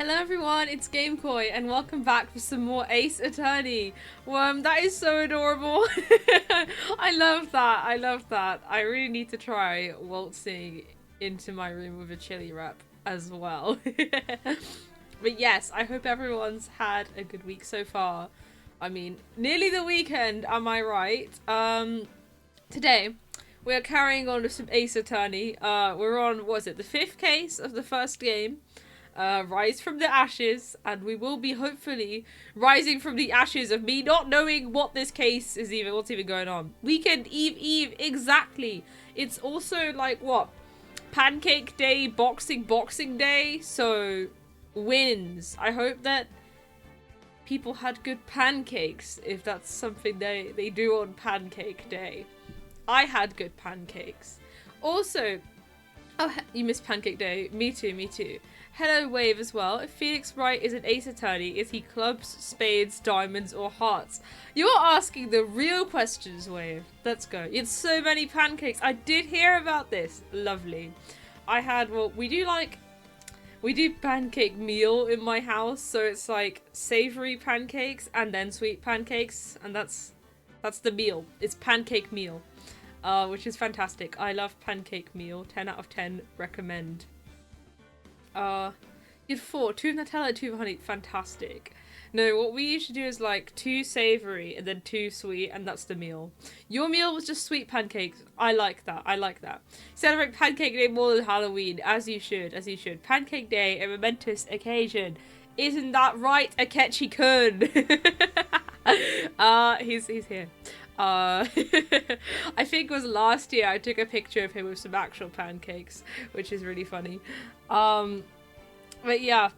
Hello everyone, it's GameCoy and welcome back for some more Ace Attorney. That is so adorable. I love that, I love that. I really need to try waltzing into my room with a chili wrap as well. But yes, I hope everyone's had a good week so far. I mean, nearly the weekend, am I right? Today, we are carrying on with some Ace Attorney. We're on, what is it, the 5th case of the first game. Rise from the ashes, and we will be hopefully rising from the ashes of me not knowing what this case is what's even going on. Weekend Eve, exactly. It's also like what? Pancake Day, Boxing Day, so wins. I hope that people had good pancakes, if that's something they do on Pancake Day. I had good pancakes. Also, oh, you missed Pancake Day. Me too. Hello, Wave, as well. If Felix Wright is an Ace Attorney, is he clubs, spades, diamonds, or hearts? You're asking the real questions, Wave. Let's go. It's so many pancakes. I did hear about this. Lovely. I had, well, we do pancake meal in my house, so it's like savory pancakes and then sweet pancakes, and that's the meal. It's pancake meal, which is fantastic. I love pancake meal. 10 out of 10 recommend. You had 4. 2 Nutella, 2 honey. Fantastic. No, what we usually do is like 2 savory and then 2 sweet, and that's the meal. Your meal was just sweet pancakes. I like that. Celebrate Pancake Day more than Halloween, as you should. Pancake Day, a momentous occasion. Isn't that right, Akechi-kun? He's here. I think it was last year I took a picture of him with some actual pancakes, which is really funny. But yeah,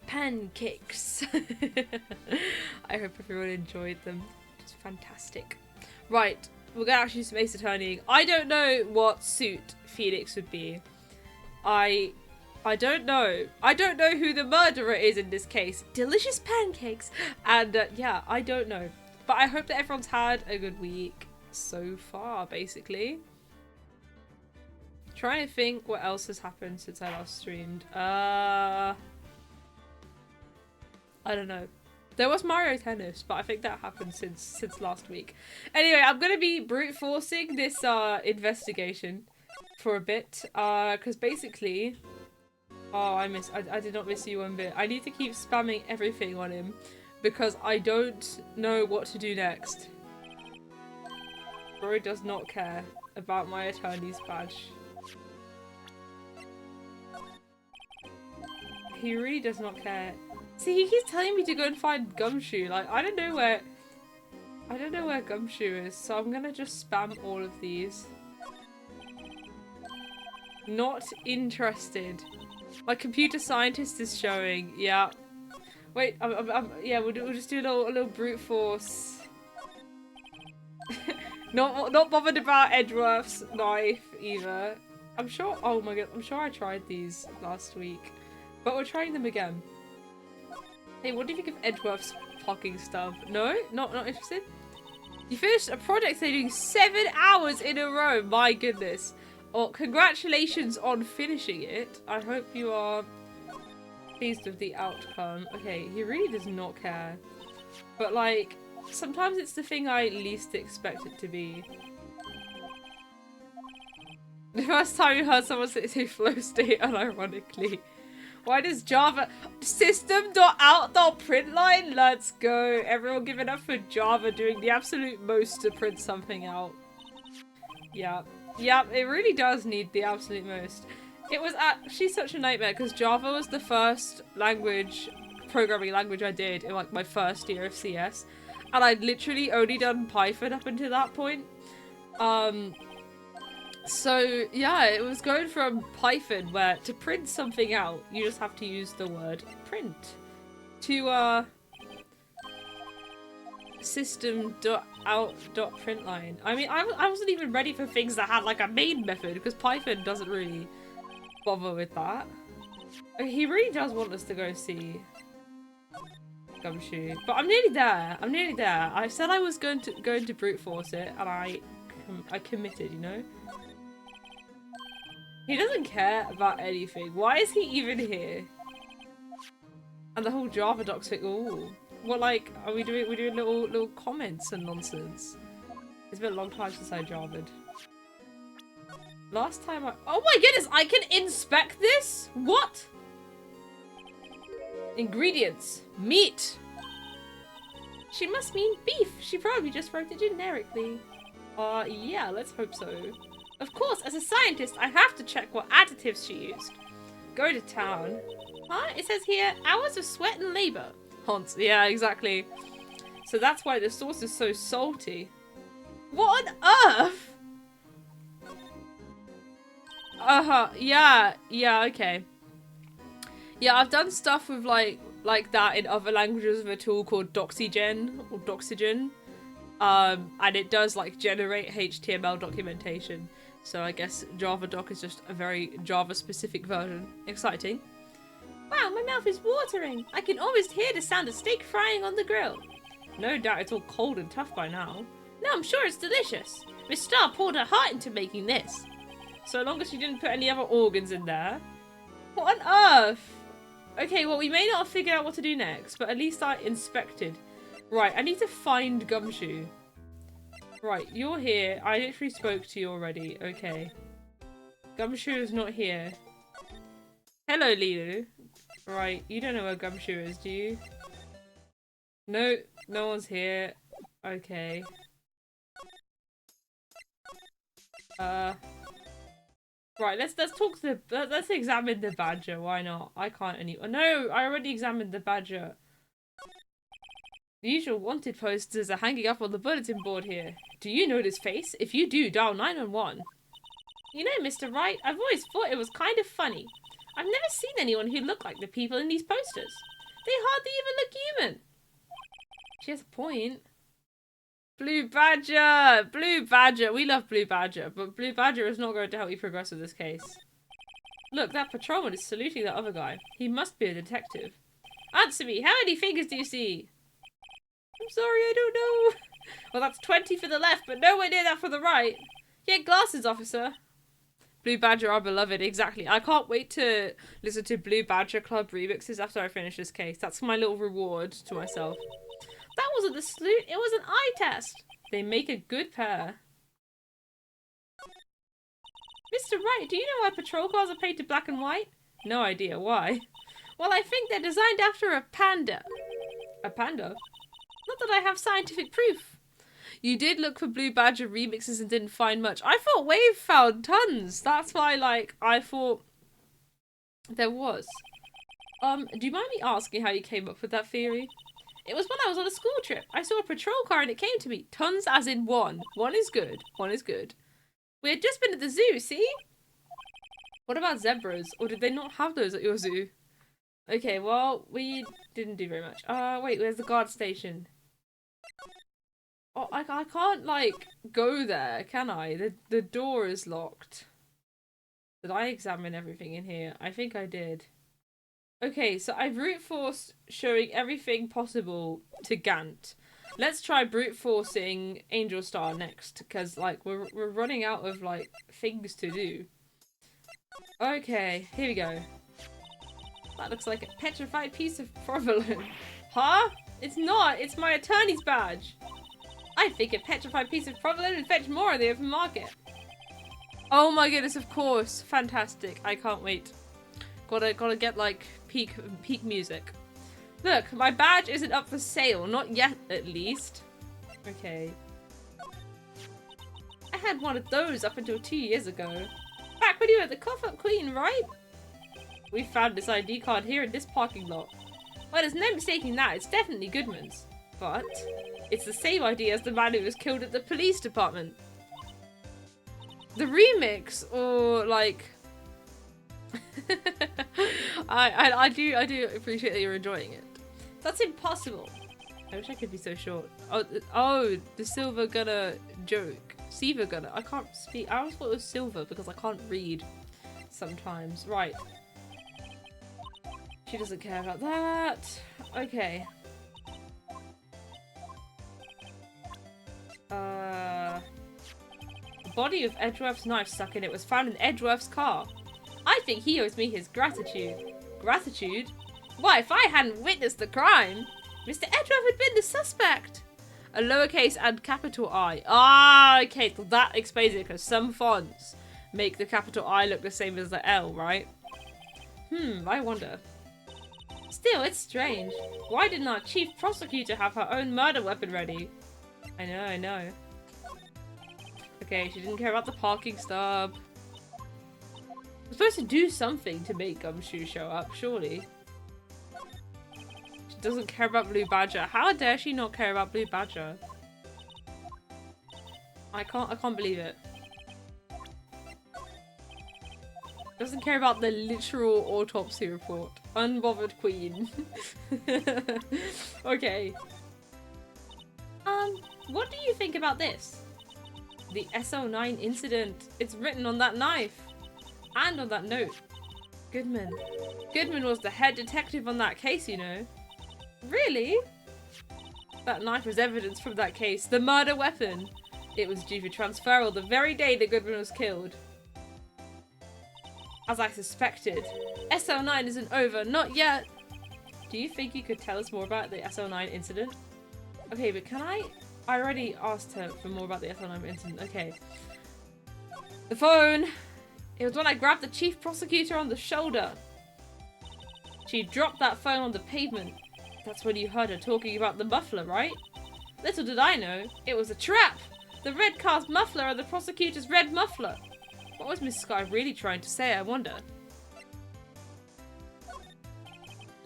pancakes. I hope everyone enjoyed them. It's fantastic. Right, we're gonna actually do some Ace Attorneying. I don't know what suit Felix would be. I don't know. I don't know who the murderer is in this case. Delicious pancakes. And yeah, I don't know. But I hope that everyone's had a good week so far, basically. Trying to think what else has happened since I last streamed. I don't know. There was Mario Tennis, but I think that happened since last week. Anyway, I'm gonna be brute forcing this investigation for a bit. Because basically, I did not miss you one bit. I need to keep spamming everything on him because I don't know what to do next. Roy does not care about my attorney's badge. He really does not care. See, he keeps telling me to go and find Gumshoe. Like, I don't know where Gumshoe is, so I'm gonna just spam all of these. Not interested. My computer scientist is showing. Yeah. Wait, yeah, we'll just do a little brute force. not bothered about Edgeworth's knife either. I'm sure. Oh my god, I'm sure I tried these last week. But we're trying them again. Hey, what do you think of Edgeworth's fucking stuff? No? Not interested? You finished a project they're doing 7 hours in a row. My goodness. Oh, congratulations on finishing it. I hope you are pleased with the outcome. Okay, he really does not care. But like, sometimes it's the thing I least expect it to be. The first time you heard someone say flow state unironically. Why does Java system.out.println? Let's go. Everyone give it up for Java doing the absolute most to print something out. Yeah. Yeah, it really does need the absolute most. It was actually such a nightmare because Java was the first programming language I did in like my first year of CS. And I'd literally only done Python up until that point. So yeah, it was going from Python where to print something out, you just have to use the word print, to system.out.println. I mean, I wasn't even ready for things that had like a main method because Python doesn't really bother with that. He really does want us to go see Gumshoe, but I'm nearly there. I said I was going to brute force it, and I committed, you know. He doesn't care about anything. Why is he even here? And the whole Java docs thing. Ooh. What, like, are we doing? We're doing little comments and nonsense. It's been a long time since I Javaed. Last time oh my goodness, I can inspect this? What? Ingredients. Meat. She must mean beef. She probably just wrote it generically. Yeah, let's hope so. Of course, as a scientist, I have to check what additives she used. Go to town. Huh? It says here, hours of sweat and labor. Haunts. Yeah, exactly. So that's why the sauce is so salty. What on earth? Yeah, okay. Yeah, I've done stuff with like that in other languages with a tool called Doxygen or Doxygen. And it does like generate HTML documentation. So I guess JavaDoc is just a very Java specific version. Exciting. Wow, my mouth is watering. I can almost hear the sound of steak frying on the grill. No doubt it's all cold and tough by now. No, I'm sure it's delicious. Miss Star poured her heart into making this. So long as she didn't put any other organs in there. What on earth? Okay, well, we may not have figured out what to do next, but at least I inspected. Right, I need to find Gumshoe. Right, you're here. I literally spoke to you already. Okay. Gumshoe is not here. Hello, Lilu. Right, you don't know where Gumshoe is, do you? No, no one's here. Okay. Right, let's talk to the let's examine the badger. Why not? I can't no, I already examined the badger. The usual wanted posters are hanging up on the bulletin board here. Do you know this face? If you do, dial 911. You know, Mr. Wright, I've always thought it was kind of funny. I've never seen anyone who looked like the people in these posters. They hardly even look human. She has a point. Blue Badger! Blue Badger! We love Blue Badger, but Blue Badger is not going to help you progress with this case. Look, that patrolman is saluting that other guy. He must be a detective. Answer me, how many fingers do you see? I'm sorry, I don't know. Well, that's 20 for the left, but nowhere near that for the right. Get glasses, officer. Blue Badger, our beloved, exactly. I can't wait to listen to Blue Badger Club remixes after I finish this case. That's my little reward to myself. That wasn't a salute, it was an eye test. They make a good pair. Mr. Wright, do you know why patrol cars are painted black and white? No idea, why? Well, I think they're designed after a panda. A panda? Not that I have scientific proof. You did look for Blue Badger remixes and didn't find much. I thought Wave found tons. That's why, like, I thought there was. Do you mind me asking how you came up with that theory? It was when I was on a school trip. I saw a patrol car and it came to me. Tons as in one. One is good. One is good. We had just been at the zoo, see? What about zebras? Or did they not have those at your zoo? Okay, well, we didn't do very much. Wait, where's the guard station? Oh, I can't, like, go there, can I? The door is locked. Did I examine everything in here? I think I did. Okay, so I brute forced showing everything possible to Gant. Let's try brute forcing Angel Star next, because like we're running out of like things to do. Okay, here we go. That looks like a petrified piece of provolone. Huh? It's not. It's my attorney's badge. I think a petrified piece of provolone would fetch more on the open market. Oh my goodness! Of course, fantastic. I can't wait. Gotta get like peak music. Look, my badge isn't up for sale, not yet at least. Okay. I had one of those up until 2 years ago. Back when you were the cough-up queen, right? We found this ID card here in this parking lot. Well, there's no mistaking that, it's definitely Goodman's. But it's the same ID as the man who was killed at the police department. The remix, or like... I do appreciate that you're enjoying it. That's impossible. I wish I could be so short. Oh, the silver gunner joke. Silver gunner. I can't speak. I always thought it was silver because I can't read sometimes. Right. She doesn't care about that. Okay. The body of Edgeworth's knife stuck in it was found in Edgeworth's car. I think he owes me his gratitude. Gratitude? Why, if I hadn't witnessed the crime, Mr. Edgeworth had been the suspect. A lowercase and capital I. Ah, okay, so that explains it, because some fonts make the capital I look the same as the L, right? I wonder. Still, it's strange. Why didn't our chief prosecutor have her own murder weapon ready? I know. Okay, she didn't care about the parking stub. We're supposed to do something to make Gumshoe show up, surely. She doesn't care about Blue Badger. How dare she not care about Blue Badger? I can't believe it. Doesn't care about the literal autopsy report. Unbothered queen. Okay. What do you think about this? The SO9 incident. It's written on that knife. And on that note. Goodman. Goodman was the head detective on that case, you know. Really? That knife was evidence from that case. The murder weapon. It was due for transferal the very day that Goodman was killed. As I suspected. SO9 isn't over. Not yet. Do you think you could tell us more about the SO9 incident? Okay, but can I already asked her for more about the SO9 incident. Okay. The phone. It was when I grabbed the chief prosecutor on the shoulder. She dropped that phone on the pavement. That's when you heard her talking about the muffler, right? Little did I know. It was a trap. The red car's muffler and the prosecutor's red muffler. What was Miss Sky really trying to say, I wonder?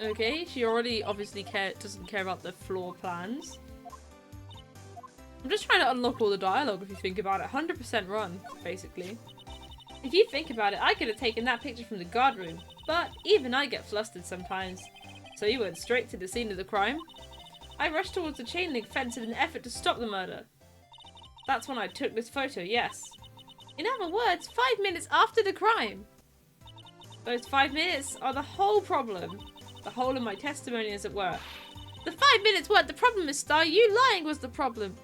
Okay, she already obviously doesn't care about the floor plans. I'm just trying to unlock all the dialogue if you think about it. 100% run, basically. If you think about it, I could have taken that picture from the guard room. But even I get flustered sometimes. So you went straight to the scene of the crime? I rushed towards the chain link fence in an effort to stop the murder. That's when I took this photo, yes. In other words, 5 minutes after the crime. Those 5 minutes are the whole problem. The whole of my testimony is at work. The 5 minutes weren't the problem, Miss Starr. You lying was the problem.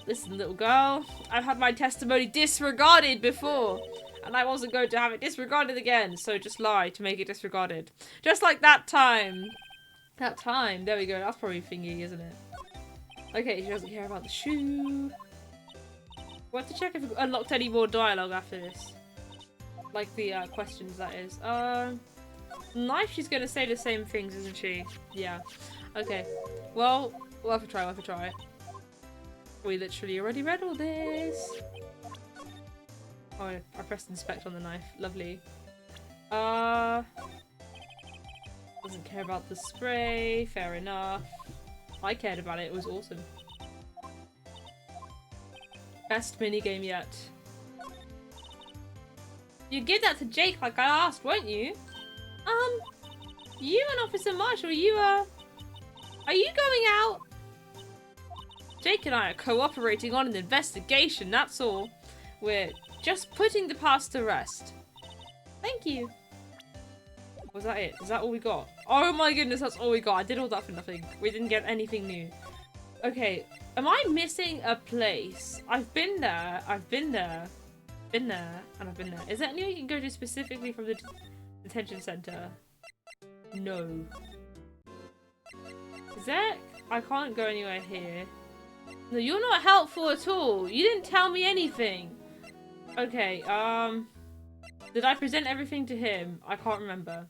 Listen, little girl. I've had my testimony disregarded before. And I wasn't going to have it disregarded again. So just lie to make it disregarded. Just like that time. That time. There we go. That's probably thingy, isn't it? Okay, she doesn't care about the shoe. We'll have to check if we've unlocked any more dialogue after this. Like the questions, that is. Knife, she's going to say the same things, isn't she? Yeah. Okay. Well, we'll have to try it. We literally already read all this. Oh, I pressed inspect on the knife. Lovely. Doesn't care about the spray. Fair enough. I cared about it. It was awesome. Best minigame yet. You give that to Jake like I asked, won't you? You and Officer Marshall, are you going out? Jake and I are cooperating on an investigation, that's all. We're just putting the past to rest. Thank you. Was that it? Is that all we got? Oh my goodness, that's all we got. I did all that for nothing. We didn't get anything new. Okay, am I missing a place? I've been there, and I've been there. Is there anywhere you can go to specifically from the detention center? No. Is there? I can't go anywhere here. No, you're not helpful at all. You didn't tell me anything. Okay, did I present everything to him? I can't remember.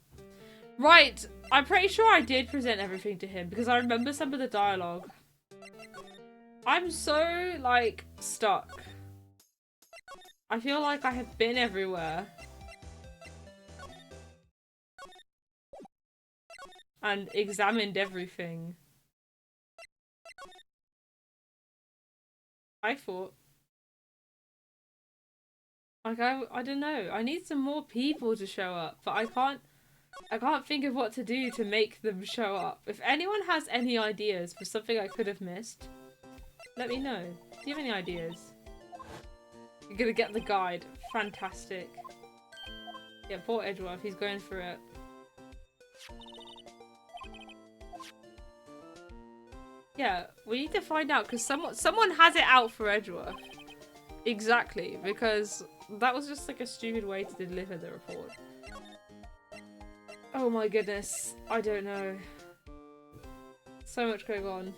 Right, I'm pretty sure I did present everything to him because I remember some of the dialogue. I'm so, like, stuck. I feel like I have been everywhere. And examined everything. I thought. Like, I don't know. I need some more people to show up, but I can't think of what to do to make them show up. If anyone has any ideas for something I could have missed, let me know. Do you have any ideas? You're gonna get the guide. Fantastic. Yeah, poor Edgeworth. He's going through it. Yeah, we need to find out because someone has it out for Edgeworth. Exactly, because that was just like a stupid way to deliver the report. Oh my goodness. I don't know. So much going on.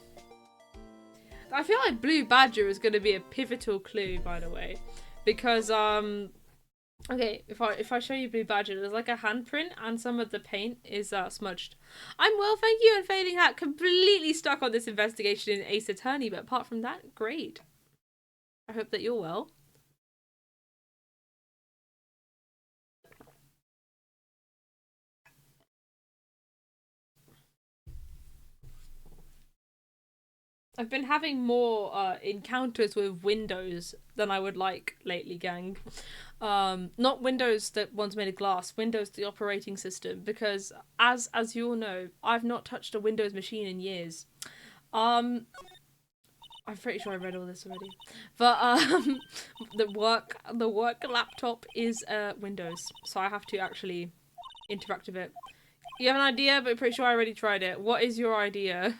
I feel like Blue Badger is going to be a pivotal clue, by the way. Because, okay, if I show you Blue Badger, there's like a handprint and some of the paint is smudged. I'm well, thank you, and Fading Hat completely stuck on this investigation in Ace Attorney, but apart from that, great. I hope that you're well. I've been having more encounters with Windows than I would like lately, gang. Not Windows that one's made of glass, Windows the operating system, because as you all know, I've not touched a Windows machine in years. I'm pretty sure I read all this already. But the work laptop is Windows, so I have to actually interact with it. You have an idea, but I'm pretty sure I already tried it. What is your idea?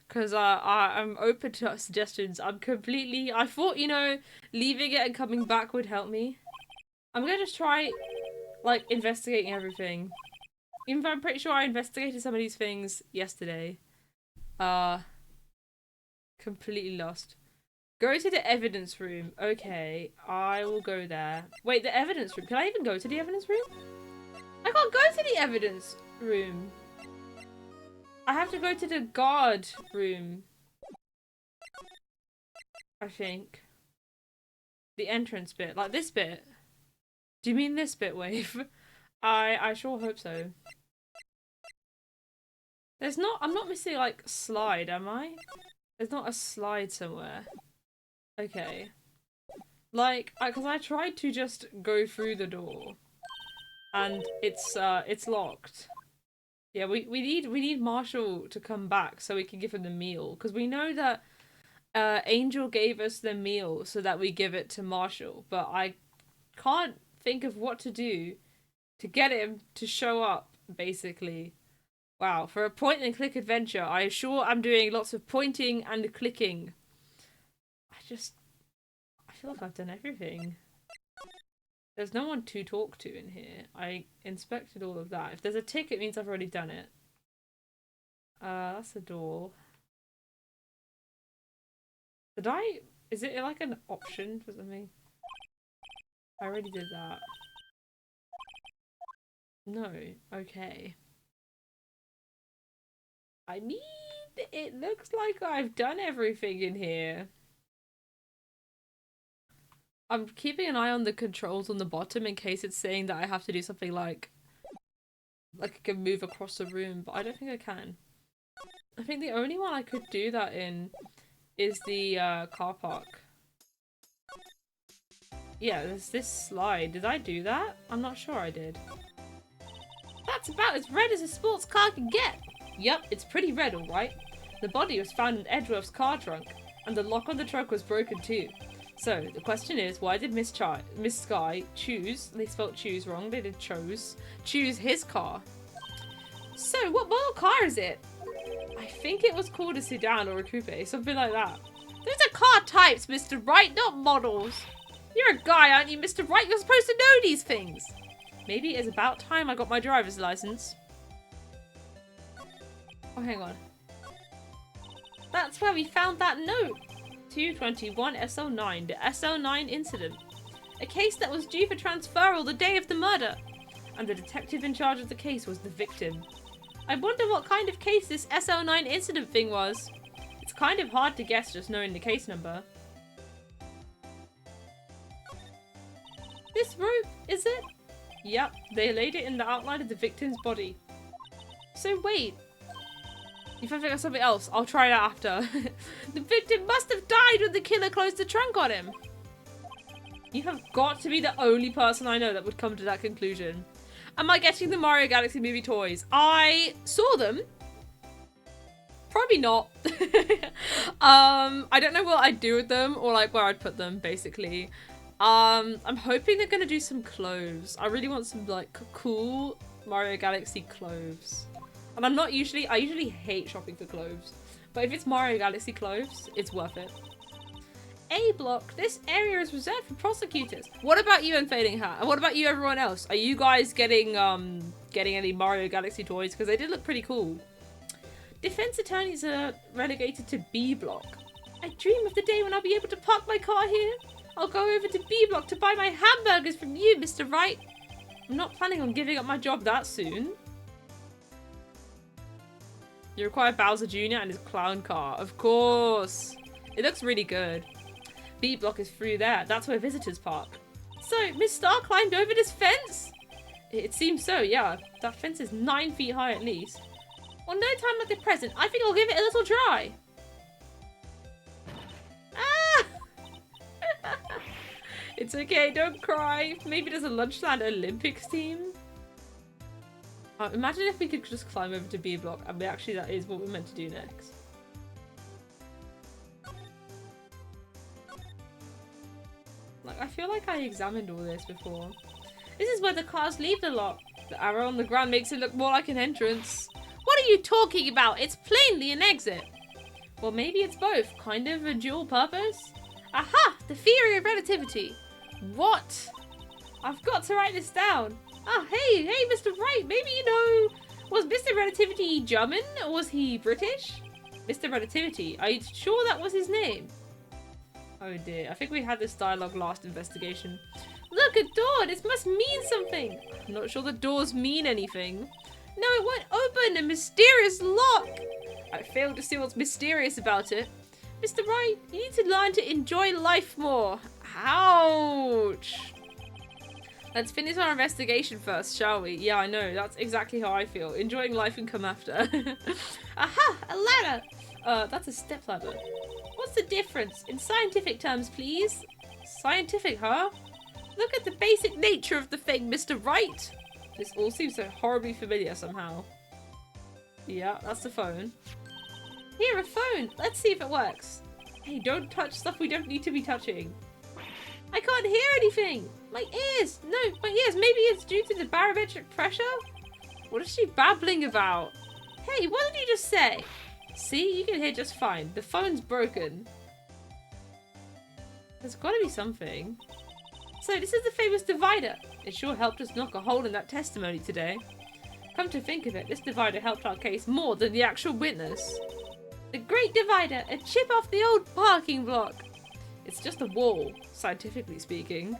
Because I'm open to suggestions. I thought, you know, leaving it and coming back would help me. I'm going to just try, like, investigating everything. Even though I'm pretty sure I investigated some of these things yesterday. Completely lost. Go to the evidence room. Okay, I will go there. Wait, the evidence room? Can I even go to the evidence room? I can't go to the evidence room. I have to go to the guard room. I think. The entrance bit. Like this bit. Do you mean this bit, Wave? I sure hope so. There's not- I'm not missing, like, slide, am I? There's not a slide somewhere. Okay. Like, because I tried to just go through the door. And it's locked. Yeah, we need Marshall to come back so we can give him the meal, because we know that Angel gave us the meal so that we give it to Marshall, but I can't think of what to do to get him to show up, basically. Wow, for a point and click adventure, I assure I'm doing lots of pointing and clicking. I feel like I've done everything. There's no one to talk to in here. I inspected all of that. If there's a tick, it means I've already done it. That's a door. Is it like an option for something? I already did that. No. Okay. I mean, it looks like I've done everything in here. I'm keeping an eye on the controls on the bottom in case it's saying that I have to do something like I can move across the room, but I don't think I can. I think the only one I could do that in is the car park. Yeah, there's this slide. Did I do that? I'm not sure I did. That's about as red as a sports car can get. Yup, it's pretty red, alright. The body was found in Edgeworth's car trunk, and the lock on the trunk was broken too. So, the question is, why did Miss Sky choose, they spelled choose wrong, they did choose his car? So, what model car is it? I think it was called a sedan or a coupe, something like that. Those are car types, Mr. Wright, not models. You're a guy, aren't you, Mr. Wright? You're supposed to know these things. Maybe it's about time I got my driver's license. Oh, hang on. That's where we found that note. 221 SL9, the SL9 incident. A case that was due for transferal the day of the murder. And the detective in charge of the case was the victim. I wonder what kind of case this SL9 incident thing was. It's kind of hard to guess just knowing the case number. This rope, is it? Yep, they laid it in the outline of the victim's body. So wait. If I think of something else, I'll try that after. The victim must have died when the killer closed the trunk on him. You have got to be the only person I know that would come to that conclusion. Am I getting the Mario Galaxy movie toys? I saw them. Probably not. I don't know what I'd do with them or like where I'd put them, basically. I'm hoping they're gonna do some clothes. I really want some like cool Mario Galaxy clothes. And I usually hate shopping for clothes. But if it's Mario Galaxy clothes, it's worth it. A block. This area is reserved for prosecutors. What about you, Unfading Hat? And what about you, everyone else? Are you guys getting any Mario Galaxy toys? Because they did look pretty cool. Defense attorneys are relegated to B block. I dream of the day when I'll be able to park my car here. I'll go over to B block to buy my hamburgers from you, Mr. Wright. I'm not planning on giving up my job that soon. You require Bowser Jr. and his clown car. Of course. It looks really good. B block is through there. That's where visitors park. So, Miss Star climbed over this fence? It seems so, yeah. That fence is 9 feet high at least. Well, no time like the present. I think I'll give it a little try. Ah! It's okay, don't cry. Maybe there's a Lunchland Olympics team. Imagine if we could just climb over to B block and actually that is what we're meant to do next. Like, I feel like I examined all this before. This is where the cars leave the lot. The arrow on the ground makes it look more like an entrance. What are you talking about? It's plainly an exit. Well, maybe it's both. Kind of a dual purpose. Aha! The theory of relativity. What? I've got to write this down. Ah, hey, Mr. Wright. Maybe you know... Was Mr. Relativity German or was he British? Mr. Relativity. Are you sure that was his name? Oh dear. I think we had this dialogue last investigation. Look, a door. This must mean something. I'm not sure the doors mean anything. No, it won't open. A mysterious lock. I failed to see what's mysterious about it. Mr. Wright, you need to learn to enjoy life more. Ouch. Let's finish our investigation first, shall we? Yeah, I know. That's exactly how I feel. Enjoying life can come after. Aha! A ladder! That's a step ladder. What's the difference? In scientific terms, please. Scientific, huh? Look at the basic nature of the thing, Mr. Wright. This all seems so horribly familiar somehow. Yeah, that's the phone. Here, a phone. Let's see if it works. Hey, don't touch stuff we don't need to be touching. I can't hear anything. My ears. No, my ears. Maybe it's due to the barometric pressure? What is she babbling about? Hey, what did you just say? See, you can hear just fine. The phone's broken. There's got to be something. So this is the famous divider. It sure helped us knock a hole in that testimony today. Come to think of it, this divider helped our case more than the actual witness. The Great Divider, a chip off the old parking block. It's just a wall, scientifically speaking.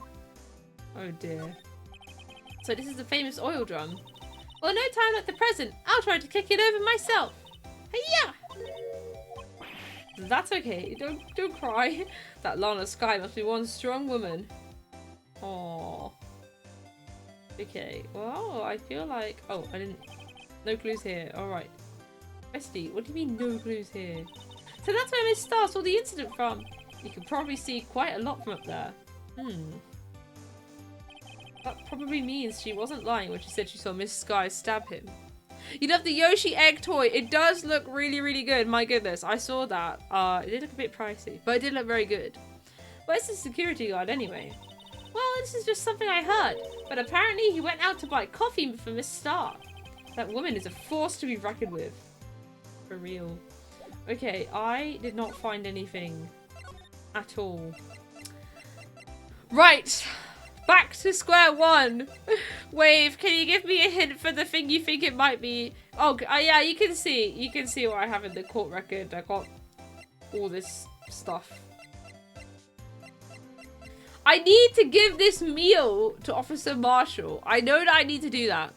Oh dear. So this is the famous oil drum. Well, no time like the present. I'll try to kick it over myself. Hey-ya! That's okay. Don't cry. That Lana Sky must be one strong woman. Aww. Okay. Well, I feel like... Oh, I didn't... No clues here. Alright. Bestie, what do you mean no clues here? So that's where Miss Star saw the incident from. You can probably see quite a lot from up there. That probably means she wasn't lying when she said she saw Miss Sky stab him. You love the Yoshi egg toy. It does look really, really good. My goodness, I saw that. It did look a bit pricey, but it did look very good. Where's the security guard anyway? Well, this is just something I heard. But apparently he went out to buy coffee for Miss Star. That woman is a force to be reckoned with. For real. Okay, I did not find anything at all. Right. Back to square one. Wave, can you give me a hint for the thing you think it might be? Oh, yeah, you can see. You can see what I have in the court record. I got all this stuff. I need to give this meal to Officer Marshall. I know that I need to do that.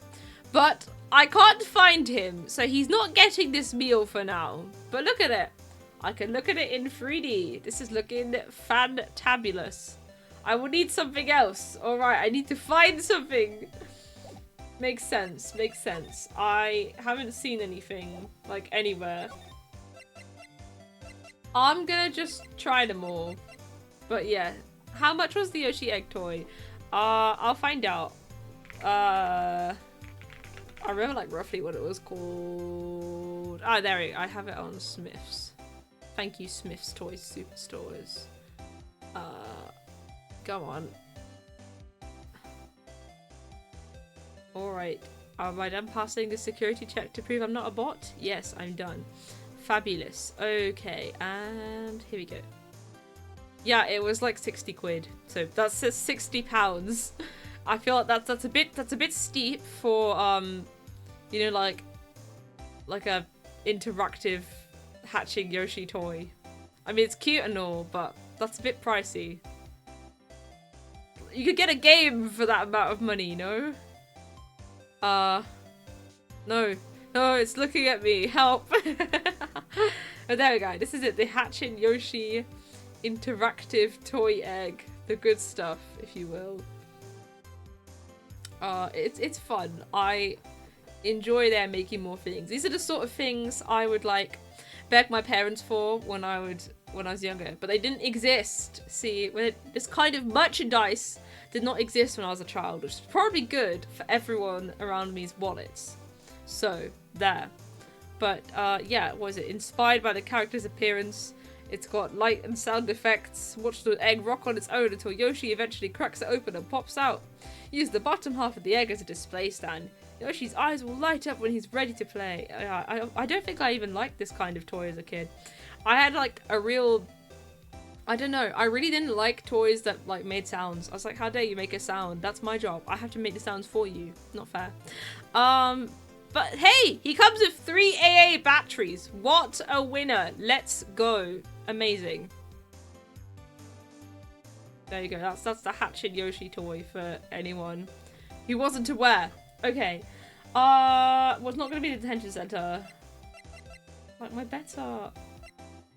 But I can't find him. So he's not getting this meal for now. But look at it. I can look at it in 3D. This is looking fantabulous. I will need something else. Alright, I need to find something. Makes sense. Makes sense. I haven't seen anything, like, anywhere. I'm gonna just try them all. But yeah. How much was the Yoshi egg toy? I'll find out. I remember, like, roughly what it was called. Ah, there we go. I have it on Smith's. Thank you, Smith's Toys Superstores. Go on. Alright. Am I done passing the security check to prove I'm not a bot? Yes, I'm done. Fabulous. Okay, and here we go. Yeah, it was like 60 quid. So that's 60 pounds. I feel like that's a bit steep for you know, like a interactive hatching Yoshi toy. I mean, it's cute and all, but that's a bit pricey. You could get a game for that amount of money, no? No. No, it's looking at me. Help. Oh, there we go. This is it. The Hatching Yoshi interactive toy egg. The good stuff, if you will. It's fun. I enjoy their making more things. These are the sort of things I would like beg my parents for when I was younger, but they didn't exist. See, this kind of merchandise did not exist when I was a child, which is probably good for everyone around me's wallets. So there. But yeah, what was it? Inspired by the character's appearance. It's got light and sound effects. Watch the egg rock on its own until Yoshi eventually cracks it open and pops out. Use the bottom half of the egg as a display stand. Yoshi's eyes will light up when he's ready to play. I don't think I even liked this kind of toy as a kid. I had like a real... I don't know. I really didn't like toys that like made sounds. I was like, how dare you make a sound? That's my job. I have to make the sounds for you. Not fair. But hey, he comes with 3 AA batteries. What a winner. Let's go. Amazing. There you go. That's the Hatchet Yoshi toy for anyone who wasn't aware. Okay. Well, it's not going to be the detention center. Like, my bets are...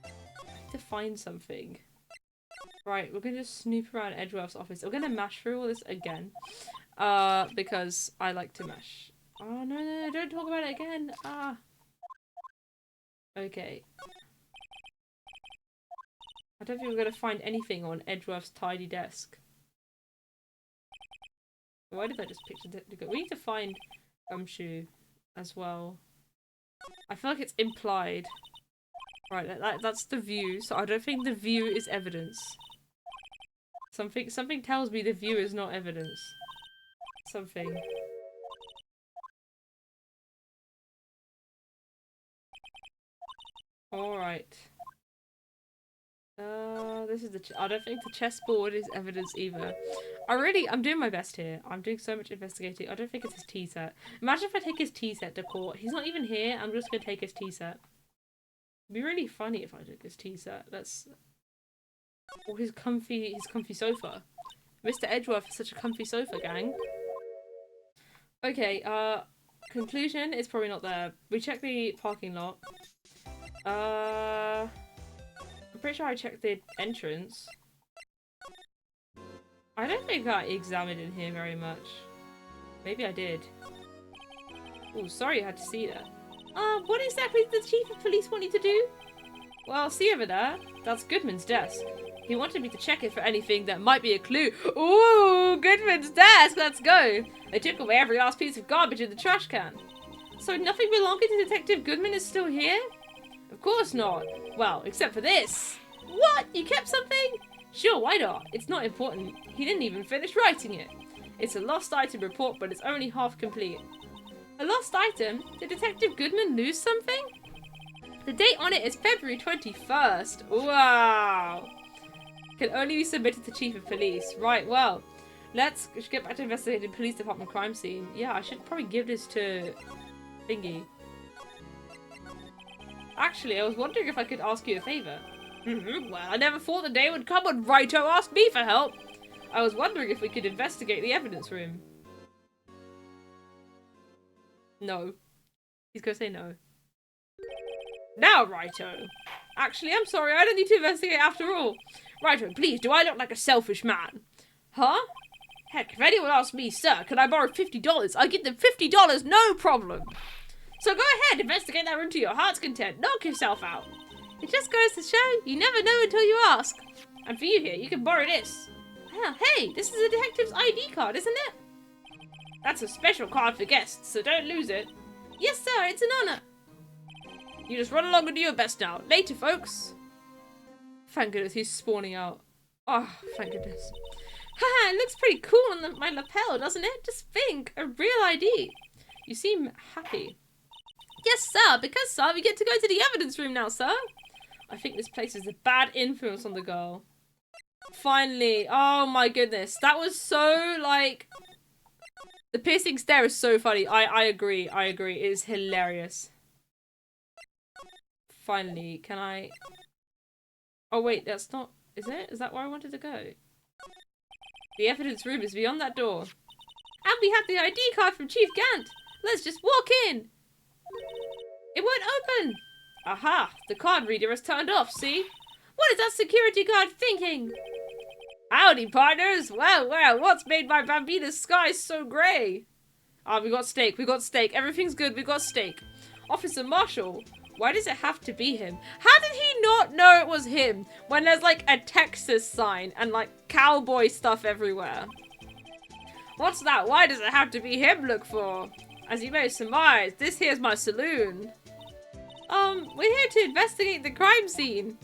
I need to find something. Right, we're going to just snoop around Edgeworth's office. We're going to mash through all this again. Because I like to mash. Oh, no, don't talk about it again. Ah. Okay. I don't think we're going to find anything on Edgeworth's tidy desk. Why did I just picture the... We need to find Gumshoe as well. I feel like it's implied. Right, that's the view, so I don't think the view is evidence. Something tells me the view is not evidence. Something. Alright. This is I don't think the chessboard is evidence either. I'm doing my best here. I'm doing so much investigating. I don't think it's his tea set. Imagine if I take his tea set to court. He's not even here. I'm just gonna take his tea set. It'd be really funny if I took his tea set. Or his comfy sofa. Mr. Edgeworth is such a comfy sofa, gang. Okay, conclusion is probably not there. We checked the parking lot. I'm pretty sure I checked the entrance. I don't think I examined in here very much. Maybe I did. Oh, sorry you had to see that. What exactly did the chief of police want you to do? Well, see over there? That's Goodman's desk. He wanted me to check it for anything that might be a clue. Ooh, Goodman's desk! Let's go! They took away every last piece of garbage in the trash can. So nothing belonging to Detective Goodman is still here? Of course not. Well, except for this. What? You kept something? Sure, why not? It's not important. He didn't even finish writing it. It's a lost item report, but it's only half complete. A lost item? Did Detective Goodman lose something? The date on it is February 21st. Wow. Can only be submitted to Chief of Police. Right, well, let's get back to investigating police department crime scene. Yeah, I should probably give this to Thingy. Actually, I was wondering if I could ask you a favour. Well, I never thought the day would come when Wright asked me for help. I was wondering if we could investigate the evidence room. No. He's gonna say no. Now, Righto. Actually, I'm sorry, I don't need to investigate after all. Righto, please, do I look like a selfish man? Huh? Heck, if anyone asks me, sir, can I borrow $50? I give them $50, no problem. So go ahead, investigate that room to your heart's content. Knock yourself out. It just goes to show, you never know until you ask. And for you here, you can borrow this. Ah, hey, this is a detective's ID card, isn't it? That's a special card for guests, so don't lose it. Yes, sir, it's an honour. You just run along and do your best now. Later, folks. Thank goodness he's spawning out. Oh, thank goodness. Haha, it looks pretty cool on my lapel, doesn't it? Just think, a real ID. You seem happy. Yes, sir, because, sir, we get to go to the evidence room now, sir. I think this place is a bad influence on the girl. Finally. Oh my goodness. That was so, like... The piercing stare is so funny. I agree. I agree. It is hilarious. Finally. Can I... Oh wait, that's not... Is it? Is that where I wanted to go? The evidence room is beyond that door. And we have the ID card from Chief Gant. Let's just walk in. It won't open. Aha, the card reader is turned off, see? What is that security guard thinking? Howdy, partners. Well, well, what's made my Bambina's skies so grey? Ah, we got steak, we got steak. Everything's good, we got steak. Officer Marshall, why does it have to be him? How did he not know it was him when there's like a Texas sign and like cowboy stuff everywhere? What's that? Why does it have to be him look for? As you may surmise, this here's my saloon. We're here to investigate the crime scene.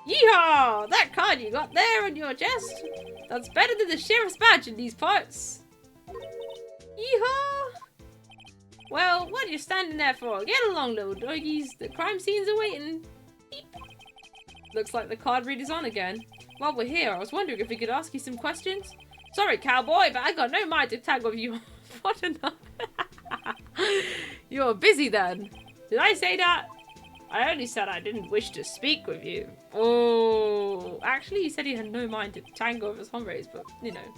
Yeehaw! That card you got there on your chest, that's better than the sheriff's badge in these parts. Yeehaw! Well, what are you standing there for? Get along, little doggies. The crime scene's awaiting. Beep. Looks like the card reader's on again. While we're here, I was wondering if we could ask you some questions. Sorry, cowboy, but I got no mind to tag with you. What a You're busy then. Did I say that? I only said I didn't wish to speak with you. Oh, actually he said he had no mind to tango with his hombres, but, you know.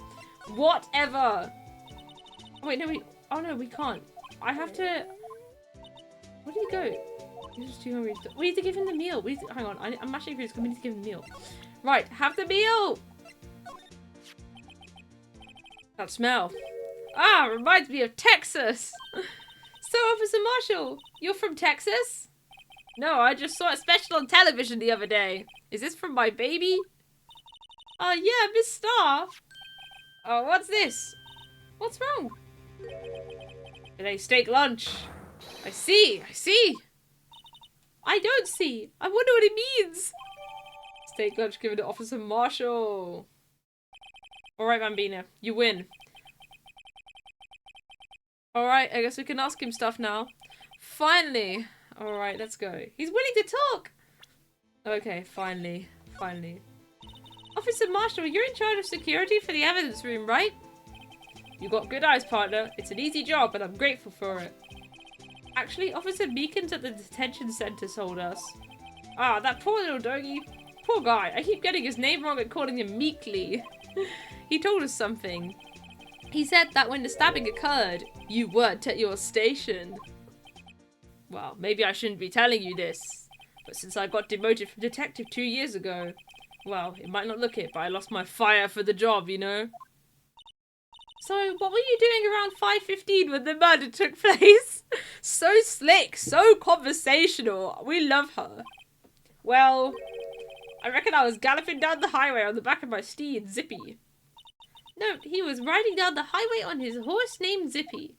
Whatever. Oh, wait, no, oh no, we can't. I have to... Where did he go? He's just too hungry. We need to give him the meal. Hang on, I'm actually confused because we need to give him the meal. Right, have the meal! That smell. Ah, reminds me of Texas. So, Officer Marshall, you're from Texas? No, I just saw a special on television the other day. Is this from my baby? Yeah, Miss Star. Oh, what's this? What's wrong? Today's steak lunch. I see. I don't see. I wonder what it means. Steak lunch given to Officer Marshall. Alright, Bambina, you win. Alright, I guess we can ask him stuff now. Finally. Alright, let's go. He's willing to talk! Okay, finally. Officer Marshall, you're in charge of security for the evidence room, right? You got good eyes, partner. It's an easy job, and I'm grateful for it. Actually, Officer Meekins at the detention center told us. Ah, that poor little doggy. Poor guy. I keep getting his name wrong and calling him Meekly. He told us something. He said that when the stabbing occurred, you weren't at your station. Well, maybe I shouldn't be telling you this, but since I got demoted from detective 2 years ago, well, it might not look it, but I lost my fire for the job, you know? So, what were you doing around 5:15 when the murder took place? So slick, so conversational. We love her. Well, I reckon I was galloping down the highway on the back of my steed, Zippy. No, he was riding down the highway on his horse named Zippy.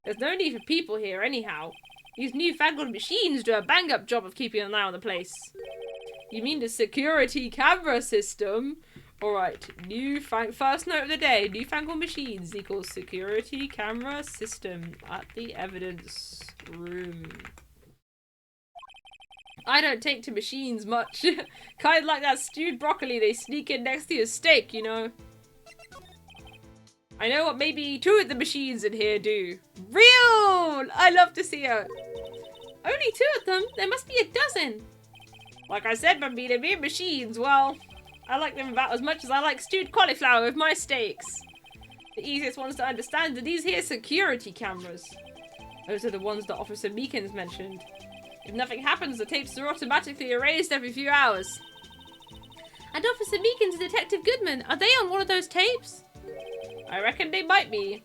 There's no need for people here anyhow. These newfangled machines do a bang-up job of keeping an eye on the place. You mean the security camera system? Alright, first note of the day, newfangled machines equals security camera system at the evidence room. I don't take to machines much. Kind of like that stewed broccoli they sneak in next to your steak, you know? I know what maybe 2 of the machines in here do. Real! I love to see it. Only 2 of them? There must be a dozen. Like I said, Bambina, mere machines, well, I like them about as much as I like stewed cauliflower with my steaks. The easiest ones to understand are these here security cameras. Those are the ones that Officer Meekins mentioned. If nothing happens, the tapes are automatically erased every few hours. And Officer Meekins and Detective Goodman, are they on one of those tapes? I reckon they might be.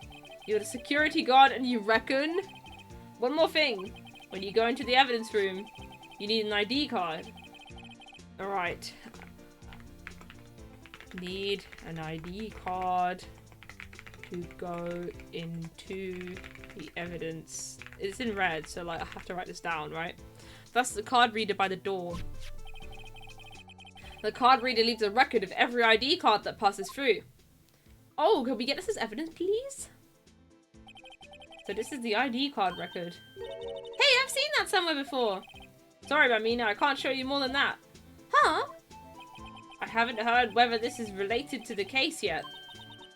You're the security guard and you reckon? One more thing. When you go into the evidence room, you need an ID card. Alright. Need an ID card to go into the evidence. It's in red, so like I have to write this down, right? That's the card reader by the door. The card reader leaves a record of every ID card that passes through. Oh, can we get this as evidence, please? So this is the ID card record. Hey, I've seen that somewhere before. Sorry, Bambina, I can't show you more than that. Huh? I haven't heard whether this is related to the case yet.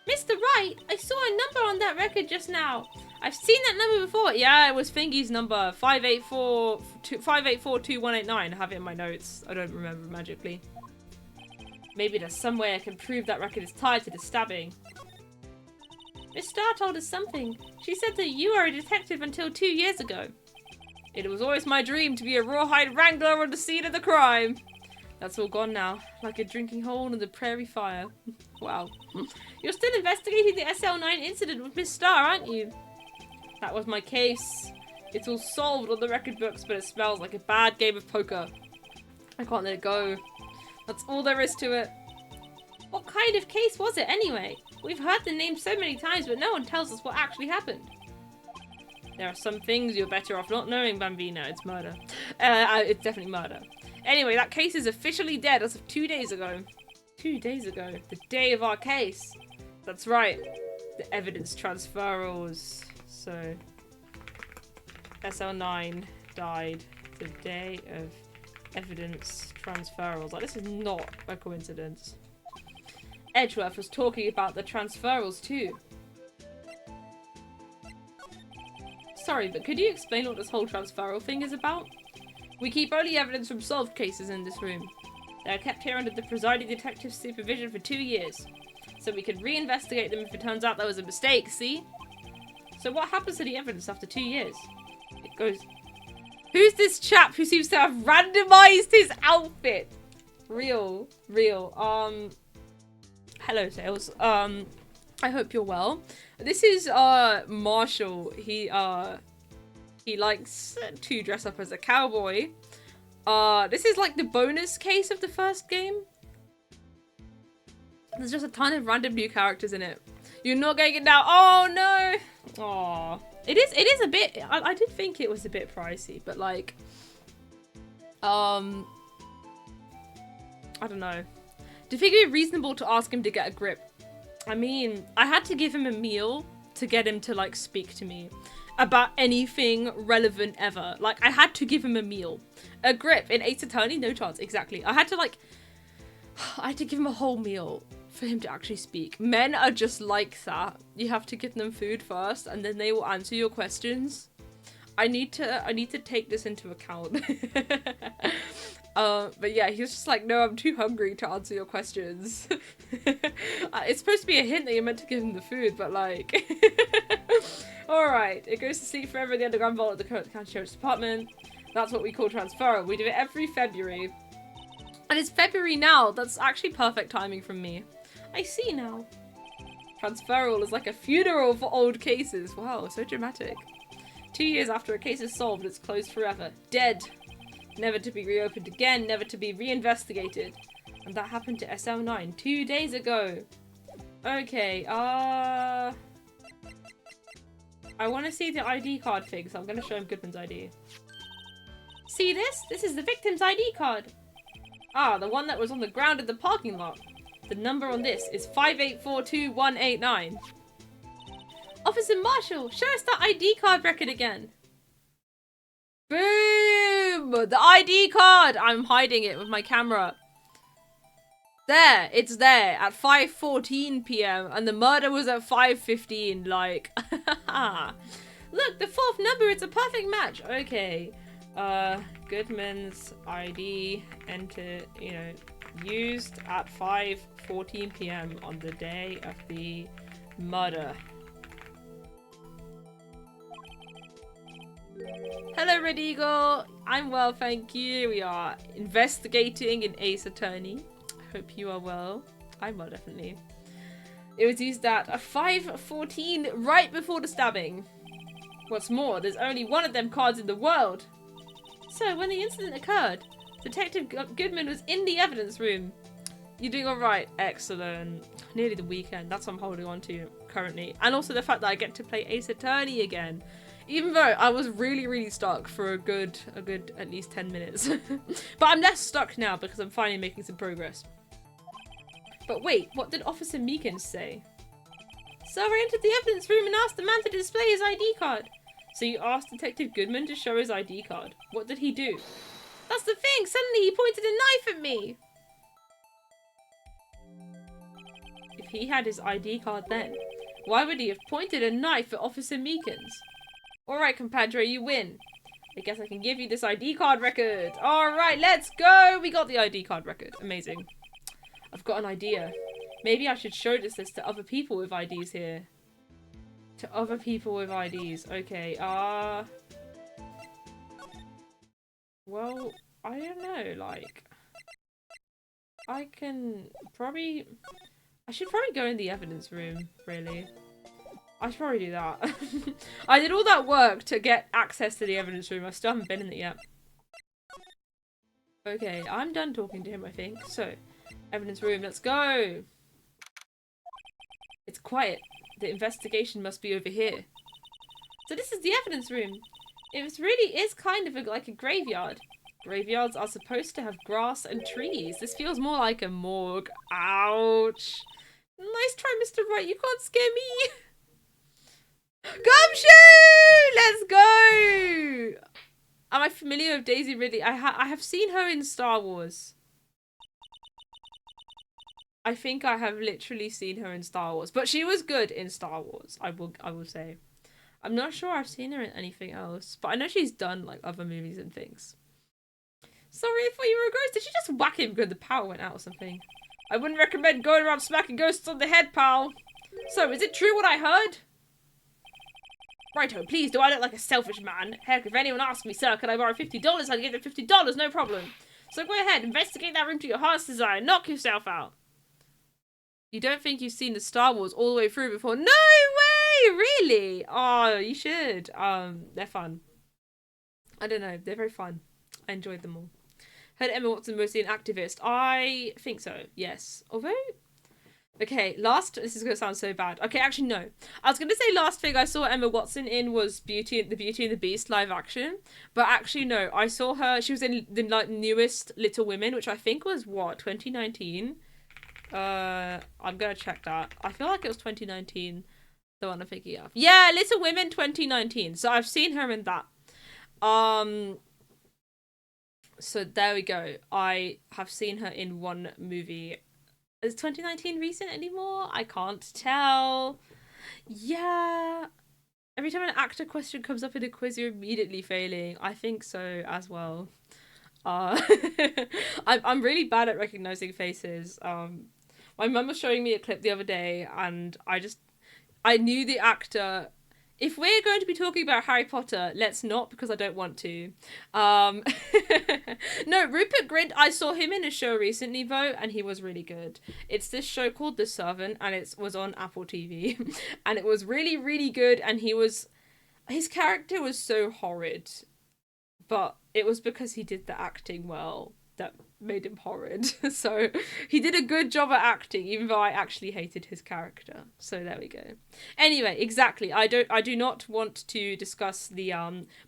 Mr. Wright, I saw a number on that record just now. I've seen that number before. Yeah, it was Fingy's number, 5842189. I have it in my notes. I don't remember magically. Maybe there's some way I can prove that record is tied to the stabbing. Miss Starr told us something. She said that you were a detective until 2 years ago. It was always my dream to be a rawhide wrangler on the scene of the crime. That's all gone now, like a drinking hole in the prairie fire. Wow. You're still investigating the SL9 incident with Miss Starr, aren't you? That was my case. It's all solved on the record books, but it smells like a bad game of poker. I can't let it go. That's all there is to it. What kind of case was it anyway? We've heard the name so many times, but no one tells us what actually happened. There are some things you're better off not knowing, Bambino. It's murder. It's definitely murder. Anyway, that case is officially dead as of 2 days ago. 2 days ago. The day of our case. That's right. The evidence transferals. So, SL9 died the day of evidence transferals. Like, this is not a coincidence. Edgeworth was talking about the transferals too. Sorry, but could you explain what this whole transferal thing is about? We keep only evidence from solved cases in this room. They are kept here under the presiding detective's supervision for 2 years, so we can reinvestigate them if it turns out there was a mistake, see? So what happens to the evidence after 2 years? It goes... Who's this chap who seems to have randomized his outfit? Real. Hello, Tails. I hope you're well. This is, Marshall. He likes to dress up as a cowboy. This is like the bonus case of the first game. There's just a ton of random new characters in it. You're not getting it now. Oh, no. Aw. It is a bit, I did think it was a bit pricey, but like, I don't know. Do you think it'd be reasonable to ask him to get a grip? I mean, I had to give him a meal to get him to like speak to me about anything relevant ever. Like, I had to give him a meal. A grip in Ace Attorney? No chance, exactly. I had to give him a whole meal for him to actually speak. Men are just like that. You have to give them food first and then they will answer your questions. I need to take this into account. But yeah, he was just like, no, I'm too hungry to answer your questions. It's supposed to be a hint that you're meant to give him the food, but like... Alright, it goes to sleep forever in the underground vault at the county sheriff's department. That's what we call transferal. We do it every February. And it's February now. That's actually perfect timing from me. I see now. Transferal is like a funeral for old cases. Wow, so dramatic. 2 years after a case is solved, it's closed forever. Dead. Never to be reopened again, never to be reinvestigated. And that happened to SL9 2 days ago. Okay, I want to see the ID card thing, so I'm going to show him Goodman's ID. See this? This is the victim's ID card. Ah, the one that was on the ground in the parking lot. The number on this is 5842189. Officer Marshall, show us that ID card record again. Boom! The ID card! I'm hiding it with my camera. There, it's there at 5:14 p.m. and the murder was at 5:15. Like, look, the fourth number, it's a perfect match. Okay, Goodman's ID entered, used at 5:14 p.m. on the day of the murder. Hello, Red Eagle. I'm well, thank you. We are investigating in Ace Attorney. Hope you are well. I'm well, definitely. It was used at 5:14 right before the stabbing. What's more, there's only one of them cards in the world. So, when the incident occurred, Detective Goodman was in the evidence room. You're doing alright. Excellent. Nearly the weekend. That's what I'm holding on to currently. And also the fact that I get to play Ace Attorney again. Even though I was really stuck for a good at least 10 minutes. But I'm less stuck now because I'm finally making some progress. But wait, what did Officer Meekins say? So I entered the evidence room and asked the man to display his ID card. So you asked Detective Goodman to show his ID card. What did he do? That's the thing! Suddenly he pointed a knife at me! he had his ID card then. Why would he have pointed a knife at Officer Meekins? Alright, compadre, you win. I guess I can give you this ID card record. Alright, let's go! We got the ID card record. Amazing. I've got an idea. Maybe I should show this list to other people with IDs here. To other people with IDs. Okay, well, I don't know, like... I should probably go in the evidence room, really. I should probably do that. I did all that work to get access to the evidence room. I still haven't been in it yet. Okay, I'm done talking to him, I think. So, evidence room, let's go! It's quiet. The investigation must be over here. So this is the evidence room. It really is kind of like a graveyard. Graveyards are supposed to have grass and trees. This feels more like a morgue. Ouch. Nice try, Mr. Wright. You can't scare me. Gumshoe! Let's go! Am I familiar with Daisy Ridley? I have seen her in Star Wars. I think I have literally seen her in Star Wars. But she was good in Star Wars, I will say. I'm not sure I've seen her in anything else. But I know she's done like other movies and things. Sorry, I thought you were a ghost. Did she just whack him because the power went out or something? I wouldn't recommend going around smacking ghosts on the head, pal. So, is it true what I heard? Righto, please, do I look like a selfish man? Heck, if anyone asks me, sir, can I borrow $50? I'll give them $50, no problem. So go ahead, investigate that room to your heart's desire. Knock yourself out. You don't think you've seen the Star Wars all the way through before? No way! Really? Oh, you should. They're fun. I don't know, they're very fun. I enjoyed them all. Heard Emma Watson mostly an activist. I think so, yes. Although... Okay, this is going to sound so bad. Okay, actually, no. I was going to say last thing I saw Emma Watson in was the Beauty and the Beast live action. But actually, no. I saw her... She was in the like, newest Little Women, which I think was, what, 2019? I'm going to check that. I feel like it was 2019, the one I'm thinking of. Yeah, Little Women 2019. So I've seen her in that. So there we go. I have seen her in one movie. Is 2019 recent anymore? I can't tell. Yeah. Every time an actor question comes up in a quiz, you're immediately failing. I think so as well. I'm really bad at recognizing faces. My mum was showing me a clip the other day, and I knew the actor. If we're going to be talking about Harry Potter, let's not, because I don't want to. No, Rupert Grint, I saw him in a show recently, though, and he was really good. It's this show called The Servant, and it was on Apple TV. And it was really, really good, and his character was so horrid. But it was because he did the acting well that made him horrid. So he did a good job at acting, even though I actually hated his character. So there we go. Anyway, exactly. I do not want to discuss the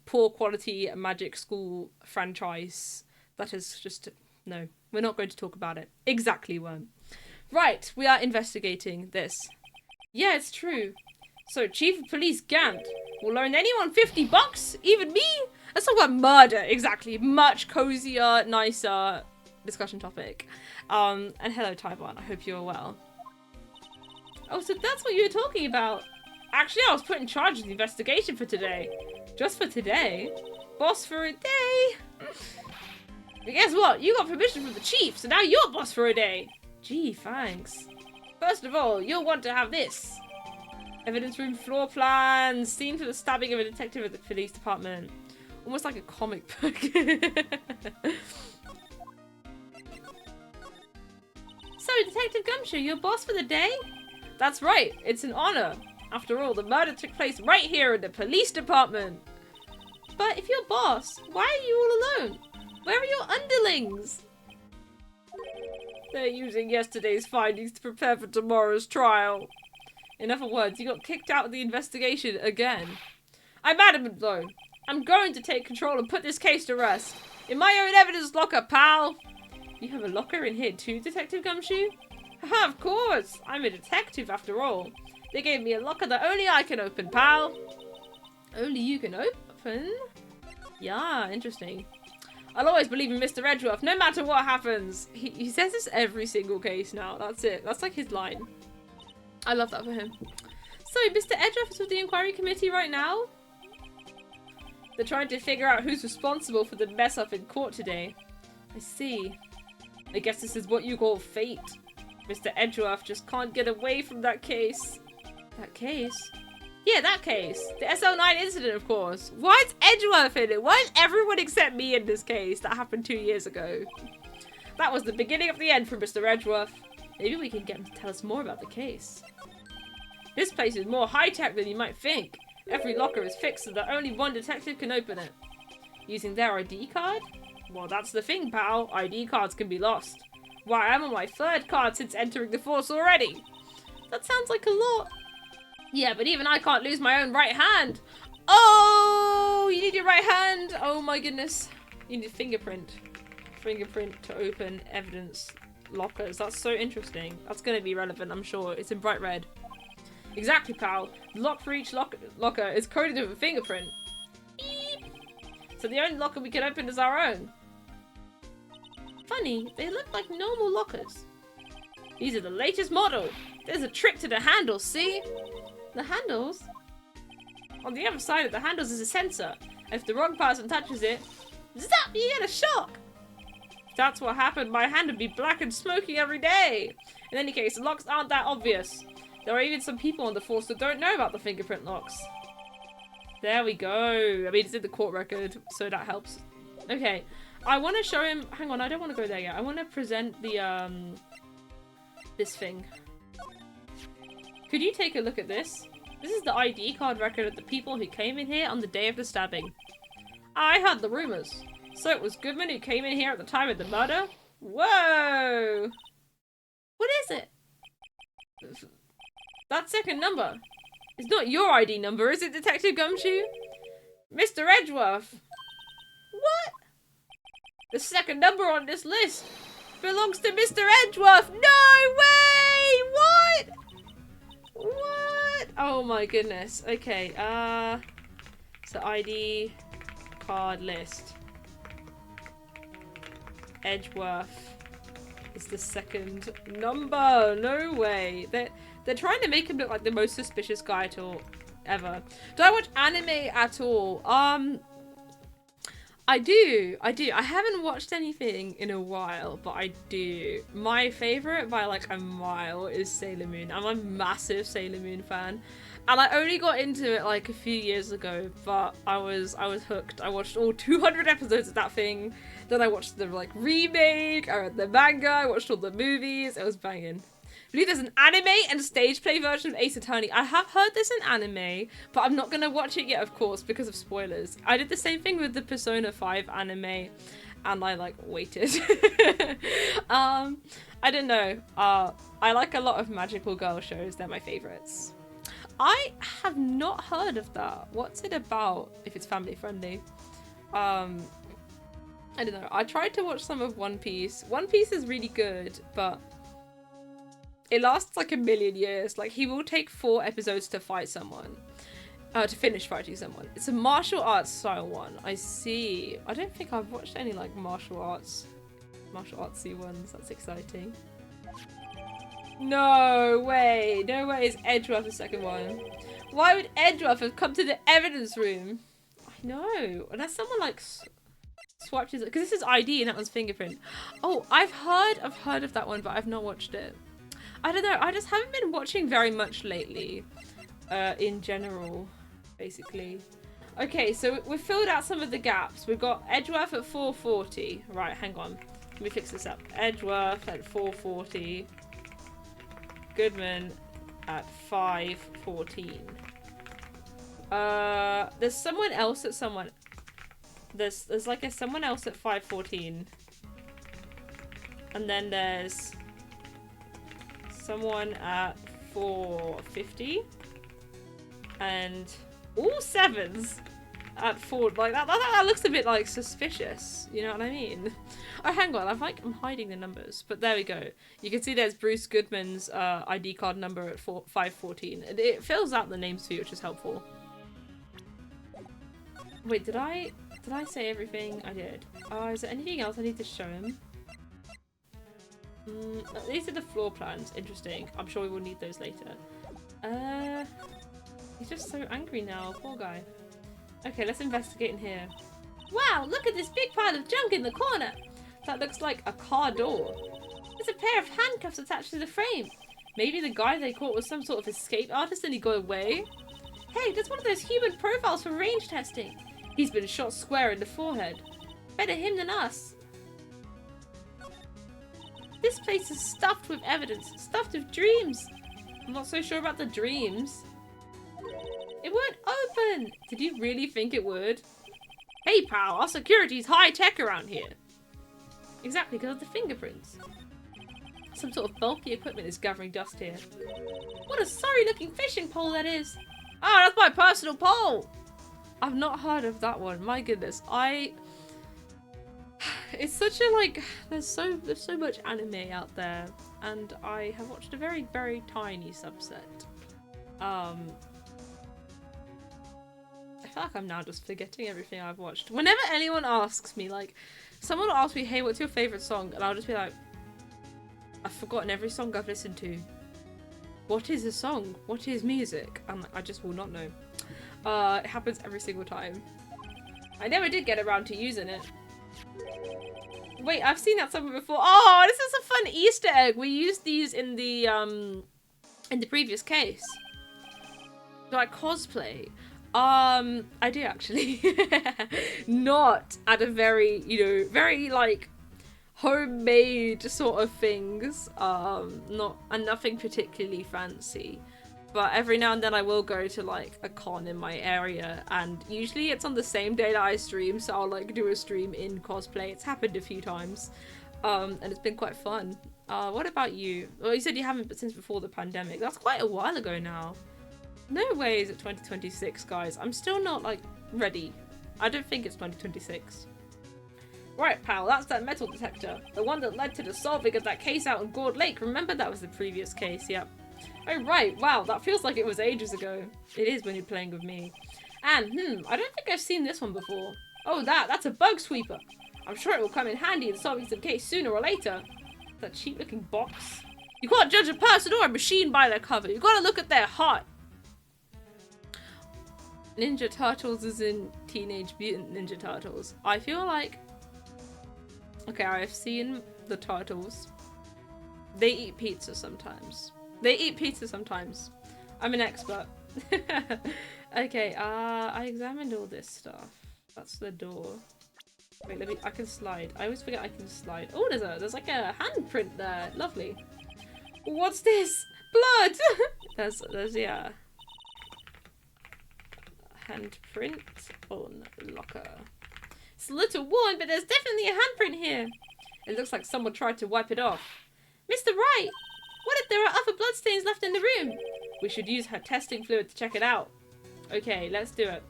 poor quality magic school franchise. That is just no. We're not going to talk about it. Exactly, one. Right, we are investigating this. Yeah, it's true. So Chief of Police Gant will loan anyone $50, even me. Let's talk about murder. Exactly, much cozier, nicer discussion topic. And hello Taiwan, I hope you're well. Oh, so that's what you were talking about. Actually, I was put in charge of the investigation for today. Just for today? Boss for a day? But guess what? You got permission from the chief, so now you're boss for a day. Gee, thanks. First of all, you'll want to have this. Evidence room floor plans. Scene for the stabbing of a detective at the police department. Almost like a comic book. So, Detective Gumshoe, you're boss for the day? That's right, it's an honor. After all, the murder took place right here in the police department. But if you're boss, why are you all alone? Where are your underlings? They're using yesterday's findings to prepare for tomorrow's trial. In other words, you got kicked out of the investigation again. I'm adamant, though. I'm going to take control and put this case to rest. In my own evidence locker, pal. You have a locker in here too, Detective Gumshoe? Haha, of course. I'm a detective after all. They gave me a locker that only I can open, pal. Only you can open? Yeah, interesting. I'll always believe in Mr. Edgeworth, no matter what happens. He says this every single case now. That's it. That's like his line. I love that for him. So, Mr. Edgeworth is with the inquiry committee right now? They're trying to figure out who's responsible for the mess up in court today. I see. I guess this is what you call fate. Mr. Edgeworth just can't get away from that case. That case? Yeah, that case. The SL9 incident, of course. Why is Edgeworth in it? Why is everyone except me in this case that happened 2 years ago? That was the beginning of the end for Mr. Edgeworth. Maybe we can get him to tell us more about the case. This place is more high-tech than you might think. Every locker is fixed so that only one detective can open it. Using their ID card? Well, that's the thing, pal. ID cards can be lost. Why, I'm on my 3rd card since entering the force already. That sounds like a lot. Yeah, but even I can't lose my own right hand. Oh, you need your right hand. Oh my goodness. You need fingerprint. Fingerprint to open evidence lockers. That's so interesting. That's going to be relevant, I'm sure. It's in bright red. Exactly, pal. The lock for each locker is coded with a fingerprint. Beep. So the only locker we can open is our own. Funny, they look like normal lockers. These are the latest model. There's a trick to the handles, see? The handles? On the other side of the handles is a sensor. And if the wrong person touches it, zap, you get a shock. If that's what happened, my hand would be black and smoking every day. In any case, the locks aren't that obvious. There are even some people on the force that don't know about the fingerprint locks. There we go. I mean, it's in the court record, so that helps. Okay, I want to show him... Hang on, I don't want to go there yet. I want to present the, this thing. Could you take a look at this? This is the ID card record of the people who came in here on the day of the stabbing. I heard the rumors. So it was Goodman who came in here at the time of the murder? Whoa! What is it? That second number. It's not your ID number, is it, Detective Gumshoe? Mr. Edgeworth. What? The second number on this list belongs to Mr. Edgeworth. No way! What? What? Oh my goodness. Okay, so ID card list. Edgeworth is the second number. No way. They're trying to make him look like the most suspicious guy at all ever. Do I watch anime at all? I do. I haven't watched anything in a while, but I do. My favorite by like a mile is Sailor Moon. I'm a massive Sailor Moon fan. And I only got into it like a few years ago, but I was hooked. I watched all 200 episodes of that thing. Then I watched the like remake, I read the manga, I watched all the movies. It was banging. I believe there's an anime and stage play version of Ace Attorney. I have heard there's an anime, but I'm not gonna watch it yet, of course, because of spoilers. I did the same thing with the Persona 5 anime, and I like waited. I don't know. I like a lot of magical girl shows. They're my favorites. I have not heard of that. What's it about? If it's family friendly. I don't know. I tried to watch some of One Piece. One Piece is really good, but it lasts like a million years. Like, he will take 4 episodes to fight someone. To finish fighting someone. It's a martial arts style one. I see. I don't think I've watched any like martial artsy ones. That's exciting. No way. No way is Edgeworth the second one. Why would Edgeworth have come to the evidence room? I know. Unless someone like swiped his... Because this is ID and that one's fingerprint. Oh, I've heard of that one, but I've not watched it. I don't know. I just haven't been watching very much lately. In general, basically. Okay, so we've filled out some of the gaps. We've got Edgeworth at 4:40. Right, hang on. Let me fix this up. Edgeworth at 4:40. Goodman at 5:14. There's someone else at someone. There's like someone else at 5:14. And then there's someone at 4:50. And all 7s at 4. Like that looks a bit like suspicious. You know what I mean? Oh, hang on. I'm hiding the numbers, but there we go. You can see there's Bruce Goodman's ID card number at 5:14. It fills out the names for you, which is helpful. Wait, did I say everything? I did. Is there anything else I need to show him? These are the floor plans. Interesting. I'm sure we will need those later. He's just so angry now, poor guy. Okay, let's investigate in here. Wow, look at this big pile of junk in the corner. That looks like a car door. There's a pair of handcuffs attached to the frame. Maybe the guy they caught was some sort of escape artist and he got away? Hey, that's one of those human profiles for range testing. He's been shot square in the forehead. Better him than us. This place is stuffed with evidence, stuffed with dreams. I'm not so sure about the dreams. It won't open! Did you really think it would? Hey pal, our security's high tech around here. Exactly, because of the fingerprints. Some sort of bulky equipment is gathering dust here. What a sorry looking fishing pole that is! Oh, that's my personal pole! I've not heard of that one, my goodness. It's such a like, there's so much anime out there, and I have watched a very, very tiny subset. I feel like I'm now just forgetting everything I've watched. Whenever anyone asks me, like, someone will ask me, hey, what's your favourite song? And I'll just be like, I've forgotten every song I've listened to. What is a song? What is music? I just will not know. It happens every single time. I never did get around to using it. Wait, I've seen that somewhere before. Oh, this is a fun Easter egg. We used these in the previous case. Do I cosplay? I do actually. Not at a very, very like homemade sort of things. Nothing particularly fancy. But every now and then I will go to like a con in my area, and usually it's on the same day that I stream, so I'll like do a stream in cosplay. It's happened a few times. And it's been quite fun. What about you? Well, you said you haven't since before the pandemic. That's quite a while ago now. No way is it 2026, guys. I'm still not, like, ready. I don't think it's 2026. Right, pal, that's that metal detector. The one that led to the solving of that case out in Gourd Lake. Remember that was the previous case, yep. Oh, right, wow, that feels like it was ages ago. It is when you're playing with me. And, I don't think I've seen this one before. Oh, that's a bug sweeper. I'm sure it will come in handy in solving some case sooner or later. That cheap-looking box. You can't judge a person or a machine by their cover. You gotta look at their heart. Ninja Turtles is in Teenage Mutant Ninja Turtles. I feel like... Okay, I've seen the turtles. They eat pizza sometimes. I'm an expert. Okay, I examined all this stuff. That's the door. Wait, I can slide. I always forget I can slide. Oh, there's like a handprint there. Lovely. What's this? Blood! there's yeah. Handprint on locker. It's a little worn, but there's definitely a handprint here. It looks like someone tried to wipe it off. Mr. Wright! What if there are other bloodstains left in the room? We should use her testing fluid to check it out. Okay, let's do it.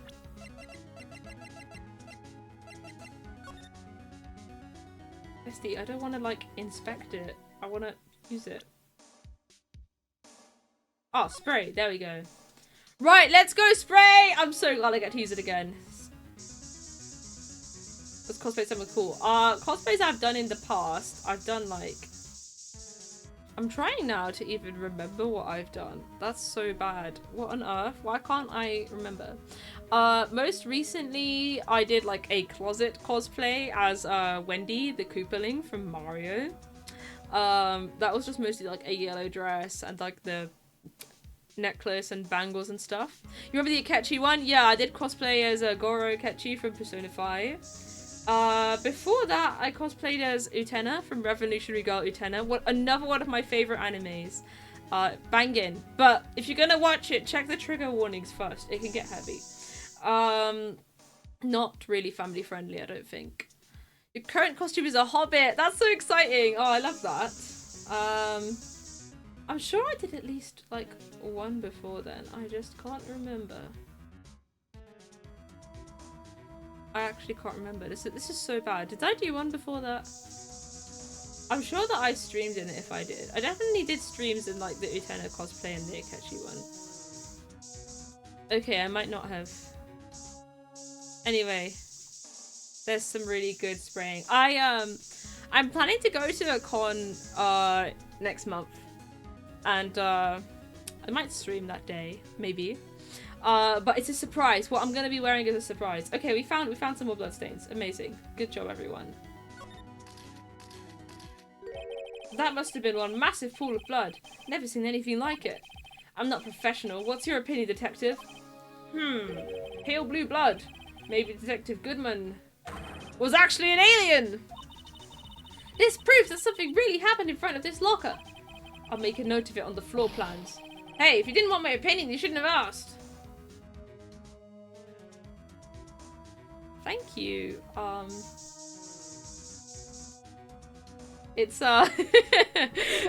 Bestie, I don't want to, like, inspect it. I want to use it. Oh, spray. There we go. Right, let's go spray! I'm so glad I get to use it again. Let's cosplay something cool. Cosplays I've done in the past, I've done, like... I'm trying now to even remember what I've done. That's so bad. What on earth? Why can't I remember? Most recently, I did like a closet cosplay as Wendy, the Koopaling from Mario. That was just mostly like a yellow dress and like the necklace and bangles and stuff. You remember the Akechi one? Yeah, I did cosplay as Goro Akechi from Persona 5. Before that, I cosplayed as Utena from Revolutionary Girl Utena. Another one of my favorite animes. Bangin'. But if you're gonna watch it, check the trigger warnings first. It can get heavy. Not really family friendly, I don't think. Your current costume is a hobbit. That's so exciting. Oh, I love that. I'm sure I did at least like one before then. I just can't remember. I actually can't remember. This is so bad. Did I do one before that? I'm sure that I streamed in it if I did. I definitely did streams in like the Utena cosplay and the Akechi one. Okay, I might not have. Anyway, there's some really good spraying. I'm planning to go to a con next month, and I might stream that day, maybe. But it's a surprise. What I'm gonna be wearing is a surprise. Okay, we found some more bloodstains. Amazing. Good job, everyone. That must have been one massive pool of blood. Never seen anything like it. I'm not professional. What's your opinion, detective? Pale blue blood. Maybe Detective Goodman was actually an alien. This proves that something really happened in front of this locker. I'll make a note of it on the floor plans. Hey, if you didn't want my opinion, you shouldn't have asked. Thank you. It's no,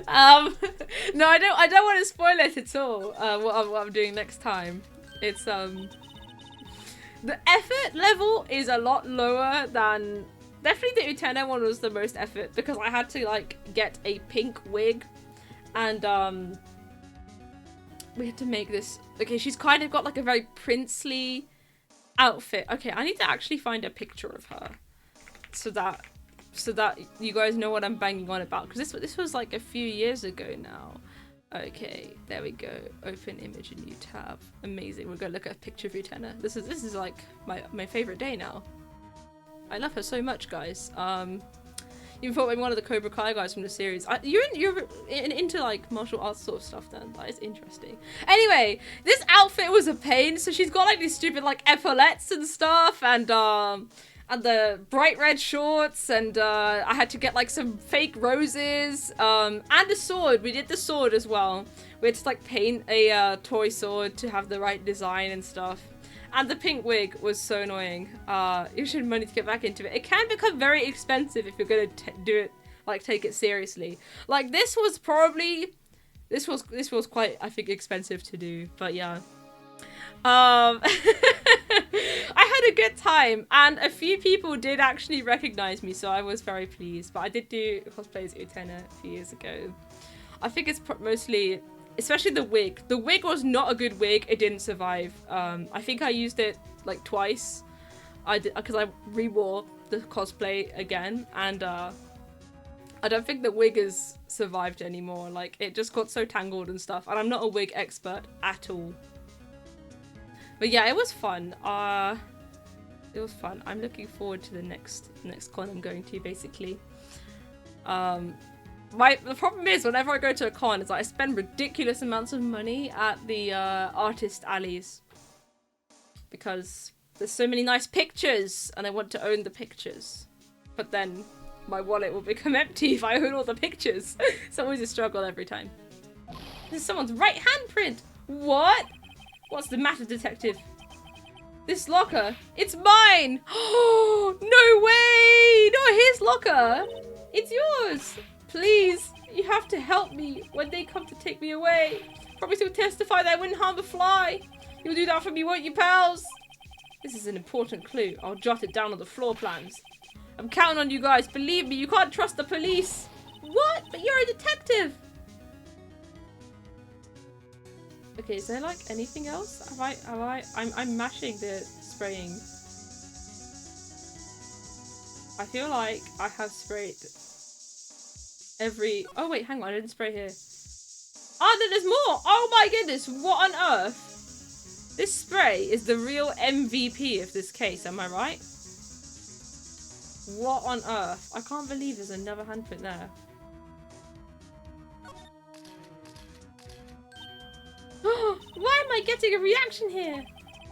I don't want to spoil it at all. What I'm doing next time. It's the effort level is a lot lower than definitely the Utena one was the most effort because I had to like get a pink wig and we had to make this. Okay, she's kind of got like a very princely outfit. Okay, I need to actually find a picture of her so that you guys know what I'm banging on about because this was like a few years ago now. Okay, there we go. Open image, a new tab. Amazing. We're gonna look at a picture of Utena. This is like my favorite day now. I love her so much, guys. You thought I'm one of the Cobra Kai guys from the series. You're into like martial arts sort of stuff then. That is interesting. Anyway, this outfit was a pain. So she's got like these stupid like epaulettes and stuff and the bright red shorts and I had to get like some fake roses and a sword. We did the sword as well. We had to like paint a toy sword to have the right design and stuff. And the pink wig was so annoying. You should have money to get back into it. It can become very expensive if you're gonna do it, like take it seriously. Like this was quite, I think, expensive to do, but yeah. I had a good time and a few people did actually recognize me, so I was very pleased. But I did do cosplay as Utena a few years ago. I think it's mostly, especially the wig. The wig was not a good wig. It didn't survive. I think I used it like twice. I did because I re-wore the cosplay again, and I don't think the wig has survived anymore. Like it just got so tangled and stuff. And I'm not a wig expert at all. But yeah, it was fun. It was fun. I'm looking forward to the next con I'm going to, basically. The problem is, whenever I go to a con, it's like I spend ridiculous amounts of money at the artist alleys. Because there's so many nice pictures, and I want to own the pictures. But then my wallet will become empty if I own all the pictures. It's always a struggle every time. This is someone's right handprint! What? What's the matter, detective? This locker, it's mine! Oh, no way! Not his locker! It's yours! Please, you have to help me when they come to take me away. Promise you'll testify that I wouldn't harm a fly. You'll do that for me, won't you, pals? This is an important clue. I'll jot it down on the floor plans. I'm counting on you guys. Believe me, you can't trust the police. What? But you're a detective. Okay, is there like anything else? I'm mashing the spraying. I feel like I have sprayed every... Oh wait, hang on, I didn't spray here. Oh, then there's more! Oh my goodness, what on earth? This spray is the real MVP of this case, am I right? What on earth? I can't believe there's another handprint there. Why am I getting a reaction here?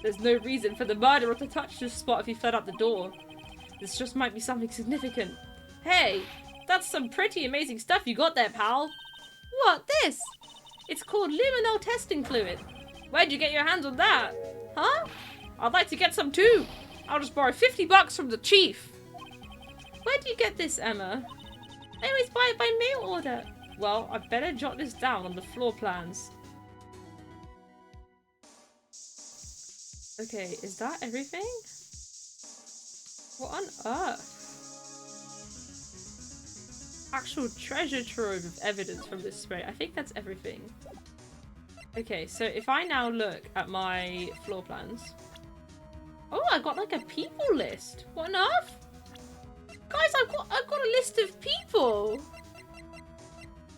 There's no reason for the murderer to touch this spot if he fled out the door. This just might be something significant. Hey, that's some pretty amazing stuff you got there, pal. What, this? It's called luminol testing fluid. Where'd you get your hands on that? Huh? I'd like to get some too. I'll just borrow $50 from the chief. Where do you get this, Emma? I always buy it by mail order. Well, I better jot this down on the floor plans. Okay, is that everything? What on earth? Actual treasure trove of evidence from this spray. I think that's everything. Okay, so if I now look at my floor plans. Oh, I got like a people list. What on earth? Guys, I've got a list of people.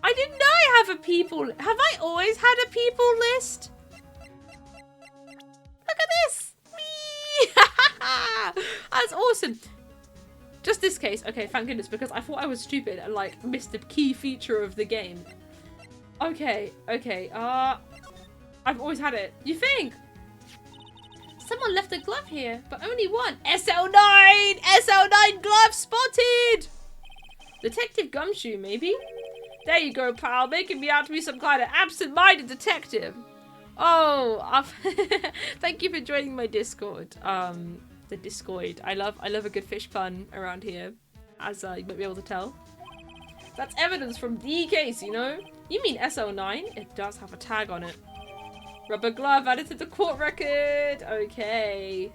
I didn't know I have a people... Have I always had a people list? Look at this! Me! That's awesome. Just this case. Okay, thank goodness, because I thought I was stupid and, like, missed a key feature of the game. Okay, okay. I've always had it. You think? Someone left a glove here, but only one. SL9! SL9 glove spotted! Detective Gumshoe, maybe? There you go, pal. Making me out to be some kind of absent-minded detective. Oh, thank you for joining my Discord. The Discord. I love a good fish pun around here, as you might be able to tell. That's evidence from the case, you know? You mean SL9? It does have a tag on it. Rubber glove added to the court record. Okay.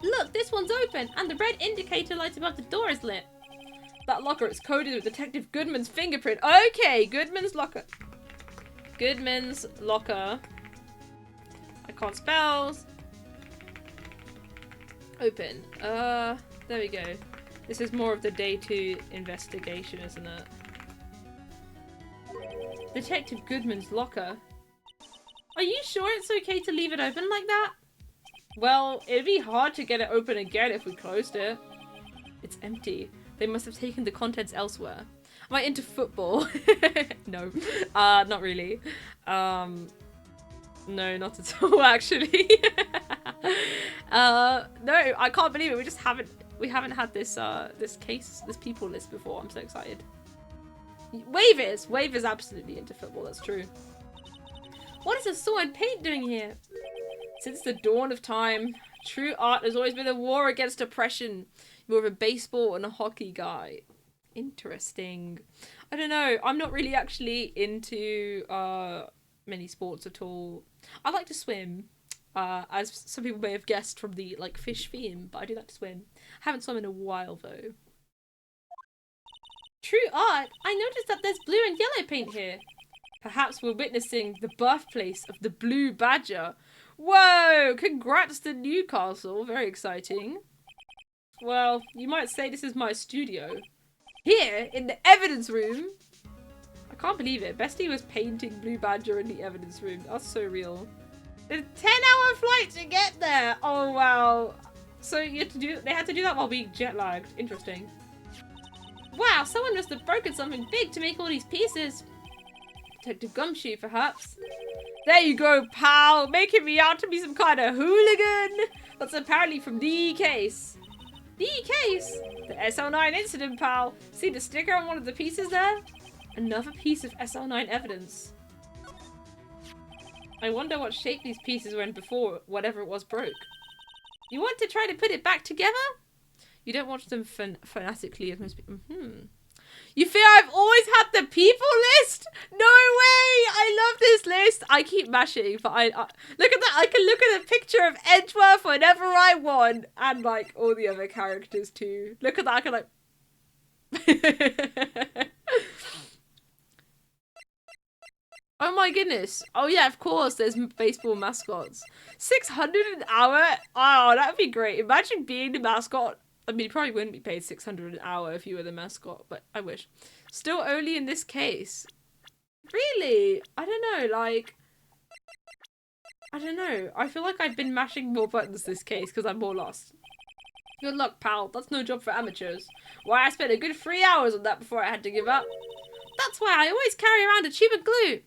Look, this one's open, and the red indicator light above the door is lit. That locker is coded with Detective Goodman's fingerprint. Okay, Goodman's locker. Goodman's locker. I can't spells. Open. There we go. This is more of the day 2 investigation, isn't it? Detective Goodman's locker. Are you sure it's okay to leave it open like that? Well, it'd be hard to get it open again if we closed it. It's empty. They must have taken the contents elsewhere. Am I into football? No. Not really. No, not at all, actually. No, I can't believe it. We haven't had this this people list before. I'm so excited. Wave is absolutely into football, that's true. What is a saw and paint doing here? Since the dawn of time, true art has always been a war against oppression. More of a baseball and a hockey guy. Interesting. I don't know. I'm not really actually into many sports at all. I like to swim, as some people may have guessed from the like fish theme, but I do like to swim. Haven't swum in a while though. True art? I noticed that there's blue and yellow paint here. Perhaps we're witnessing the birthplace of the Blue Badger. Whoa! Congrats to Newcastle. Very exciting. Well, you might say this is my studio. Here, in the evidence room. I can't believe it. Bestie was painting Blue Badger in the evidence room. That's so real. It's a 10-hour flight to get there. Oh, wow. So you had to they had to do that while being jet lagged. Interesting. Wow, someone must have broken something big to make all these pieces. Detective Gumshoe, perhaps. There you go, pal. Making me out to be some kind of hooligan. That's apparently from the case. The case? The SL9 incident, pal. See the sticker on one of the pieces there? Another piece of SL9 evidence. I wonder what shape these pieces were in before whatever it was broke. You want to try to put it back together? You don't watch them fanatically. You fear I've always had the people list? No way! I love this list. I keep mashing, but I look at that. I can look at a picture of Edgeworth whenever I want, and like all the other characters too. Look at that. I can like. Oh my goodness. Oh yeah, of course. There's baseball mascots. 600 an hour. Oh, that'd be great. Imagine being the mascot. I mean, you probably wouldn't be paid 600 an hour if you were the mascot, but I wish. Still only in this case. Really? I don't know, like... I don't know. I feel like I've been mashing more buttons this case because I'm more lost. Good luck, pal. That's no job for amateurs. Why, I spent a good 3 hours on that before I had to give up. That's why I always carry around a tube of glue.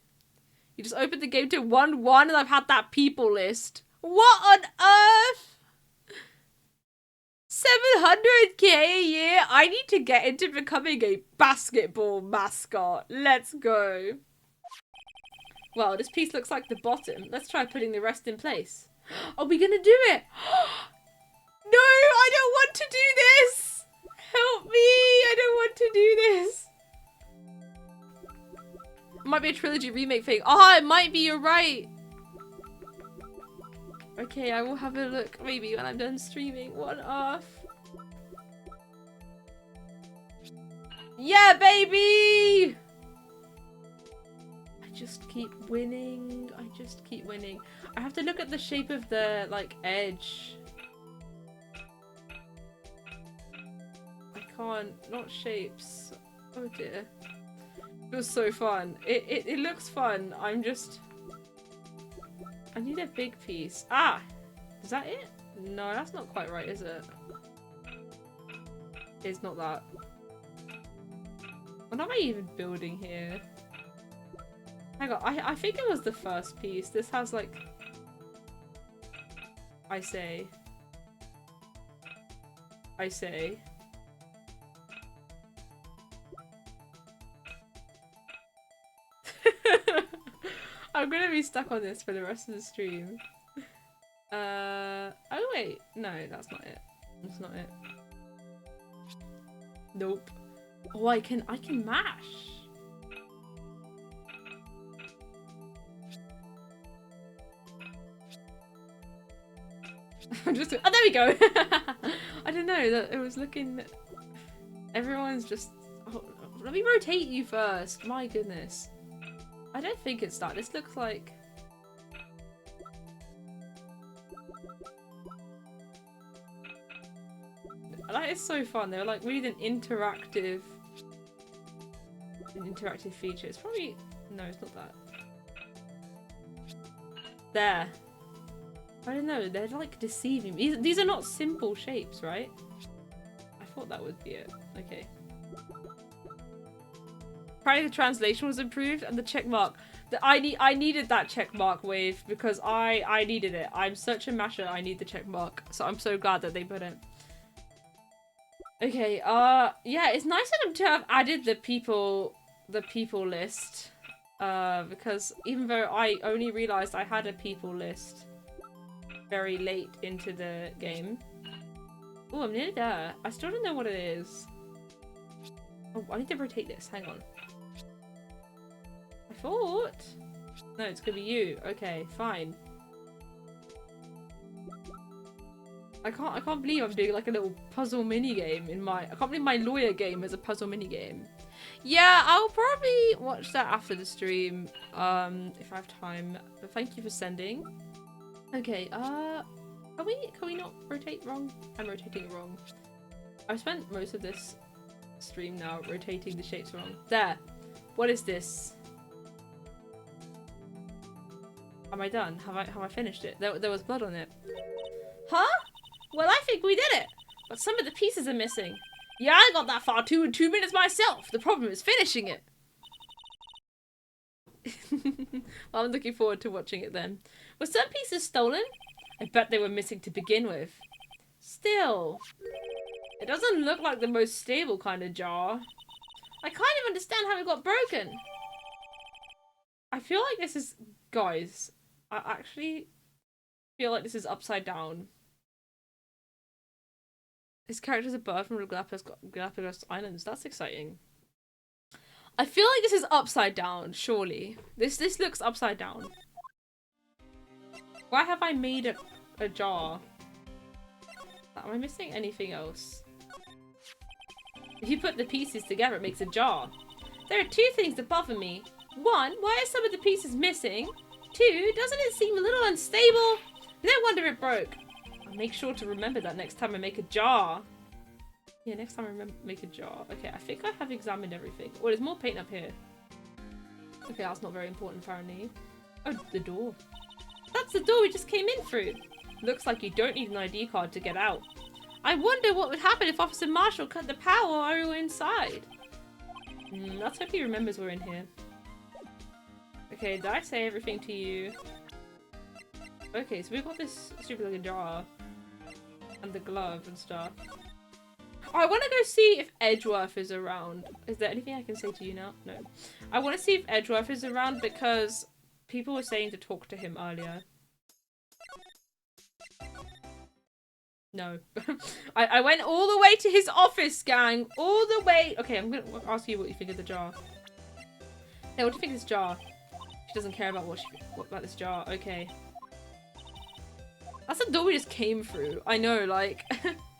You just opened the game to 1-1 and I've had that people list. What on earth? 700k a year? I need to get into becoming a basketball mascot. Let's go. Well, this piece looks like the bottom. Let's try putting the rest in place. Are we gonna do it? No, I don't want to do this. Help me. I don't want to do this. It might be a Trilogy remake thing. Oh, it might be. You're right. Okay, I will have a look maybe when I'm done streaming. What on earth? Yeah, baby! I just keep winning. I just keep winning. I have to look at the shape of the, like, edge. I can't. Not shapes. Oh dear. It was so fun. It looks fun. I need a big piece. Ah! Is that it? No, that's not quite right, is it? It's not that. What am I even building here? Hang on, I think it was the first piece. This has like... I say. I'm gonna be stuck on this for the rest of the stream. Oh wait, no, that's not it. That's not it. Nope. Oh, I can mash. I'm just. Oh, there we go. I don't know that it was looking. Everyone's just. Oh, let me rotate you first. My goodness. I don't think it's that. This looks like. That is so fun. They're like really an interactive feature. It's probably no, it's not that. There. I don't know. They're like deceiving me. These are not simple shapes, right? I thought that would be it. Okay. Apparently the translation was improved and the check mark. I needed that check mark wave because I needed it. I'm such a masher. I need the check mark. So I'm so glad that they put it. Okay, yeah, it's nice of them to have added the people list. Because even though I only realized I had a people list very late into the game. Oh, I'm nearly there. I still don't know what it is. Oh, I need to rotate this. Hang on. I thought... No, it's gonna be you. Okay, fine. I can't believe I'm doing like a little puzzle mini game in my. I can't believe my lawyer game is a puzzle mini game. Yeah, I'll probably watch that after the stream, if I have time. But thank you for sending. Okay, can we not rotate wrong? I'm rotating wrong. I've spent most of this stream now rotating the shapes wrong. There. What is this? Am I done? Have I finished it? There was blood on it. Huh? Well, I think we did it, but some of the pieces are missing. Yeah, I got that far too in 2 minutes myself. The problem is finishing it. Well, I'm looking forward to watching it then. Were some pieces stolen? I bet they were missing to begin with. Still, it doesn't look like the most stable kind of jar. I can't even understand how it got broken. I feel like this is... Guys, I actually feel like this is upside down. His character's a bird from the Galapagos Islands. That's exciting. I feel like this is upside down, surely. This looks upside down. Why have I made a jar? Am I missing anything else? If you put the pieces together, it makes a jar. There are two things that bother me. One, why are some of the pieces missing? Two, doesn't it seem a little unstable? No wonder it broke. I'll make sure to remember that next time I make a jar. Yeah, next time I make a jar. Okay, I think I have examined everything. Oh, there's more paint up here. Okay, that's not very important apparently. Oh, the door. That's the door we just came in through. Looks like you don't need an ID card to get out. I wonder what would happen if Officer Marshall cut the power while we were inside. Let's hope he remembers we're in here. Okay, did I say everything to you? Okay, so we've got this stupid looking jar. And the glove and stuff. Oh, I want to go see if Edgeworth is around. Is there anything I can say to you now? No. I want to see if Edgeworth is around because people were saying to talk to him earlier. No. I went all the way to his office, gang. All the way. Okay, I'm going to ask you what you think of the jar. Hey, what do you think of this jar? She doesn't care about what about this jar. Okay. That's the door we just came through. I know, like,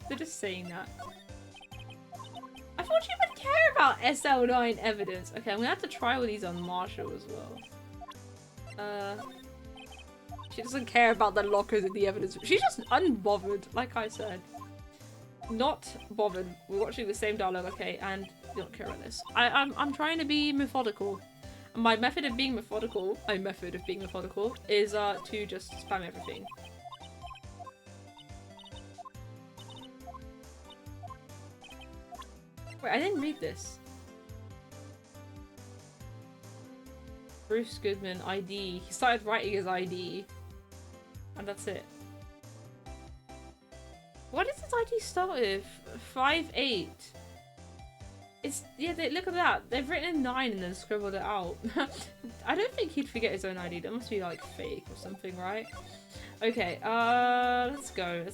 they're just saying that. I thought you would care about SL9 evidence. Okay, I'm gonna have to try all these on Marshall as well. She doesn't care about the lockers and the evidence. She's just unbothered, like I said. not bothered. We're watching the same dialogue, okay, and you don't care about this. I'm trying to be methodical. My method of being methodical, is to just spam everything. Wait, I didn't read this. Bruce Goodman, ID. He started writing his ID. And that's it. What does his ID start with? 5'8". It's, yeah, look at that. They've written a 9 and then scribbled it out. I don't think he'd forget his own ID. That must be like fake or something, right? Okay, let's go.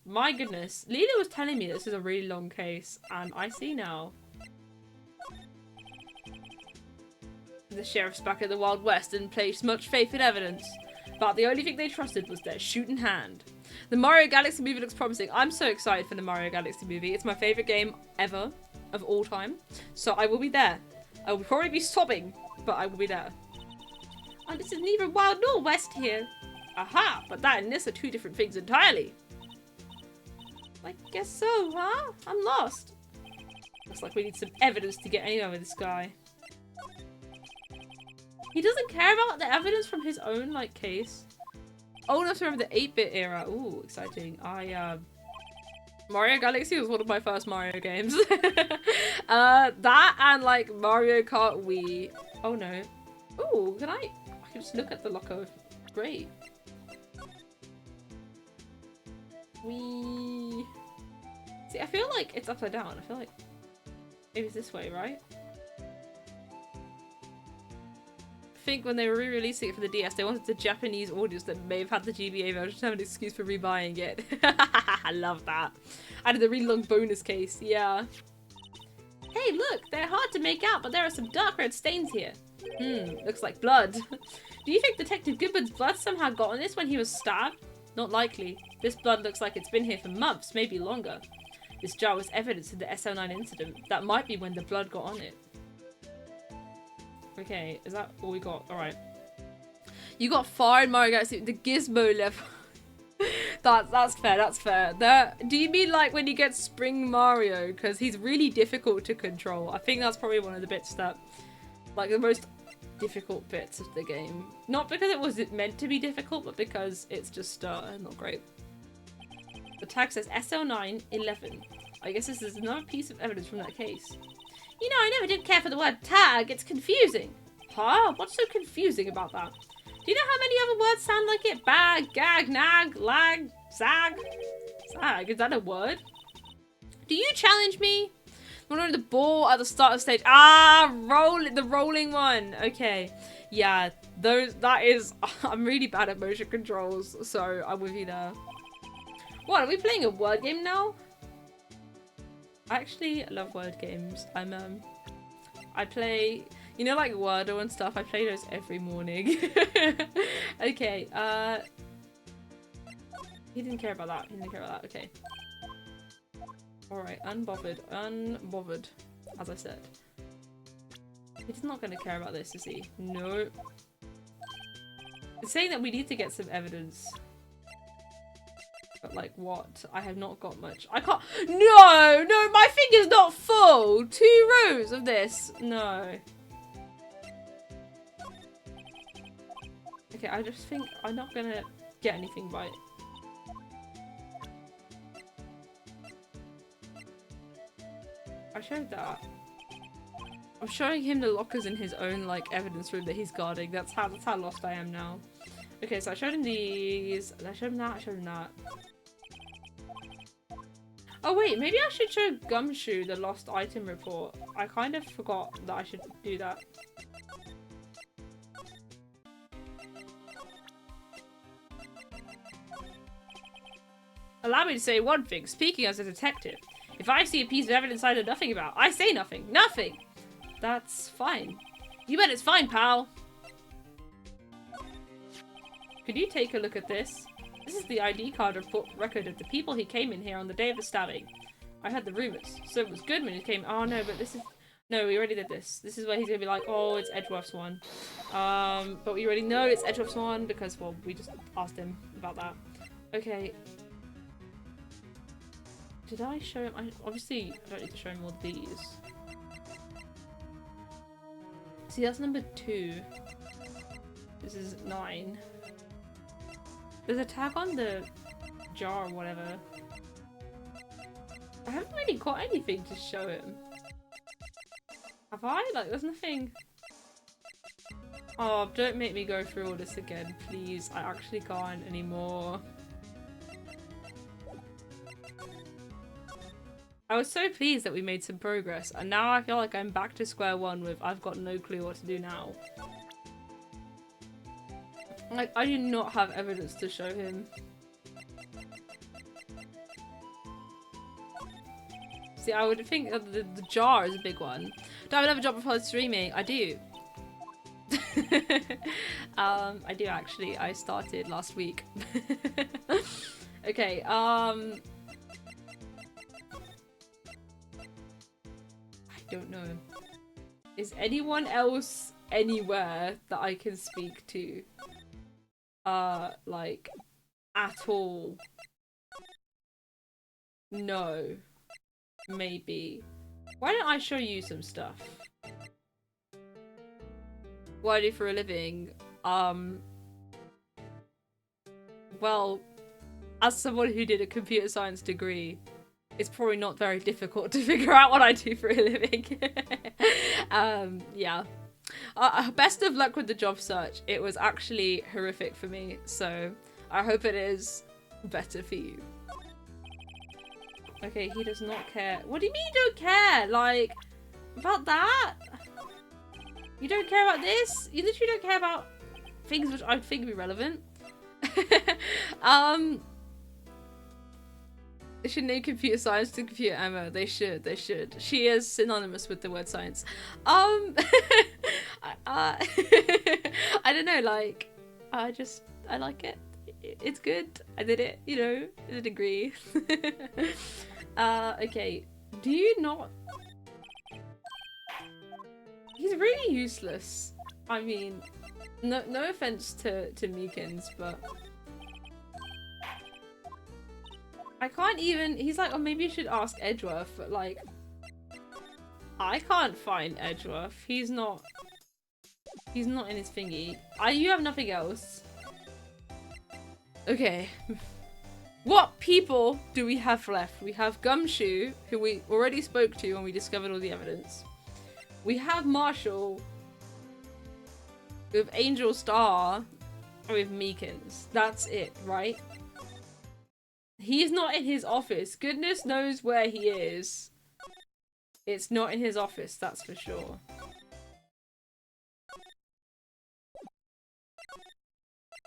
My goodness. Lila was telling me this is a really long case, and I see now. The sheriff's back at the Wild West didn't place much faith in evidence, but the only thing they trusted was their shooting hand. The Mario Galaxy movie looks promising. I'm so excited for the Mario Galaxy movie. It's my favourite game ever, of all time. So I will be there. I will probably be sobbing, but I will be there. Oh, this is neither Wild nor West here. Aha, but that and this are two different things entirely. I guess so, huh? I'm lost. Looks like we need some evidence to get anywhere with this guy. He doesn't care about the evidence from his own, like, case. Oh, no, remember the 8-bit era. Ooh, exciting. Mario Galaxy was one of my first Mario games. That and, like, Mario Kart Wii. Oh, no. Ooh, I can just look at the locker. Great. Wii. See, I feel like it's upside down. I feel like maybe it's this way, right? I think when they were re-releasing it for the DS, they wanted the Japanese audience that may have had the GBA version to have an excuse for rebuying it. I love that. Added a really long bonus case, yeah. Hey, look, they're hard to make out, but there are some dark red stains here. Looks like blood. Do you think Detective Goodman's blood somehow got on this when he was stabbed? Not likely. This blood looks like it's been here for months, maybe longer. This jar was evidence of the SL9 incident. That might be when the blood got on it. Okay, is that all we got? Alright. You got far in Mario Galaxy, the Gizmo level. That's fair. Do you mean like when you get Spring Mario? Because he's really difficult to control. I think that's probably one of the bits that, like, the most difficult bits of the game. Not because it wasn't meant to be difficult, but because it's just not great. The tag says SL911. I guess this is another piece of evidence from that case. You know, I never did care for the word tag. It's confusing. Huh? What's so confusing about that? Do you know how many other words sound like it? Bag, gag, nag, lag, zag. Zag, is that a word? Do you challenge me? One the ball at the start of the stage. Ah, the rolling one. Okay. Yeah, that is, I'm really bad at motion controls, so I'm with you there. What, are we playing a word game now? I actually love word games. I play, you know, like Wordle and stuff. I play those every morning. Okay, he didn't care about that. Okay. Alright, unbothered, as I said. He's not going to care about this, is he? No. It's saying that we need to get some evidence. But like what? I have not got much. I can't. No, my thing is not full. 2 rows of this. No. Okay, I just think I'm not gonna get anything right. I showed that. I'm showing him the lockers in his own like evidence room that he's guarding. That's how lost I am now. Okay, so I showed him these. I showed him that. I showed him that. Oh wait, maybe I should show Gumshoe the lost item report. I kind of forgot that I should do that. Allow me to say one thing, speaking as a detective. If I see a piece of evidence I know nothing about, I say nothing. Nothing! That's fine. You bet it's fine, pal. Could you take a look at this? This is the ID card record of the people who came in here on the day of the stabbing. I heard the rumors. So it was Goodman who came. Oh no, but this is... No, we already did this. This is where he's gonna be like, oh, it's Edgeworth's one. But we already know it's Edgeworth's one because, well, we just asked him about that. Okay. Did I show him? Obviously, I don't need to show him all these. See, that's number 2. This is 9. There's a tag on the jar or whatever. I haven't really got anything to show him. Have I? Like, there's nothing. Oh, don't make me go through all this again, please. I actually can't anymore. I was so pleased that we made some progress, and now I feel like I'm back to square one with I've got no clue what to do now. Like, I do not have evidence to show him. See, I would think that the jar is a big one. Do I have another job before streaming? I do. I do actually. I started last week. Okay, I don't know. Is anyone else anywhere that I can speak to? Like, at all? No. Maybe. Why don't I show you some stuff? What I do for a living? Well, as someone who did a computer science degree, it's probably not very difficult to figure out what I do for a living. Yeah. Best of luck with the job search. It was actually horrific for me, so I hope it is better for you. Okay, he does not care. What do you mean you don't care? Like, about that? You don't care about this? You literally don't care about things which I think would be relevant. They should name computer science to computer ammo. They should. She is synonymous with the word science. I don't know, like, I like it. It's good. I did it, you know, a degree. Okay. Do you not... He's really useless. I mean, no offense to Meekins, but... I can't even... He's like, oh, maybe you should ask Edgeworth, but like... I can't find Edgeworth. He's not in his thingy. You have nothing else. Okay. What people do we have left? We have Gumshoe, who we already spoke to when we discovered all the evidence. We have Marshall. We have Angel Star. And we have Meekins. That's it, right? He's not in his office. Goodness knows where he is. It's not in his office, that's for sure.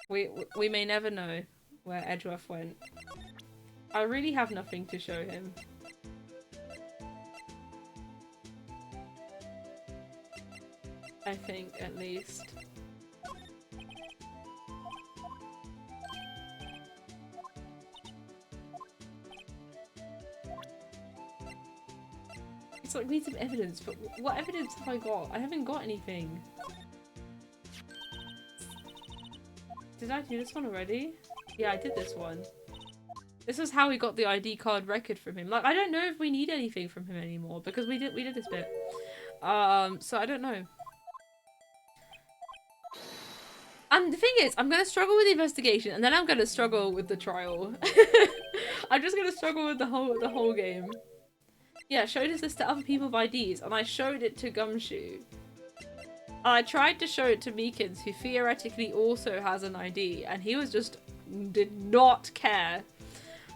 We may never know where Edgeworth went. I really have nothing to show him. I think, at least. It's like, we need some evidence, but what evidence have I got? I haven't got anything. Did I do this one already? Yeah, I did this one. This is how we got the ID card record from him. Like, I don't know if we need anything from him anymore because we did this bit. So I don't know. And the thing is, I'm gonna struggle with the investigation, and then I'm gonna struggle with the trial. I'm just gonna struggle with the whole game. Yeah, showed us this to other people with IDs, and I showed it to Gumshoe. I tried to show it to Meekins, who theoretically also has an ID, and he was just did not care.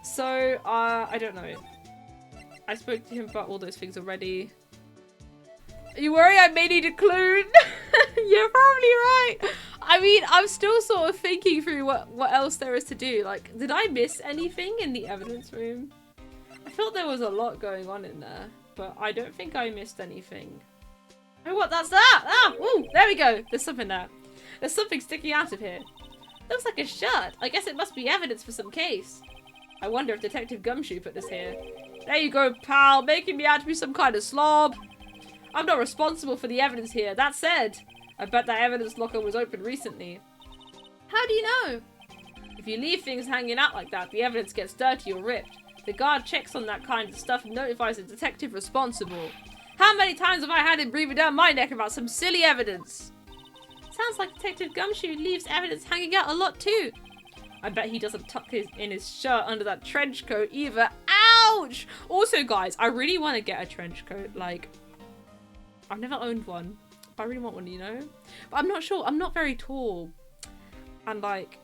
So, I don't know. I spoke to him about all those things already. You worry I may need a clue? You're probably right. I mean, I'm still sort of thinking through what else there is to do. Like, did I miss anything in the evidence room? I felt there was a lot going on in there, but I don't think I missed anything. Oh, what? That's that! Ah! Ooh, there we go! There's something there. There's something sticking out of here. Looks like a shirt. I guess it must be evidence for some case. I wonder if Detective Gumshoe put this here. There you go, pal, making me out to be some kind of slob. I'm not responsible for the evidence here. That said, I bet that evidence locker was opened recently. How do you know? If you leave things hanging out like that, the evidence gets dirty or ripped. The guard checks on that kind of stuff and notifies the detective responsible. How many times have I had him breathing down my neck about some silly evidence? Sounds like Detective Gumshoe leaves evidence hanging out a lot too. I bet he doesn't tuck in his shirt under that trench coat either. Ouch! Also, guys, I really want to get a trench coat. Like, I've never owned one, but I really want one, you know? But I'm not sure. I'm not very tall. And, like,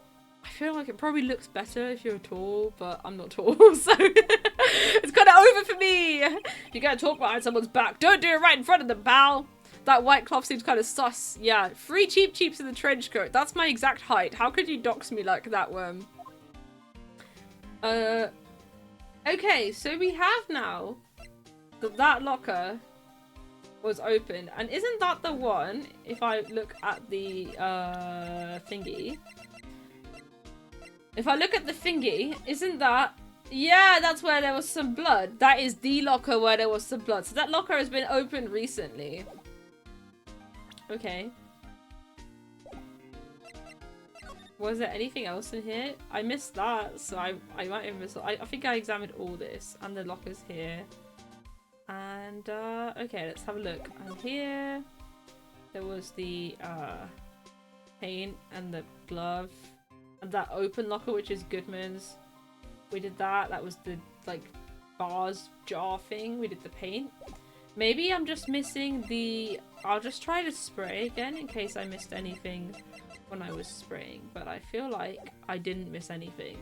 I feel like it probably looks better if you're tall, but I'm not tall, so it's kind of over for me. You gotta talk behind someone's back. Don't do it right in front of them, pal. That white cloth seems kind of sus. Yeah, 3 cheap cheeps in the trench coat. That's my exact height. How could you dox me like that, worm? Okay, so we have now that locker was open. And isn't that the one, if I look at the thingy? If I look at the thingy, isn't that... Yeah, that's where there was some blood. That is the locker where there was some blood. So that locker has been opened recently. Okay. Was there anything else in here? I missed that, so I might have missed... I think I examined all this. And the locker's here. And, okay, let's have a look. And here... There was the, paint and the glove. And that open locker, which is Goodman's. We did that. That was the, like, bars jar thing. We did the paint. Maybe I'm just missing the... I'll just try to spray again in case I missed anything when I was spraying. But I feel like I didn't miss anything.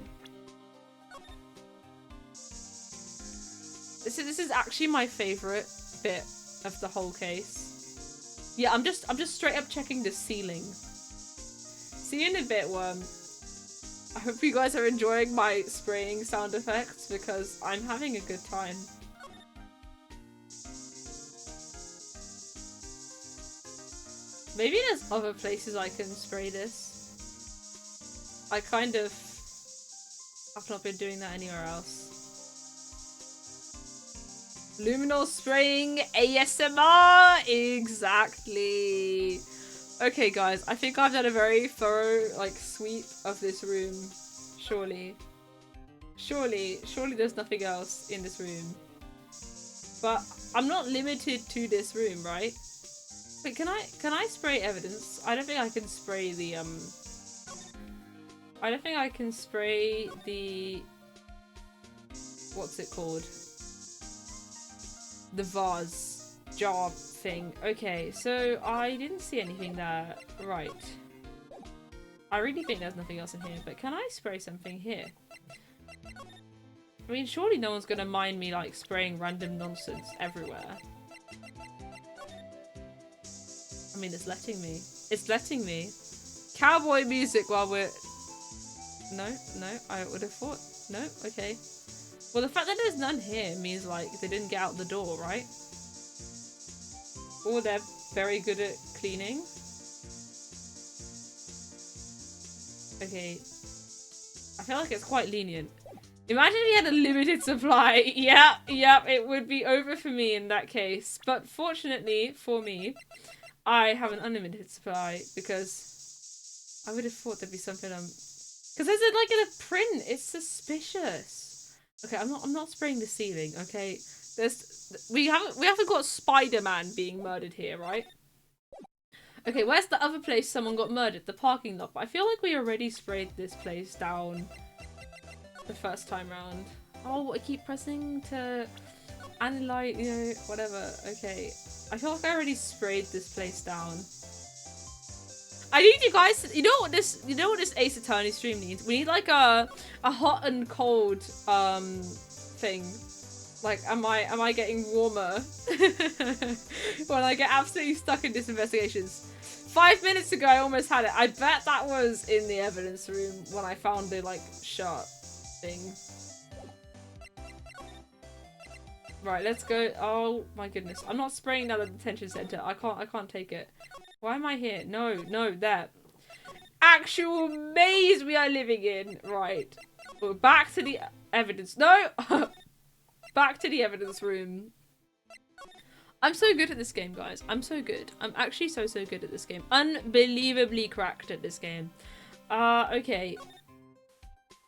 This is actually my favourite bit of the whole case. Yeah, I'm just straight up checking the ceiling. See you in a bit, worm. I hope you guys are enjoying my spraying sound effects because I'm having a good time. Maybe there's other places I can spray this. I kind of have not been doing that anywhere else. Luminol spraying ASMR! Exactly! Okay guys, I think I've done a very thorough, like, sweep of this room. Surely. Surely there's nothing else in this room. But I'm not limited to this room, right? Wait, can I spray evidence? I don't think I can spray the, I don't think I can spray the... What's it called? The vase jar thing. Okay, so I didn't see anything there. Right. I really think there's nothing else in here, but can I spray something here? I mean, surely no one's gonna mind me, like, spraying random nonsense everywhere. I mean, it's letting me. It's letting me. Cowboy music while we're... No, I would have thought. No, okay. Well, the fact that there's none here means, like, they didn't get out the door, right? Or they're very good at cleaning. Okay. I feel like it's quite lenient. Imagine he had a limited supply. Yeah, it would be over for me in that case. But fortunately for me, I have an unlimited supply because I would have thought there'd be something because there's like in a print. It's suspicious. Okay, I'm not spraying the ceiling. Okay, we haven't got Spider-Man being murdered here, right? Okay, where's the other place someone got murdered? The parking lot. But I feel like we already sprayed this place down the first time round. Oh, I keep pressing to analyze, you know, whatever. Okay. I feel like I already sprayed this place down. I need you guys, you know what this Ace Attorney stream needs? We need like a hot and cold thing. Like, am I getting warmer when I get absolutely stuck in this investigations? 5 minutes ago I almost had it. I bet that was in the evidence room when I found the like sharp thing. Right, let's go. Oh my goodness. I'm not spraying down the detention center. I can't take it. Why am I here? No, there. Actual maze we are living in. Right. We're back to the evidence. No! Back to the evidence room. I'm so good at this game, guys. I'm so good. I'm actually so good at this game. Unbelievably cracked at this game. Okay.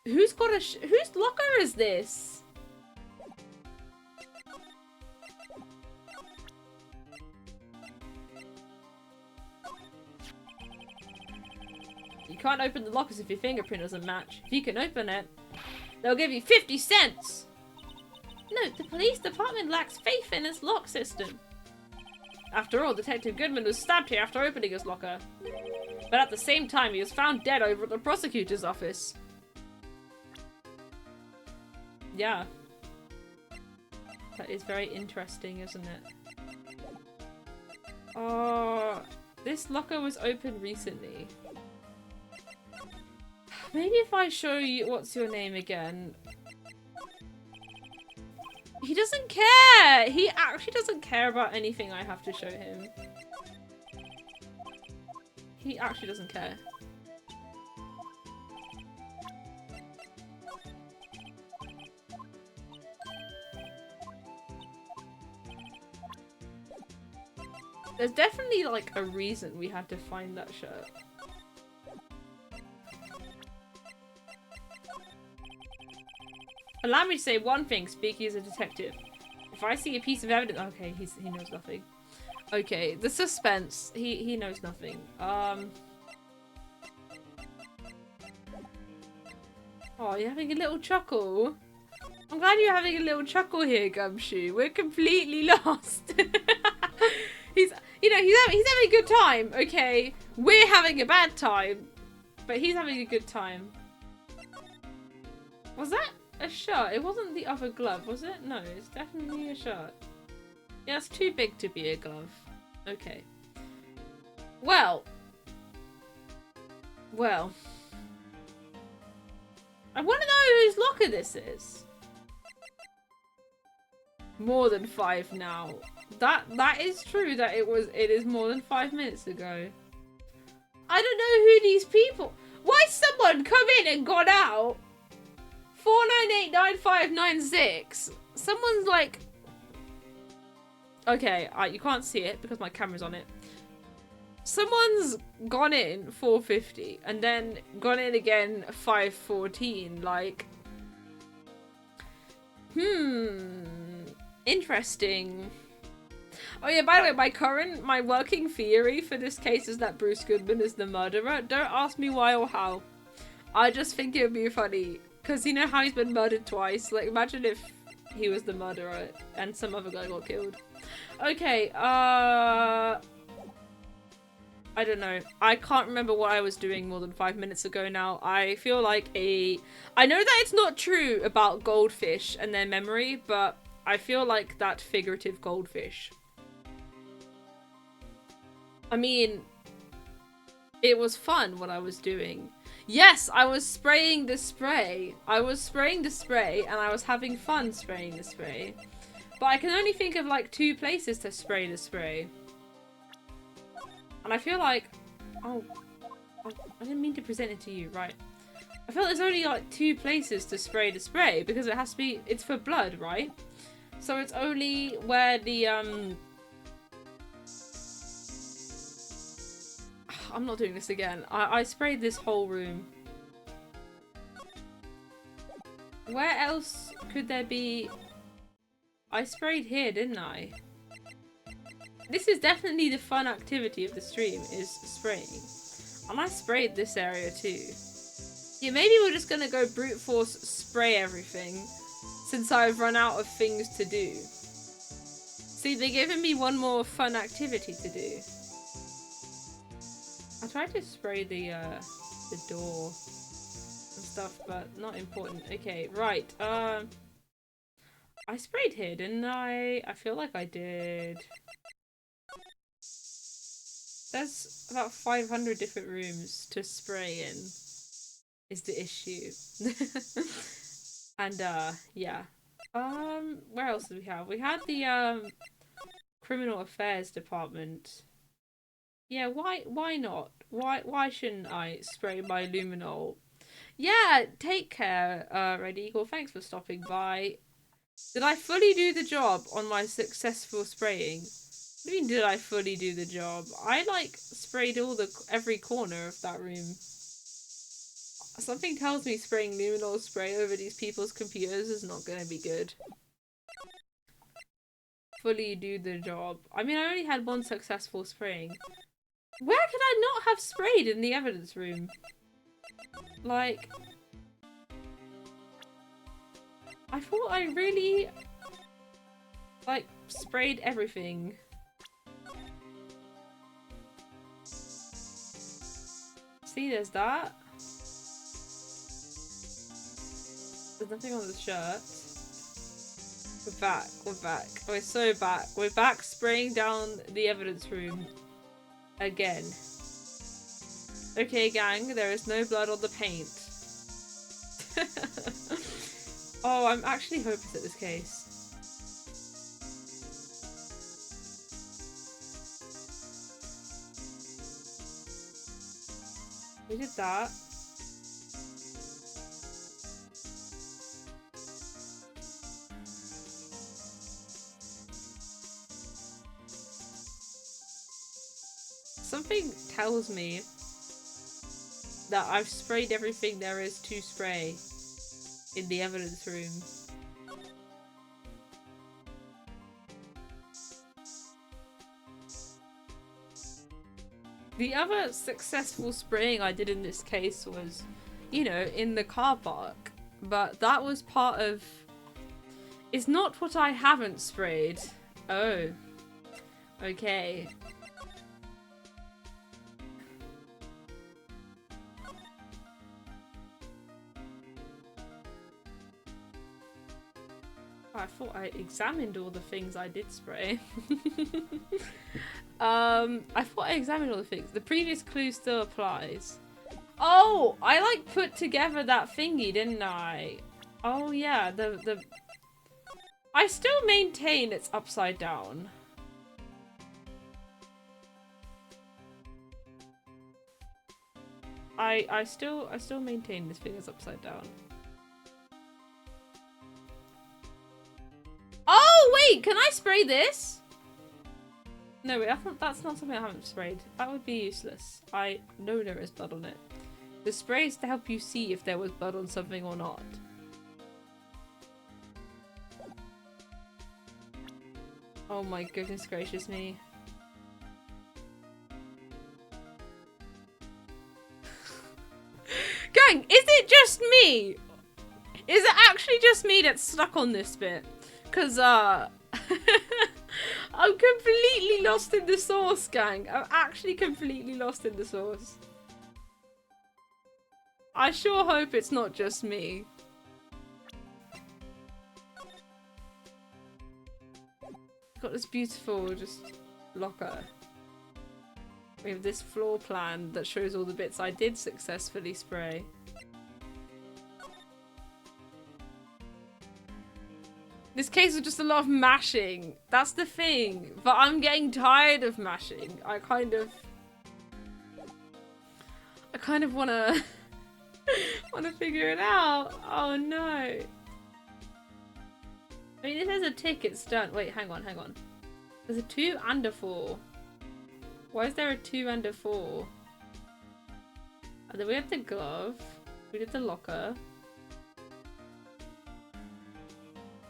Whose locker is this? You can't open the lockers if your fingerprint doesn't match. If you can open it, they'll give you 50 cents! No, the police department lacks faith in its lock system. After all, Detective Goodman was stabbed here after opening his locker. But at the same time, he was found dead over at the prosecutor's office. Yeah. That is very interesting, isn't it? Oh, this locker was opened recently. Maybe if I show you, what's your name again? He doesn't care! He actually doesn't care about anything I have to show him. He actually doesn't care. There's definitely like a reason we had to find that shirt. Allow me to say one thing, speaking as a detective. If I see a piece of evidence— okay, he knows nothing. Okay, the suspense. He knows nothing. Oh, you're having a little chuckle? I'm glad you're having a little chuckle here, Gumshoe. We're completely lost. he's having a good time, okay? We're having a bad time. But he's having a good time. Was that a shirt? It wasn't the other glove, was it? No, it's definitely a shirt. Yeah, it's too big to be a glove. Okay. Well. I want to know whose locker this is. More than 5 now. That is true that it is more than 5 minutes ago. I don't know who these people— why someone come in and gone out? 4989596. Someone's like— okay, you can't see it because my camera's on it. Someone's gone in 450 and then gone in again 514. Like, interesting. Oh yeah, by the way, my working theory for this case is that Bruce Goodman is the murderer. Don't ask me why or how. I just think it would be funny. Because you know how he's been murdered twice? Like, imagine if he was the murderer and some other guy got killed. Okay, I don't know. I can't remember what I was doing more than 5 minutes ago now. I feel like I know that it's not true about goldfish and their memory, but I feel like that figurative goldfish. I mean, it was fun what I was doing. Yes, I was spraying the spray. I was spraying the spray and I was having fun spraying the spray. But I can only think of like 2 places to spray the spray. And I feel like— oh, I didn't mean to present it to you, right. I feel there's only like 2 places to spray the spray because it has to be— it's for blood, right? So it's only where the I'm not doing this again. I sprayed this whole room. Where else could there be— I sprayed here, didn't I? This is definitely the fun activity of the stream, is spraying. And I sprayed this area too. Yeah, maybe we're just gonna go brute force spray everything, since I've run out of things to do. See, they're giving me one more fun activity to do. I tried to spray the door and stuff, but not important. Okay, right. I sprayed here, didn't I? I feel like I did. There's about 500 different rooms to spray in, is the issue. And, yeah. Where else did we have? We had the, Criminal Affairs Department. Yeah, why not? Why shouldn't I spray my luminol? Yeah, take care, Red Eagle. Thanks for stopping by. Did I fully do the job on my successful spraying? What do you mean, did I fully do the job? I, like, sprayed every corner of that room. Something tells me spraying luminol spray over these people's computers is not gonna be good. Fully do the job. I mean, I only had 1 successful spraying. Where could I not have sprayed in the evidence room? Like, I thought I really, like, sprayed everything. See, there's that. There's nothing on the shirt. We're back, we're back. We're so back. We're back spraying down the evidence room. Again. Okay, gang, there is no blood on the paint. Oh, I'm actually hopeless at this case. We did that. Something tells me that I've sprayed everything there is to spray in the evidence room. The other successful spraying I did in this case was, you know, in the car park. But that was part of... It's not what I haven't sprayed. Oh. Okay. I thought I examined all the things I did spray. I thought I examined all the things. The previous clue still applies. Oh, I like put together that thingy, didn't I? Oh yeah, I still maintain it's upside down. I still maintain this thing is upside down. Oh wait, can I spray this? No, wait, that's not something I haven't sprayed. That would be useless. I know there is blood on it. The spray is to help you see if there was blood on something or not. Oh my goodness gracious me. Gang, is it just me? Is it actually just me that's stuck on this bit? Cause I'm completely lost in the sauce, gang. I'm actually completely lost in the sauce. I sure hope it's not just me. Got this beautiful just locker. We have this floor plan that shows all the bits I did successfully spray. This case is just a lot of mashing. That's the thing. But I'm getting tired of mashing. I kind of wanna figure it out. Oh no. I mean, if there's a tick, it's done. Wait, hang on. There's a 2 and a 4. Why is there a 2 and a 4? And then we have the glove. We did the locker.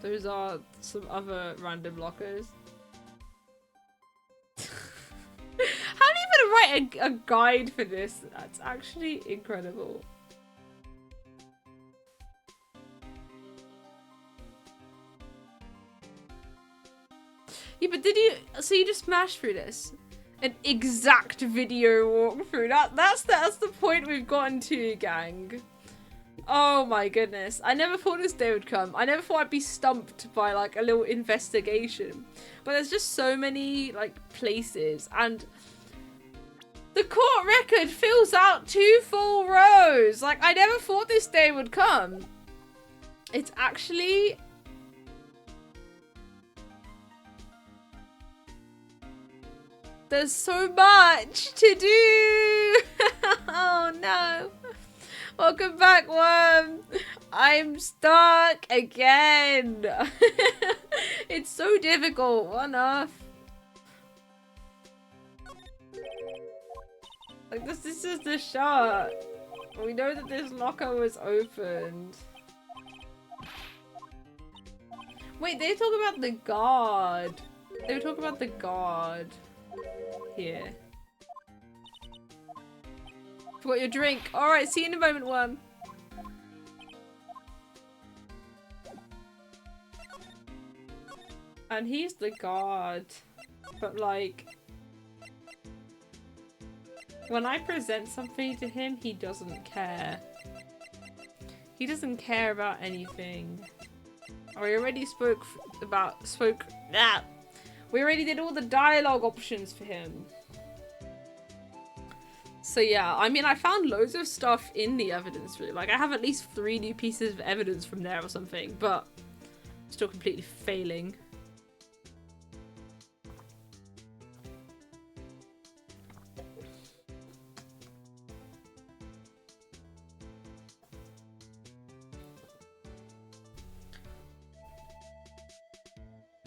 Those are some other random lockers. How do you even write a guide for this? That's actually incredible. Yeah, but did you... So you just smashed through this? An exact video walkthrough. That's the point we've gotten to, gang. Oh my goodness. I never thought this day would come. I never thought I'd be stumped by like a little investigation. But there's just so many like places, and the court record fills out 2 full rows. Like, I never thought this day would come. It's actually... There's so much to do. Oh no. Welcome back, Worm. I'm stuck again. It's so difficult. What on earth? Like this is the shot. We know that this locker was opened. Wait, they talk about the guard. They were talking about the guard here. Forgot your drink. Alright, see you in a moment, Worm. And he's the guard. But like... when I present something to him, he doesn't care. He doesn't care about anything. We already we already did all the dialogue options for him. So yeah, I mean, I found loads of stuff in the evidence room. Like, I have at least 3 new pieces of evidence from there or something, but still completely failing.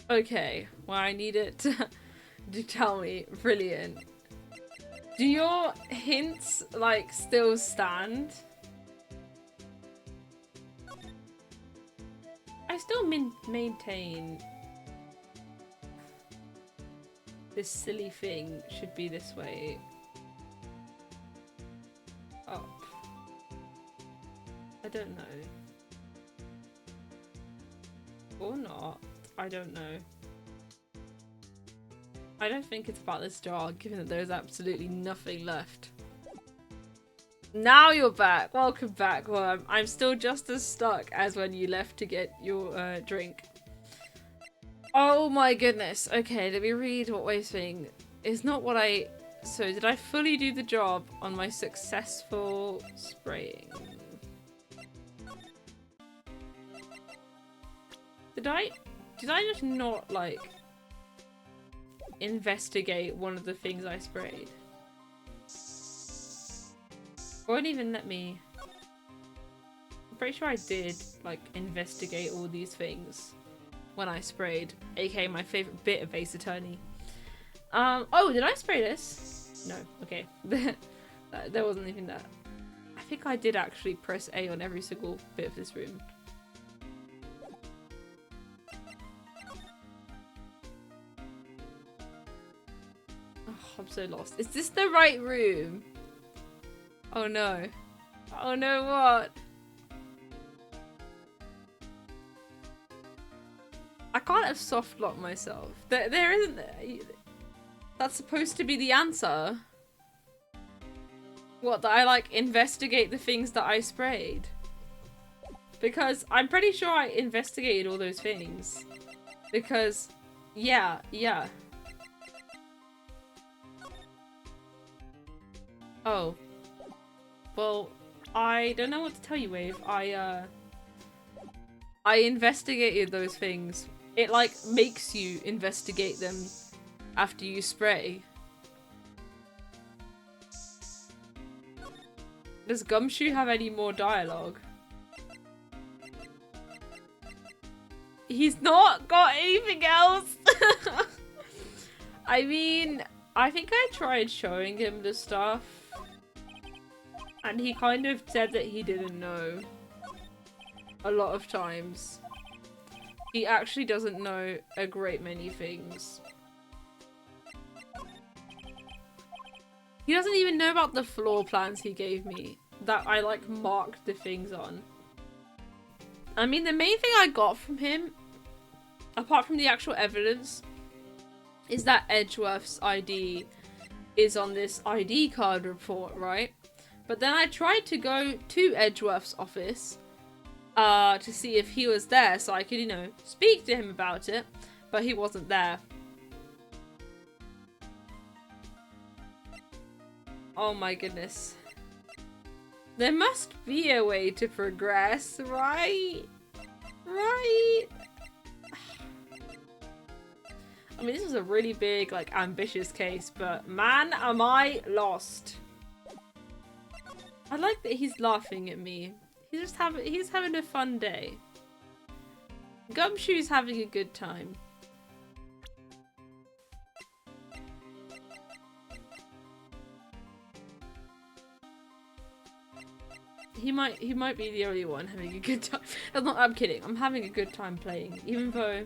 Okay, well, I need it to tell me. Brilliant. Do your hints, like, still stand? I still maintain this silly thing should be this way. Up. I don't know. Or not. I don't know. I don't think it's about this jar, given that there's absolutely nothing left. Now you're back! Welcome back, Worm. I'm still just as stuck as when you left to get your drink. Oh my goodness. Okay, let me read what we're saying. It's not what I... So, did I fully do the job on my successful spraying? Did I just not, like, investigate one of the things I sprayed? It won't even let me... I'm pretty sure I did, like, investigate all these things when I sprayed, aka my favourite bit of Ace Attorney. Oh, did I spray this? No, okay. There wasn't anything there. I think I did actually press A on every single bit of this room. Oh, I'm so lost. Is this the right room? Oh no. Oh no, what? I can't have soft locked myself. There isn't... That's supposed to be the answer. What, that I, like, investigate the things that I sprayed? Because I'm pretty sure I investigated all those things. Because, yeah. Oh. Well, I don't know what to tell you, Wave. I investigated those things. It, like, makes you investigate them after you spray. Does Gumshoe have any more dialogue? He's not got anything else! I mean, I think I tried showing him the stuff. And he kind of said that he didn't know. A lot of times. He actually doesn't know a great many things. He doesn't even know about the floor plans he gave me. That I, like, marked the things on. I mean, the main thing I got from him, apart from the actual evidence, is that Edgeworth's ID is on this ID card report, right? But then I tried to go to Edgeworth's office to see if he was there so I could, you know, speak to him about it, but he wasn't there. Oh my goodness. There must be a way to progress, right? Right? I mean, this is a really big, like, ambitious case, but man, am I lost. I like that he's laughing at me. He's having a fun day. Gumshoe's having a good time. He might be the only one having a good time. I'm kidding. I'm having a good time playing, even though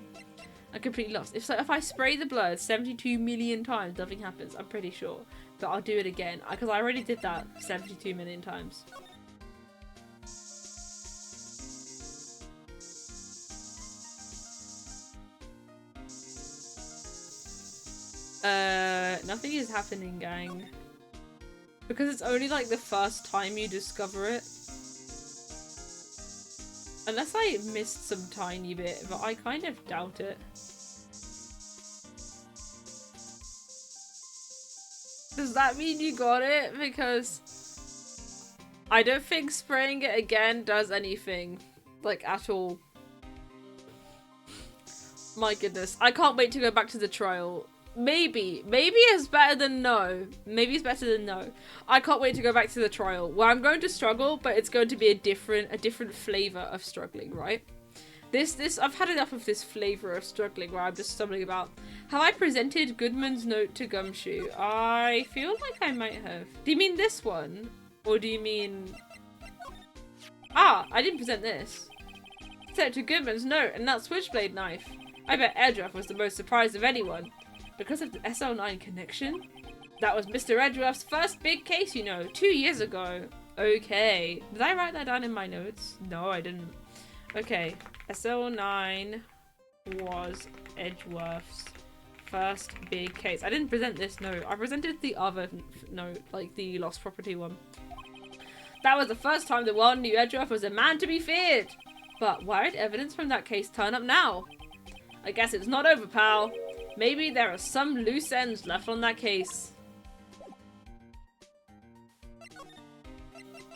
I'm completely lost. If I spray the blood 72 million times, nothing happens. I'm pretty sure. But I'll do it again. Because I already did that 72 million times. Nothing is happening, gang. Because it's only like the first time you discover it. Unless I missed some tiny bit, but I kind of doubt it. Does that mean you got it? Because I don't think spraying it again does anything. Like, at all. My goodness. I can't wait to go back to the trial. Maybe. Maybe it's better than no. Maybe it's better than no. I can't wait to go back to the trial where I'm going to struggle, but it's going to be a different flavor of struggling, right? I've had enough of this flavor of struggling where I'm just stumbling about. Have I presented Goodman's note to Gumshoe? I feel like I might have. Do you mean this one? Or do you mean... Ah, I didn't present this. Sent to Goodman's note and that switchblade knife. I bet Edgeworth was the most surprised of anyone. Because of the SL9 connection? That was Mr. Edgeworth's first big case, you know, 2 years ago. Okay. Did I write that down in my notes? No, I didn't. Okay. SL9 was Edgeworth's first big case. I didn't present this note. I presented the other note, like the lost property one. That was the first time the world knew Edgeworth was a man to be feared. But why did evidence from that case turn up now? I guess it's not over, pal. Maybe there are some loose ends left on that case.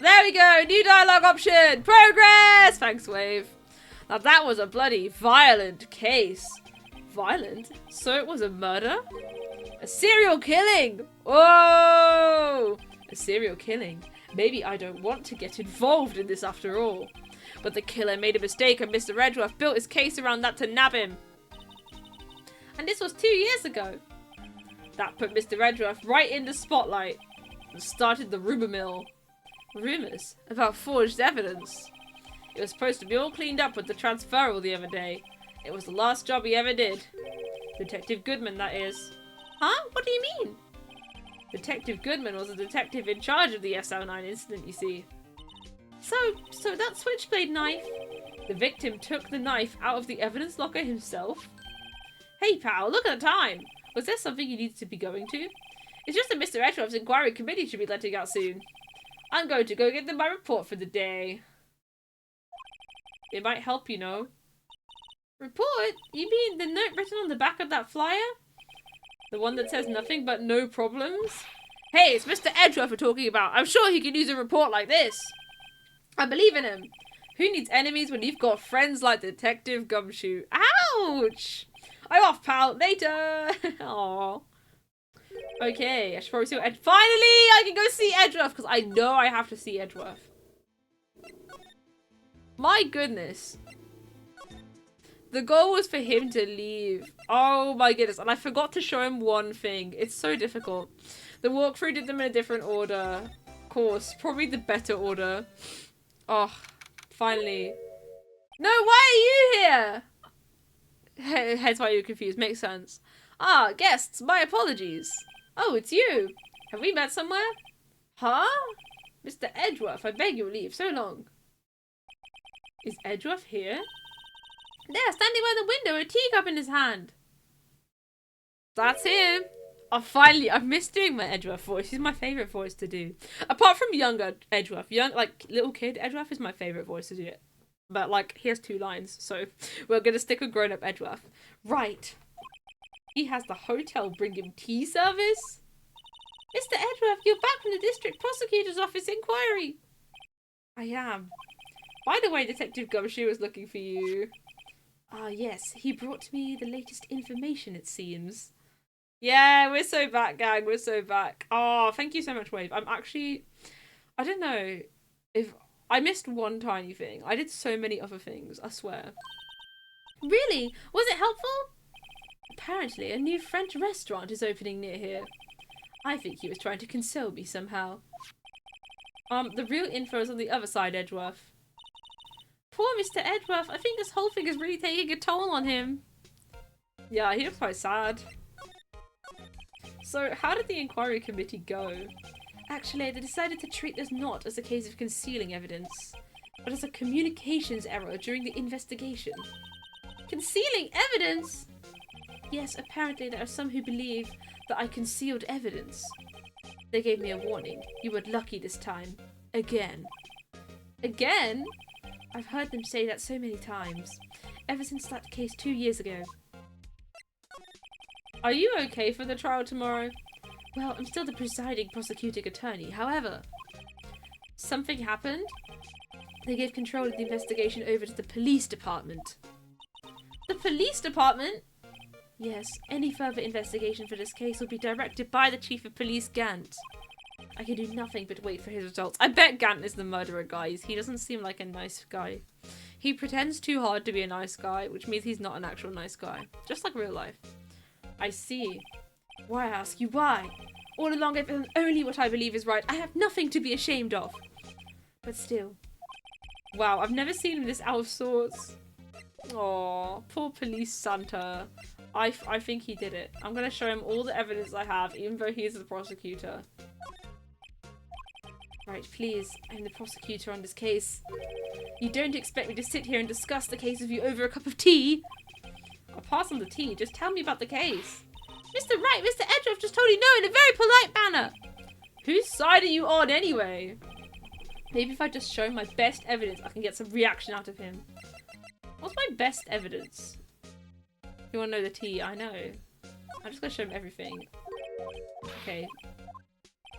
There we go! New dialogue option! Progress! Thanks, Wave. Now that was a bloody violent case. Violent? So it was a murder? A serial killing! Whoa! A serial killing? Maybe I don't want to get involved in this after all. But the killer made a mistake and Mr. Edgeworth built his case around that to nab him. And this was 2 years ago. That put Mr. Edgeworth right in the spotlight and started the rumour mill. Rumours about forged evidence. It was supposed to be all cleaned up with the transferal the other day. It was the last job he ever did. Detective Goodman, that is. Huh? What do you mean? Detective Goodman was the detective in charge of the SL9 incident, you see. So that switchblade knife. The victim took the knife out of the evidence locker himself. Hey pal, look at the time! Was there something you needed to be going to? It's just that Mr. Edgeworth's inquiry committee should be letting out soon. I'm going to go get them my report for the day. It might help, you know. Report? You mean the note written on the back of that flyer? The one that says nothing but no problems? Hey, it's Mr. Edgeworth we're talking about. I'm sure he could use a report like this. I believe in him. Who needs enemies when you've got friends like Detective Gumshoe? Ouch! I'm off, pal. Later. Aww. Okay, I should probably see what Finally, I can go see Edgeworth because I know I have to see Edgeworth. My goodness. The goal was for him to leave. Oh my goodness. And I forgot to show him one thing. It's so difficult. The walkthrough did them in a different order. Of course. Probably the better order. Oh, finally. No, why are you here? Here's why you're confused. Makes sense. Ah, guests, my apologies. Oh, it's you. Have we met somewhere? Huh? Mr. Edgeworth, I beg you leave. So long. Is Edgeworth here? There, standing by the window, a teacup in his hand. That's him. Oh, finally, I've missed doing my Edgeworth voice. He's my favourite voice to do. Apart from younger Edgeworth. Like, little kid Edgeworth is my favourite voice to do it. But, like, he has 2 lines, so we're gonna stick with grown-up Edgeworth. Right. He has the hotel bring him tea service? Mr. Edgeworth, you're back from the district prosecutor's office inquiry. I am. By the way, Detective Gumshoe was looking for you. Ah, yes, he brought me the latest information, it seems. Yeah, we're so back, gang. We're so back. Oh, thank you so much, Wave. I'm actually... I don't know if... I missed one tiny thing. I did so many other things, I swear. Really? Was it helpful? Apparently, a new French restaurant is opening near here. I think he was trying to console me somehow. The real info is on the other side, Edgeworth. Poor Mr. Edgeworth. I think this whole thing is really taking a toll on him. Yeah, he looks quite sad. So, how did the inquiry committee go? Actually, they decided to treat this not as a case of concealing evidence, but as a communications error during the investigation. Concealing evidence? Yes, apparently there are some who believe that I concealed evidence. They gave me a warning. You were lucky this time. Again. Again? I've heard them say that so many times. Ever since that case 2 years ago. Are you okay for the trial tomorrow? Well, I'm still the presiding prosecuting attorney. However, something happened. They gave control of the investigation over to the police department. The police department? Yes, any further investigation for this case will be directed by the chief of police, Gant. I can do nothing but wait for his results. I bet Gant is the murderer, guys. He doesn't seem like a nice guy. He pretends too hard to be a nice guy, which means he's not an actual nice guy. Just like real life. I see. Why, I ask you, why? All along I've done only what I believe is right. I have nothing to be ashamed of. But still. Wow, I've never seen him this out of sorts. Aw, poor police Santa. I think he did it. I'm gonna show him all the evidence I have, even though he's the prosecutor. Right, please. I'm the prosecutor on this case. You don't expect me to sit here and discuss the case with you over a cup of tea? I'll pass on the tea. Just tell me about the case. Mr. Wright, Mr. Edgeworth just told you no in a very polite manner. Whose side are you on anyway? Maybe if I just show him my best evidence, I can get some reaction out of him. What's my best evidence? You want to know the tea? I know. I'm just going to show him everything. Okay.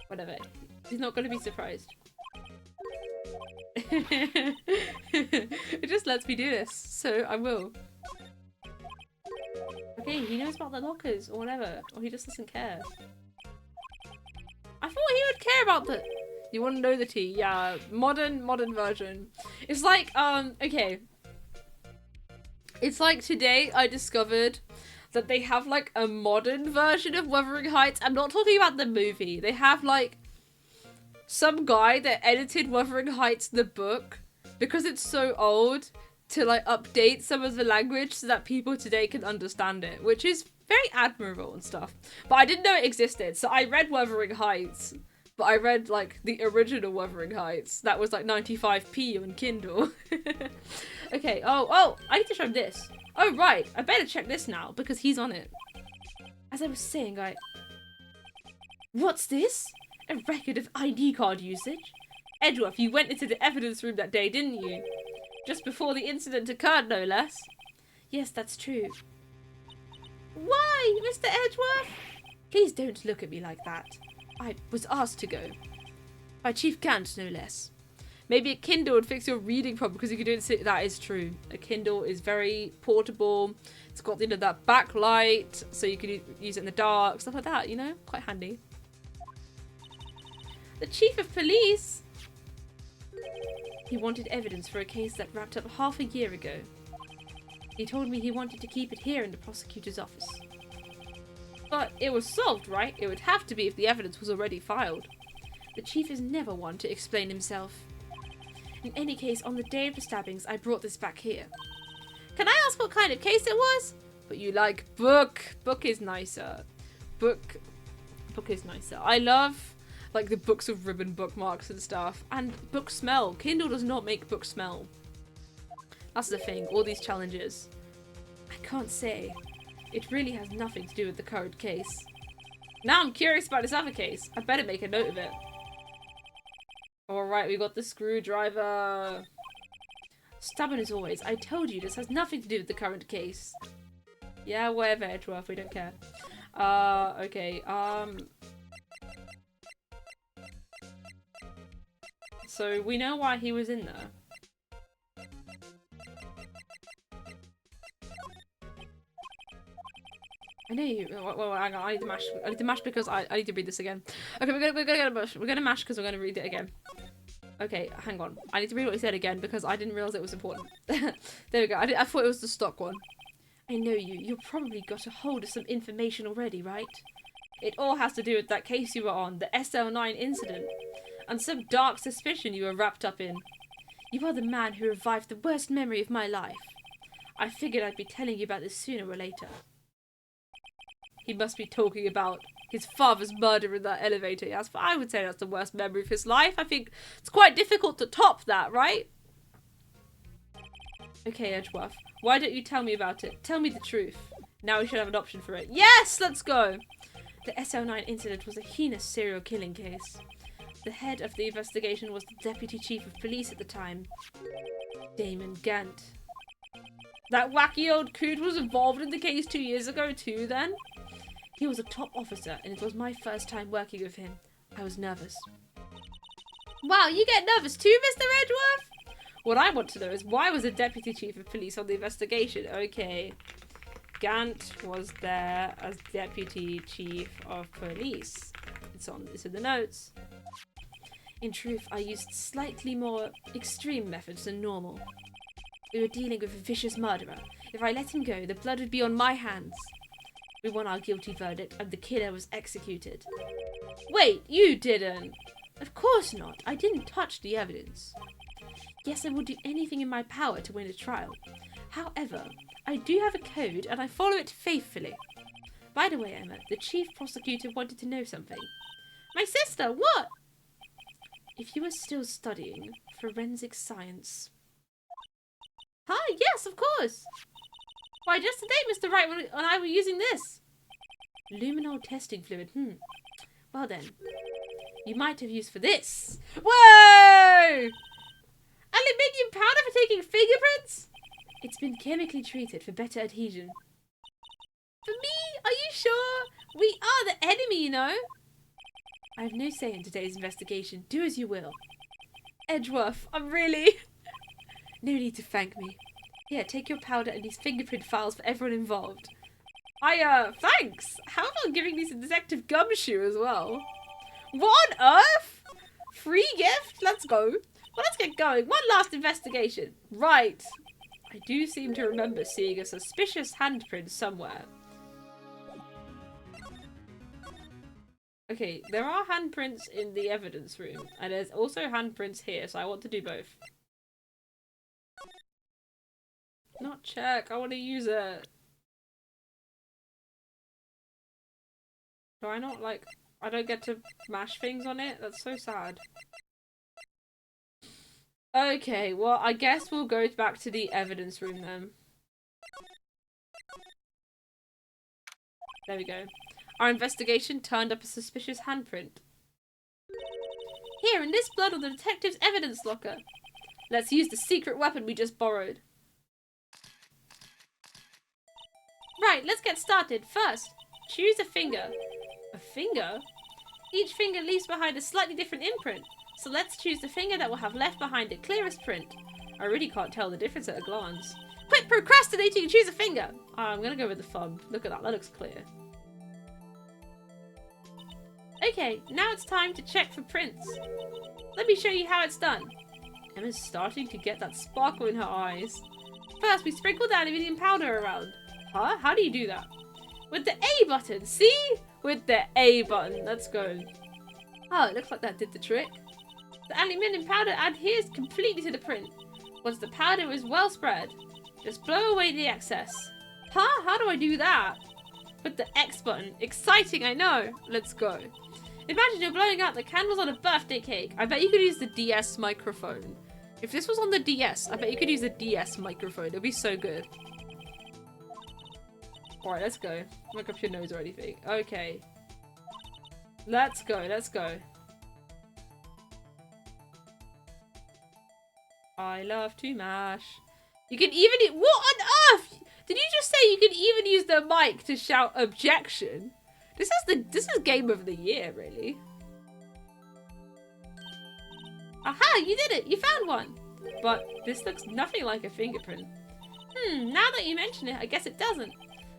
Whatever. He's not going to be surprised. It just lets me do this, so I will. Okay, he knows about the lockers or whatever, or he just doesn't care. I thought he would care about the... You want to know the tea? Yeah, modern version. It's like, okay. It's like today I discovered that they have like a modern version of Wuthering Heights. I'm not talking about the movie. They have like some guy that edited Wuthering Heights the book because it's so old to like update some of the language so that people today can understand it, which is very admirable and stuff. But I didn't know it existed, so I read Wuthering Heights, but I read like the original Wuthering Heights. That was like 95p on Kindle. Okay, oh, I need to show him this. Oh right, I better check this now because he's on it. As I was saying, What's this? A record of ID card usage? Edgeworth, you went into the evidence room that day, didn't you? Just before the incident occurred, no less. Yes, that's true. Why, Mr. Edgeworth? Please don't look at me like that. I was asked to go. By Chief Gant, no less. Maybe a Kindle would fix your reading problem because you could do it. That is true. A Kindle is very portable. It's got, you know, that backlight, so you can use it in the dark, stuff like that, you know? Quite handy. The Chief of Police? He wanted evidence for a case that wrapped up half a year ago. He told me he wanted to keep it here in the prosecutor's office. But it was solved, right? It would have to be if the evidence was already filed. The chief is never one to explain himself. In any case, on the day of the stabbings, I brought this back here. Can I ask what kind of case it was? But you like book. Book is nicer. Book is nicer. I love like the books of ribbon bookmarks and stuff. And book smell. Kindle does not make book smell. That's the thing. All these challenges. I can't say. It really has nothing to do with the current case. Now I'm curious about this other case. I better make a note of it. Alright, we got the screwdriver. Stubborn as always. I told you this has nothing to do with the current case. Yeah, whatever, Edgeworth. We don't care. Okay. So we know why he was in there. I know you. Well, hang on. I need to mash. I need to mash because I need to read this again. Okay, we're gonna mash because we're gonna read it again. Okay, hang on. I need to read what he said again because I didn't realize it was important. There we go. I thought it was the stock one. I know you. You've probably got a hold of some information already, right? It all has to do with that case you were on, the SL9 incident, and some dark suspicion you were wrapped up in. You are the man who revived the worst memory of my life. I figured I'd be telling you about this sooner or later. He must be talking about his father's murder in that elevator. Yes, but I would say that's the worst memory of his life. I think it's quite difficult to top that, right? Okay, Edgeworth, why don't you tell me about it? Tell me the truth. Now we should have an option for it. Yes, let's go! The SL9 incident was a heinous serial killing case. The head of the investigation was the Deputy Chief of Police at the time, Damon Gant. That wacky old coot was involved in the case 2 years ago too, then? He was a top officer, and it was my first time working with him. I was nervous. Wow, you get nervous too, Mr. Edgeworth? What I want to know is why was the Deputy Chief of Police on the investigation? Okay. Gant was there as Deputy Chief of Police. It's in the notes. In truth, I used slightly more extreme methods than normal. We were dealing with a vicious murderer. If I let him go, the blood would be on my hands. We won our guilty verdict and the killer was executed. Wait, you didn't? Of course not. I didn't touch the evidence. Yes, I will do anything in my power to win a trial. However, I do have a code and I follow it faithfully. By the way, Emma, the chief prosecutor wanted to know something. My sister, what? If you were still studying forensic science. Hi, yes, of course. Why, just today, Mr. Wright and I were using this. Luminol testing fluid, Well then, you might have used for this. Whoa! Aluminium powder for taking fingerprints? It's been chemically treated for better adhesion. For me? Are you sure? We are the enemy, you know. I have no say in today's investigation. Do as you will. Edgeworth, I'm really... No need to thank me. Here, take your powder and these fingerprint files for everyone involved. Thanks! How about giving these a detective gumshoe as well? What on earth? Free gift? Let's go. Well, let's get going. One last investigation. Right. I do seem to remember seeing a suspicious handprint somewhere. Okay, there are handprints in the evidence room, and there's also handprints here, so I want to do both. Not check, I want to use it. Do I not, like, I don't get to mash things on it? That's so sad. Okay, well, I guess we'll go back to the evidence room then. There we go. Our investigation turned up a suspicious handprint. Here, in this blood on the detective's evidence locker. Let's use the secret weapon we just borrowed. Right, let's get started. First, choose a finger. A finger? Each finger leaves behind a slightly different imprint. So let's choose the finger that will have left behind the clearest print. I really can't tell the difference at a glance. Quit procrastinating and choose a finger! Oh, I'm gonna go with the thumb. Look at that, that looks clear. Okay, now it's time to check for prints. Let me show you how it's done. Emma's starting to get that sparkle in her eyes. First, we sprinkle the aluminium powder around. Huh? How do you do that? With the A button, see? With the A button. Let's go. Oh, it looks like that did the trick. The aluminium powder adheres completely to the print. Once the powder is well spread, just blow away the excess. Huh? How do I do that? With the X button. Exciting, I know. Let's go. Imagine you're blowing out the candles on a birthday cake. I bet you could use the DS microphone. If this was on the DS, I bet you could use the DS microphone. It'd be so good. Alright, let's go. Look up your nose or anything. Okay. Let's go, let's go. I love to mash. You can even... What on earth? Did you just say you can even use the mic to shout objection? This is game of the year, really. Aha, you did it! You found one! But this looks nothing like a fingerprint. Now that you mention it, I guess it doesn't.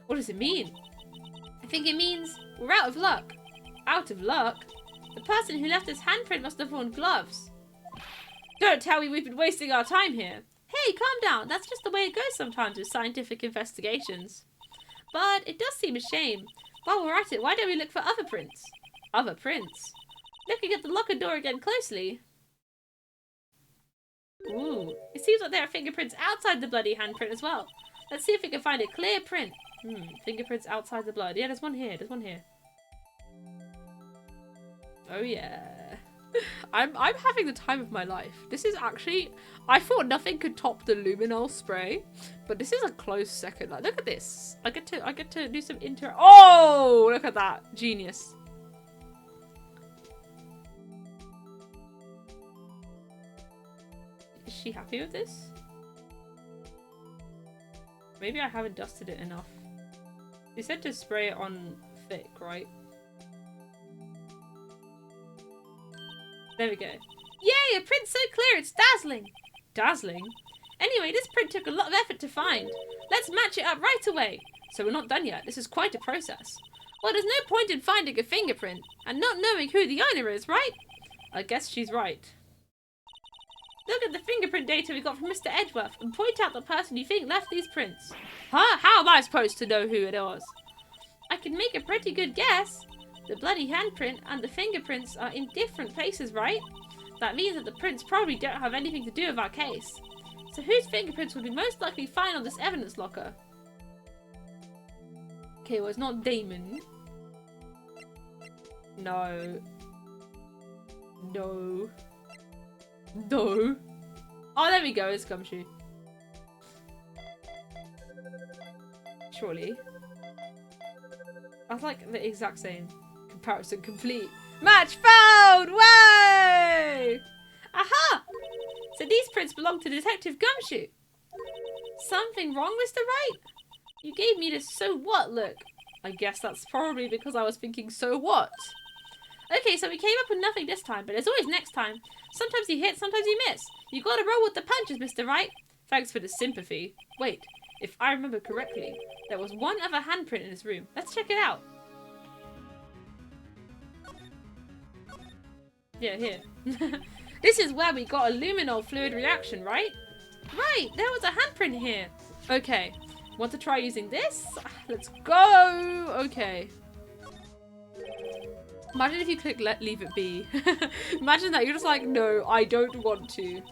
What does it mean? I think it means we're out of luck. Out of luck? The person who left this handprint must have worn gloves. Don't tell me we've been wasting our time here. Hey, calm down. That's just the way it goes sometimes with scientific investigations. But it does seem a shame. While we're at it, why don't we look for other prints? Other prints? Looking at the locker door again closely. Ooh, it seems like there are fingerprints outside the bloody handprint as well. Let's see if we can find a clear print. Fingerprints outside the blood. Yeah, there's one here. There's one here. Oh yeah. I'm having the time of my life. This is actually, I thought nothing could top the luminol spray, but this is a close second. Like, look at this. I get to do some Oh, look at that. Genius. Is she happy with this? Maybe I haven't dusted it enough. You said to spray it on thick, right? There we go. Yay, a print so clear it's dazzling! Dazzling? Anyway, this print took a lot of effort to find. Let's match it up right away. So we're not done yet. This is quite a process. Well, there's no point in finding a fingerprint and not knowing who the owner is, right? I guess she's right. Look at the fingerprint data we got from Mr. Edgeworth and point out the person you think left these prints. Huh? How am I supposed to know who it was? I can make a pretty good guess. The bloody handprint and the fingerprints are in different places, right? That means that the prints probably don't have anything to do with our case. So whose fingerprints would be most likely found on this evidence locker? Okay, well, it's not Damon. No. No. No. Oh, there we go. It's Gumshoe. Surely. That's like the exact same. Comparison complete. Match found! Way! Aha! So these prints belong to Detective Gumshoe. Something wrong, Mr. Wright? You gave me this so what look. I guess that's probably because I was thinking so what. Okay, so we came up with nothing this time, but there's always next time. Sometimes you hit, sometimes you miss. You gotta roll with the punches, Mr. Wright. Thanks for the sympathy. Wait, if I remember correctly, there was one other handprint in this room. Let's check it out. Yeah, here. This is where we got a luminol fluid reaction, right? Right, there was a handprint here. Okay, want to try using this? Let's go! Okay. Imagine if you click leave it be. Imagine that, you're just like, no, I don't want to.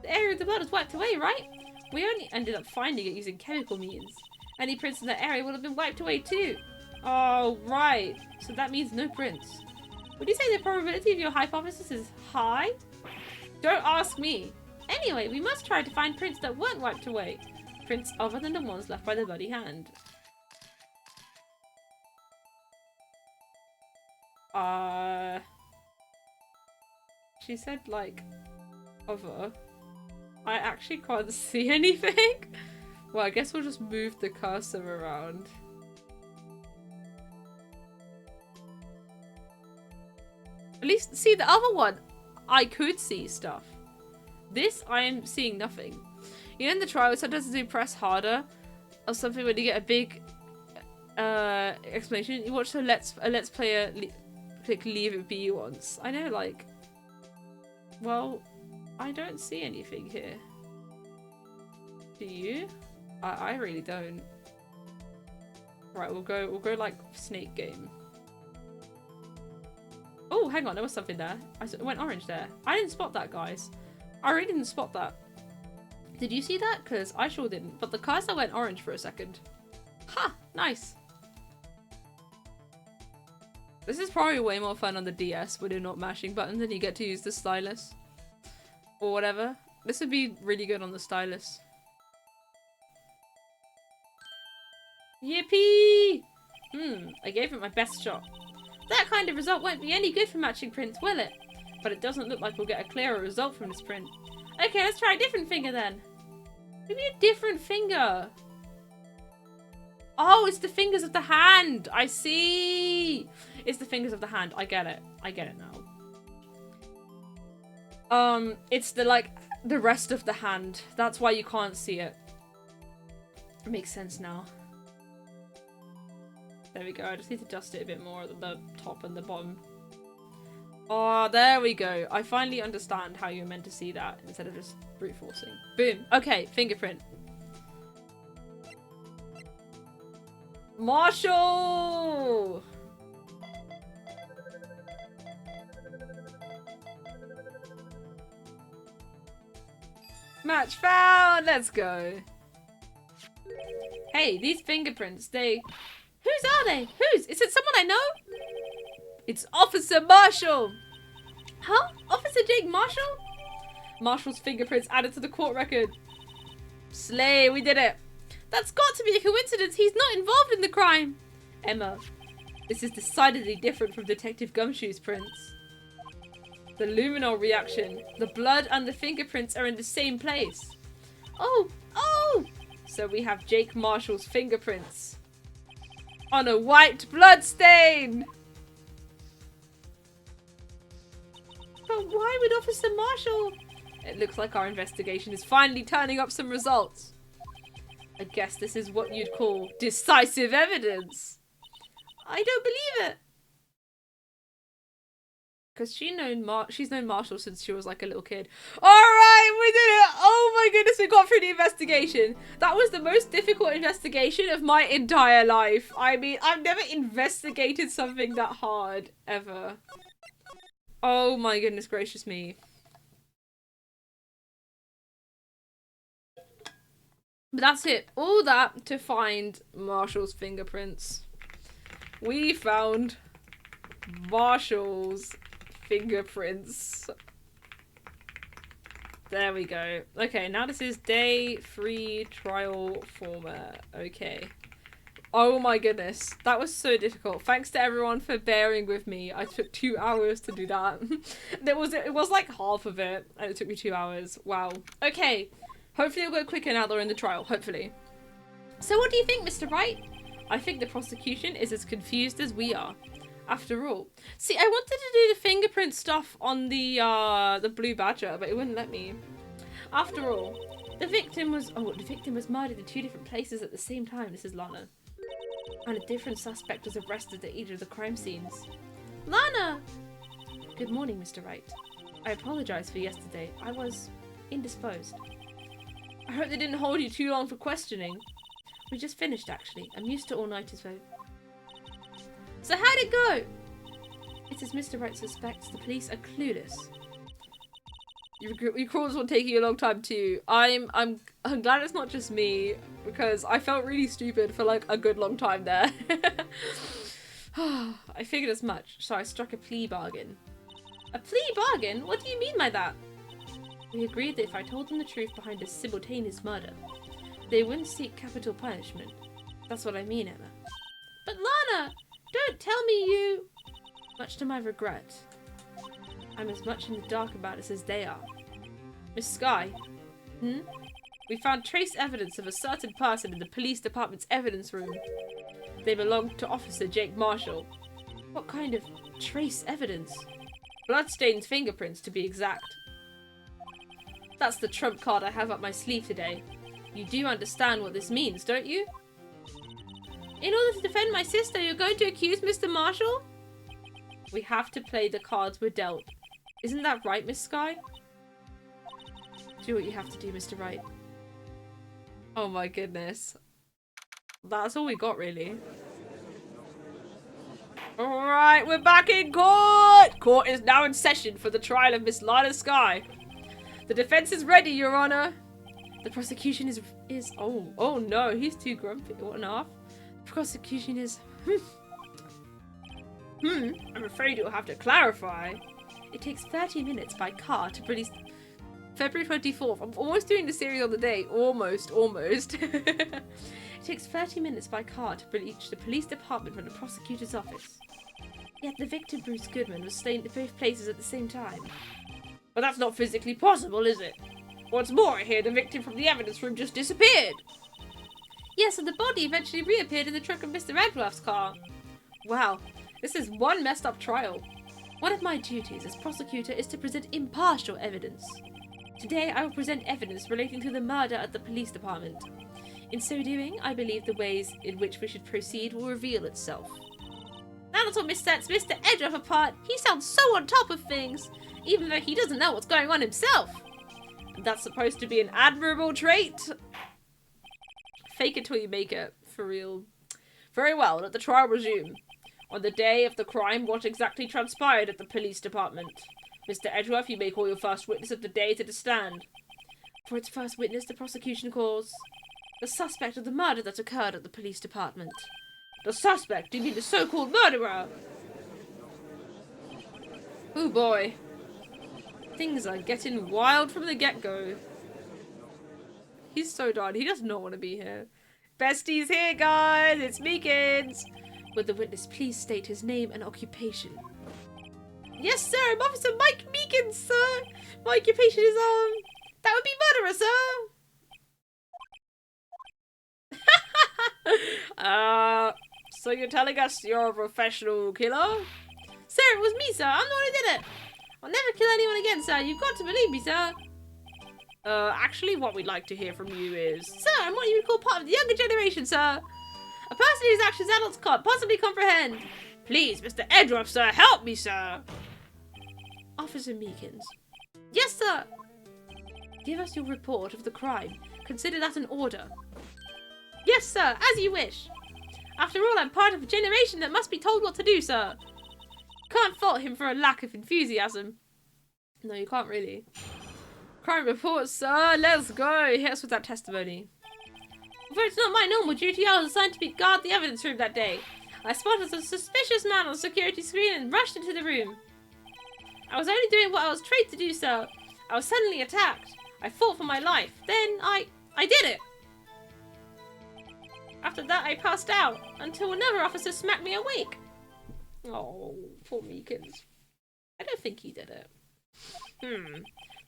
The area of the blood was wiped away, right? We only ended up finding it using chemical means. Any prints in that area would have been wiped away too. Oh, right. So that means no prints. Would you say the probability of your hypothesis is high? Don't ask me. Anyway, we must try to find prints that weren't wiped away. Prints other than the ones left by the bloody hand. She said, like, other. I actually can't see anything. Well, I guess we'll just move the cursor around. At least, see, the other one, I could see stuff. This, I am seeing nothing. You know, in the trial, sometimes you press harder or something when you get a big explanation. You watch a let's player click leave it be once. I know, like, well, I don't see anything here. Do you? I really don't. Right, we'll go like snake game. Oh, hang on, there was something there. It went orange there. I didn't spot that, guys. I really didn't spot that. Did you see that? Because I sure didn't. But the cursor went orange for a second. Ha! Nice. This is probably way more fun on the DS when you're not mashing buttons and you get to use the stylus. Or whatever. This would be really good on the stylus. Yippee! I gave it my best shot. That kind of result won't be any good for matching prints, will it? But it doesn't look like we'll get a clearer result from this print. Okay, let's try a different finger then. Maybe a different finger. Oh, it's the fingers of the hand. I see. It's the fingers of the hand. I get it. I get it now. It's the rest of the hand. That's why you can't see it. It makes sense now. There we go. I just need to dust it a bit more at the top and the bottom. Oh, there we go. I finally understand how you're meant to see that instead of just brute forcing. Boom. Okay, fingerprint. Marshall! Match found! Let's go. Hey, these fingerprints, they... Whose are they? Whose? Is it someone I know? It's Officer Marshall! Huh? Officer Jake Marshall? Marshall's fingerprints added to the court record. Slay, we did it. That's got to be a coincidence. He's not involved in the crime. Emma, this is decidedly different from Detective Gumshoe's prints. The luminol reaction. The blood and the fingerprints are in the same place. Oh! Oh! So we have Jake Marshall's fingerprints on a white blood stain! But why would Officer Marshall... It looks like our investigation is finally turning up some results. I guess this is what you'd call decisive evidence. I don't believe it. Because she's known Marshall since she was like a little kid. Alright, we did it! Oh my goodness, we got through the investigation. That was the most difficult investigation of my entire life. I mean, I've never investigated something that hard, ever. Oh my goodness gracious me. But that's it. All that to find Marshall's fingerprints. We found Marshall's fingerprints. There we go. Okay, now this is day 3 trial format. Okay. Oh my goodness. That was so difficult. Thanks to everyone for bearing with me. I took 2 hours to do that. It was like half of it, and it took me 2 hours. Wow. Okay. Hopefully it'll go quicker now that we're in the trial. Hopefully. So what do you think, Mr. Wright? I think the prosecution is as confused as we are. After all. See, I wanted to do the fingerprint stuff on the Blue Badger, but it wouldn't let me. After all, the victim was murdered in 2 different places at the same time. This is Lana. And a different suspect was arrested at each of the crime scenes. Lana! Good morning, Mr. Wright. I apologize for yesterday. I was indisposed. I hope they didn't hold you too long for questioning. We just finished, actually. I'm used to all-nighters, though. So how'd it go? It's as Mr. Wright suspects. The police are clueless. You recall this one taking a long time too. I'm glad it's not just me, because I felt really stupid for like a good long time there. I figured as much, so I struck a plea bargain. A plea bargain? What do you mean by that? We agreed that if I told them the truth behind a simultaneous murder, they wouldn't seek capital punishment. That's what I mean, Emma. But Lana! Don't tell me you... Much to my regret, I'm as much in the dark about this as they are. Miss Skye? We found trace evidence of a certain person in the police department's evidence room. They belonged to Officer Jake Marshall. What kind of trace evidence? Bloodstained fingerprints, to be exact. That's the trump card I have up my sleeve today. You do understand what this means, don't you? In order to defend my sister, you're going to accuse Mr. Marshall? We have to play the cards we're dealt. Isn't that right, Miss Skye? Do what you have to do, Mr. Wright. Oh my goodness. That's all we got, really. Alright, we're back in court! Court is now in session for the trial of Miss Lana Skye. The defense is ready, Your Honor. The prosecution is oh no, he's too grumpy. What on earth? The prosecution is I'm afraid you'll have to clarify. It takes 30 minutes by car to release February 24th. I'm almost doing the series on the day. Almost. It takes 30 minutes by car to reach the police department from the prosecutor's office. Yet the victim, Bruce Goodman, was slain at both places at the same time. But that's not physically possible, is it? What's more, I hear the victim from the evidence room just disappeared. Yes, and the body eventually reappeared in the trunk of Mr. Edworth's car. Wow, this is one messed up trial. One of my duties as prosecutor is to present impartial evidence. Today I will present evidence relating to the murder at the police department. In so doing, I believe the ways in which we should proceed will reveal itself. That little miss sets Mr. Edworth apart. He sounds so on top of things, even though he doesn't know what's going on himself. And that's supposed to be an admirable trait. Fake it till you make it, for real. Very well, let the trial resume. On the day of the crime, what exactly transpired at the police department? Mr. Edworth, you may call your first witness of the day to the stand. For its first witness, the prosecution calls The suspect of the murder that occurred at the police department. The suspect? Do you mean the so-called murderer? Oh boy. Things are getting wild from the get-go. He's so done. He does not want to be here. Bestie's here, guys! It's Meekins! Would the witness please state his name and occupation? Yes, sir! I'm Officer Mike Meekins, sir! My occupation is, that would be murderer, sir! So you're telling us you're a professional killer? Sir, it was me, sir! I'm the one who did it! I'll never kill anyone again, sir! You've got to believe me, sir! Actually, what we'd like to hear from you is... Sir, I'm what you would call part of the younger generation, sir! A person whose actions adults can't possibly comprehend! Please, Mr. Edruff, sir, help me, sir! Officer Meekins. Yes, sir! Give us your report of the crime. Consider that an order. Yes, sir, as you wish. After all, I'm part of a generation that must be told what to do, sir. Can't fault him for a lack of enthusiasm. No, you can't really. Crime report, sir. Let's go. Hit us with that testimony. Although it's not my normal duty, I was assigned to guard the evidence room that day. I spotted a suspicious man on the security screen and rushed into the room. I was only doing what I was trained to do, sir. I was suddenly attacked. I fought for my life. Then I did it. After that, I passed out until another officer smacked me awake. Oh, poor Meekins. I don't think he did it.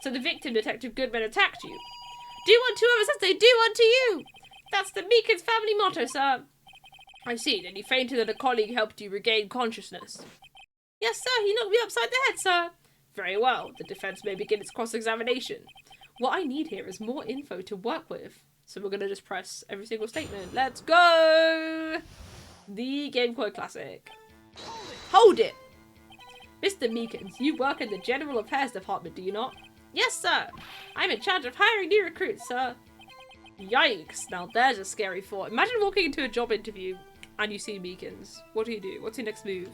So the victim, Detective Goodman, attacked you. Do unto others as they do unto you. That's the Meekins family motto, sir. I see. Then you fainted and a colleague helped you regain consciousness. Yes, sir. He knocked me upside the head, sir. Very well. The defense may begin its cross-examination. What I need here is more info to work with. So we're going to just press every single statement. Let's go! The Game Code Classic. Hold it! Mr. Meekins, you work in the General Affairs Department, do you not? Yes, sir. I'm in charge of hiring new recruits, sir. Yikes. Now there's a scary thought. Imagine walking into a job interview and you see Meekins. What do you do? What's your next move?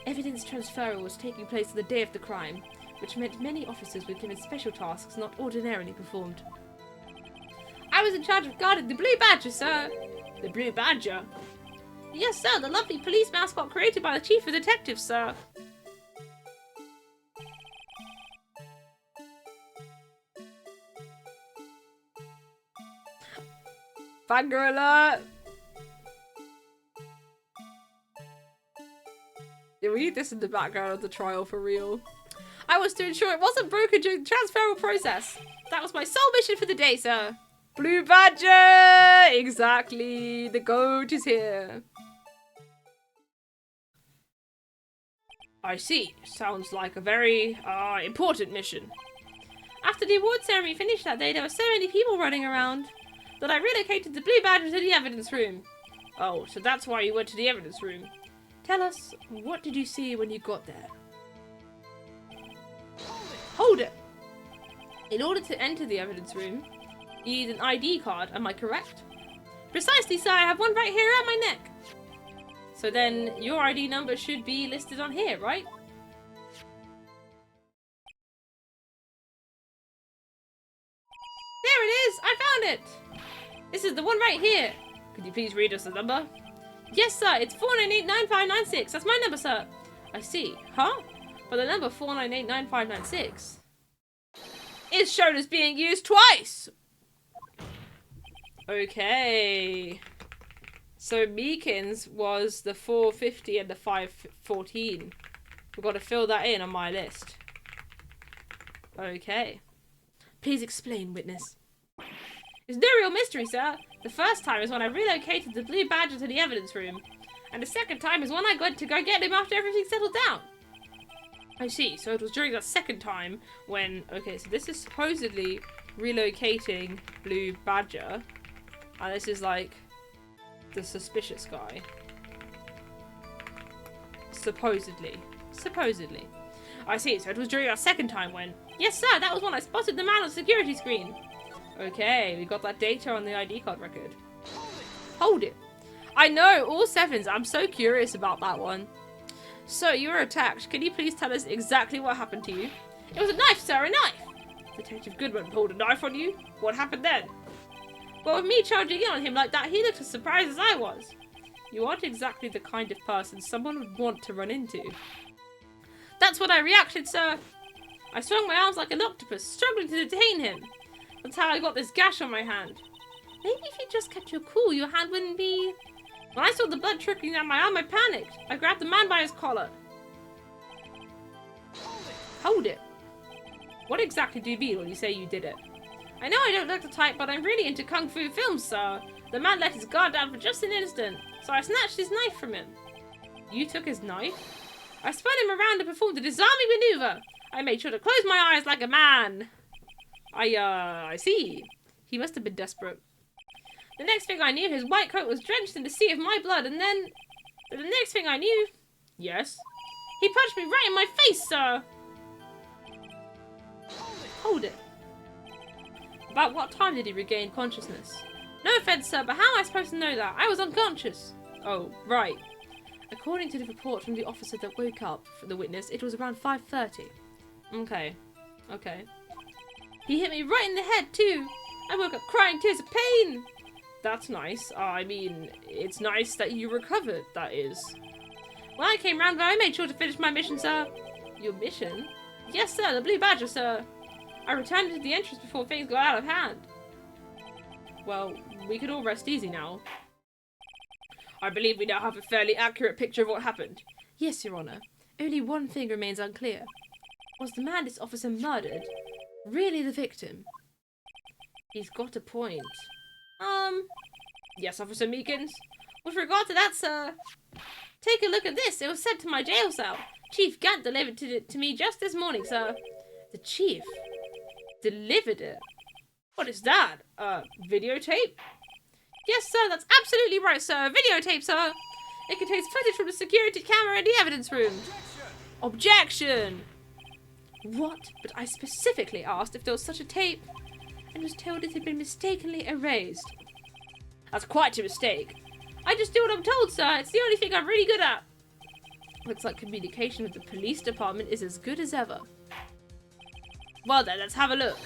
Evidence transfer was taking place on the day of the crime, which meant many officers were given special tasks not ordinarily performed. I was in charge of guarding the Blue Badger, sir. The Blue Badger? Yes, sir. The lovely police mascot created by the Chief of Detectives, sir. Fangirl alert! Yeah, we need this in the background of the trial for real. I was to ensure it wasn't broken during the transferal process. That was my sole mission for the day, sir. Blue Badger! Exactly. The goat is here. I see. Sounds like a very, important mission. After the award ceremony finished that day, there were so many people running around that I relocated the Blue Badger to the evidence room. Oh, so that's why you went to the evidence room. Tell us, what did you see when you got there? Hold it! In order to enter the evidence room, you need an ID card, am I correct? Precisely, sir. I have one right here around my neck. So then, your ID number should be listed on here, right? There it is! I found it! This is the one right here. Could you please read us the number? Yes, sir. It's 4989596. That's my number, sir. I see. Huh? But the number 4989596 is shown as being used twice. Okay. So Meekins was the 450 and the 514. We've got to fill that in on my list. Okay. Please explain, witness. It's no real mystery, sir. The first time is when I relocated the Blue Badger to the evidence room. And the second time is when I got to go get him after everything settled down. I see. So it was during that second time when... Okay, so this is supposedly relocating Blue Badger. And this is like the suspicious guy. Supposedly. Supposedly. I see. So it was during that second time when... Yes, sir. That was when I spotted the man on the security screen. Okay, we got that data on the ID card record. Hold it. I know, all sevens. I'm so curious about that one. So, you were attacked. Can you please tell us exactly what happened to you? It was a knife, sir, a knife. Detective Goodman pulled a knife on you? What happened then? But with me charging in on him like that, he looked as surprised as I was. You aren't exactly the kind of person someone would want to run into. That's what I reacted, sir. I swung my arms like an octopus, struggling to detain him. That's how I got this gash on my hand. Maybe if you just kept your cool, your hand wouldn't be... When I saw the blood trickling down my arm, I panicked. I grabbed the man by his collar. Hold it. What exactly do you mean when you say you did it? I know I don't look the type, but I'm really into kung fu films, sir. The man let his guard down for just an instant, so I snatched his knife from him. You took his knife? I spun him around and performed a disarming maneuver. I made sure to close my eyes like a man. I see. He must have been desperate. The next thing I knew, his white coat was drenched in the sea of my blood, and then... The next thing I knew... Yes? He punched me right in my face, sir! Hold it. About what time did he regain consciousness? No offense, sir, but how am I supposed to know that? I was unconscious. Oh, right. According to the report from the officer that woke up for the witness, it was around 5:30. Okay. Okay. He hit me right in the head, too. I woke up crying tears of pain. That's nice. I mean, it's nice that you recovered, that is. When I came round, I made sure to finish my mission, sir. Your mission? Yes, sir, the Blue Badger, sir. I returned to the entrance before things got out of hand. Well, we could all rest easy now. I believe we now have a fairly accurate picture of what happened. Yes, Your Honour. Only one thing remains unclear. Was the man this officer murdered really the victim? He's got a point. Yes, Officer Meekins. With regard to that, sir, take a look at this. It was sent to my jail cell. Chief Gant delivered it to me just this morning, sir. The chief delivered it? What is that? Videotape? Yes, sir, that's absolutely right, sir. Videotape, sir. It contains footage from the security camera in the evidence room. Objection! What? But I specifically asked if there was such a tape and was told it had been mistakenly erased. That's quite a mistake. I just do what I'm told, sir. It's the only thing I'm really good at. Looks like communication with the police department is as good as ever. Well then, let's have a look.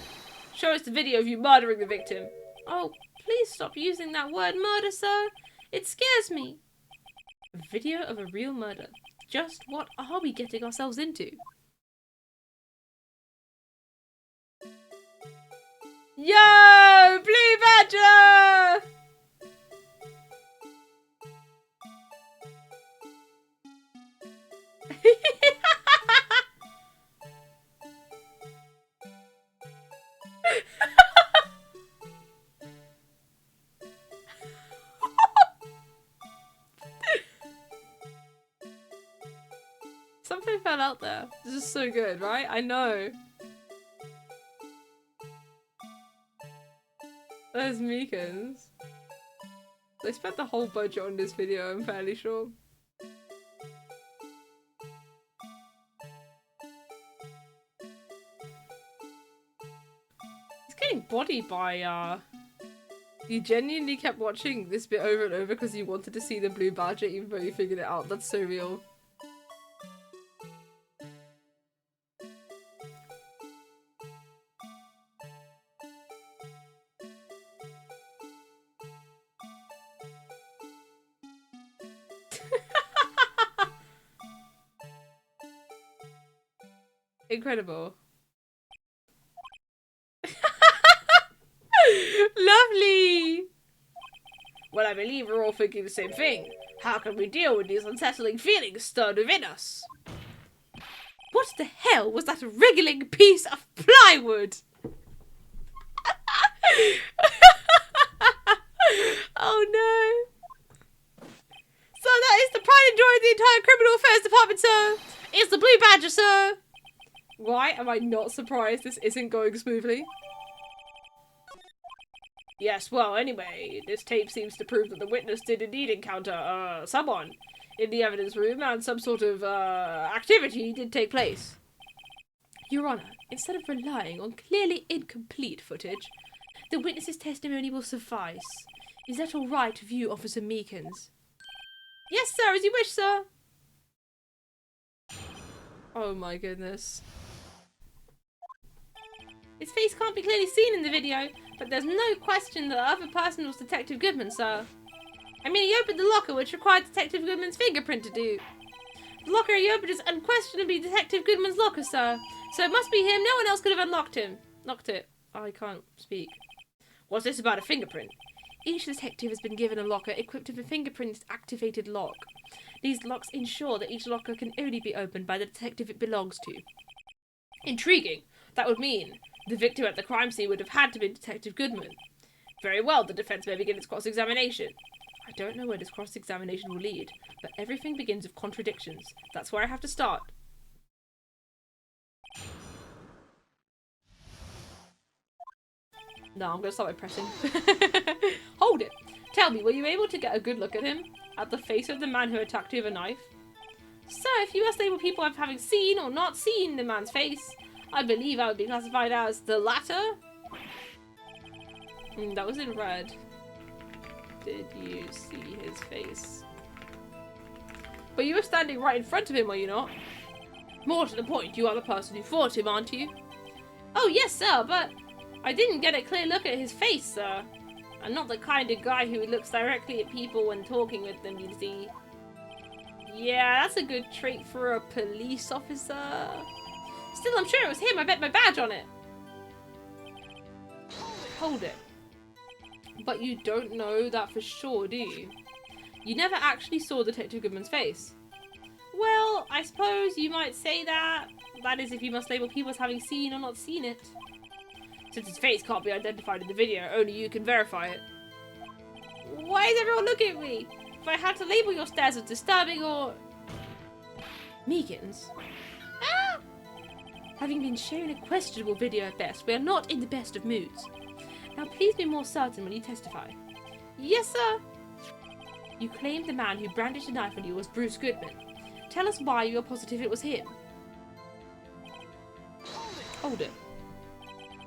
Show us the video of you murdering the victim. Oh, please stop using that word murder, sir. It scares me. A video of a real murder. Just what are we getting ourselves into? Yo! Blue Badger! Something fell out there. This is so good, right? I know. There's Meekins. They spent the whole budget on this video, I'm fairly sure. He's getting bodied by, You genuinely kept watching this bit over and over because you wanted to see the Blue Badger even though you figured it out. That's so real. Incredible. Lovely! Well, I believe we're all thinking the same thing. How can we deal with these unsettling feelings stirred within us? What the hell was that wriggling piece of plywood? Oh no. So that is the pride and joy of the entire Criminal Affairs Department, sir. It's the Blue Badger, sir. Why am I not surprised this isn't going smoothly? Yes, well, anyway, this tape seems to prove that the witness did indeed encounter, someone in the evidence room and some sort of, activity did take place. Your Honour, instead of relying on clearly incomplete footage, the witness's testimony will suffice. Is that all right with you, Officer Meekins? Yes, sir, as you wish, sir. Oh my goodness. His face can't be clearly seen in the video, But there's no question that the other person was Detective Goodman, sir. I mean, he opened the locker, which required Detective Goodman's fingerprint to do. The locker he opened is unquestionably Detective Goodman's locker, sir. So it must be him. No one else could have unlocked him. Locked it. Oh, I can't speak. What's this about a fingerprint? Each detective has been given a locker equipped with a fingerprint-activated lock. These locks ensure that each locker can only be opened by the detective it belongs to. Intriguing. That would mean the victim at the crime scene would have had to be Detective Goodman. Very well, the defense may begin its cross-examination. I don't know where this cross-examination will lead, but everything begins with contradictions. That's where I have to start. No, I'm going to start by pressing. Hold it. Tell me, were you able to get a good look at him? At the face of the man who attacked you with a knife? Sir, if you must label people as having seen or not seen the man's face, I believe I would be classified as the latter. That was in red. Did you see his face? But you were standing right in front of him, were you not? More to the point, you are the person who fought him, aren't you? Oh, yes, sir, but I didn't get a clear look at his face, sir. I'm not the kind of guy who looks directly at people when talking with them, you see. Yeah, that's a good trait for a police officer. Still, I'm sure it was him. I bet my badge on it. Hold it. But you don't know that for sure, do you? You never actually saw Detective Goodman's face. Well, I suppose you might say that. That is if you must label people as having seen or not seen it. Since his face can't be identified in the video, only you can verify it. Why is everyone looking at me? If I had to label your stares as disturbing or... Meekins? Ah! Having been shown a questionable video at best, we are not in the best of moods. Now please be more certain when you testify. Yes, sir. You claimed the man who brandished a knife on you was Bruce Goodman. Tell us why you are positive it was him. Hold it.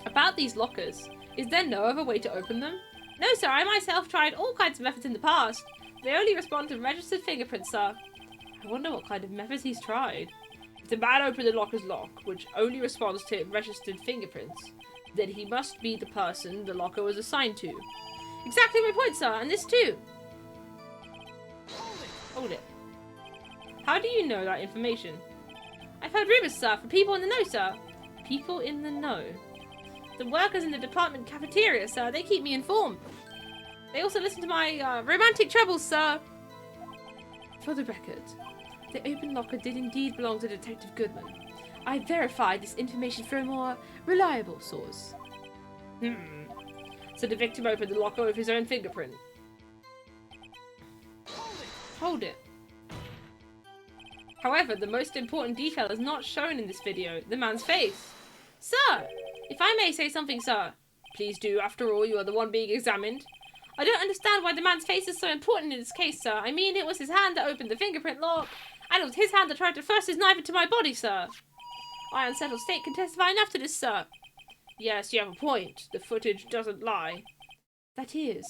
About these lockers, is there no other way to open them? No, sir, I myself tried all kinds of methods in the past. They only respond to registered fingerprints, sir. I wonder what kind of methods he's tried. If the man opened the locker's lock, which only responds to registered fingerprints, then he must be the person the locker was assigned to. Exactly my point, sir, and this too. Hold it. How do you know that information? I've heard rumours, sir, from people in the know, sir. People in the know? The workers in the department cafeteria, sir, they keep me informed. They also listen to my romantic troubles, sir. For the record, the open locker did indeed belong to Detective Goodman. I verified this information from a more reliable source. So the victim opened the locker with his own fingerprint. Hold it. However, the most important detail is not shown in this video, the man's face. Sir, if I may say something, sir. Please do, after all, you are the one being examined. I don't understand why the man's face is so important in this case, sir. I mean, it was his hand that opened the fingerprint lock, and it was his hand that tried to thrust his knife into my body, sir. My unsettled state can testify enough to this, sir. Yes, you have a point. The footage doesn't lie. That is,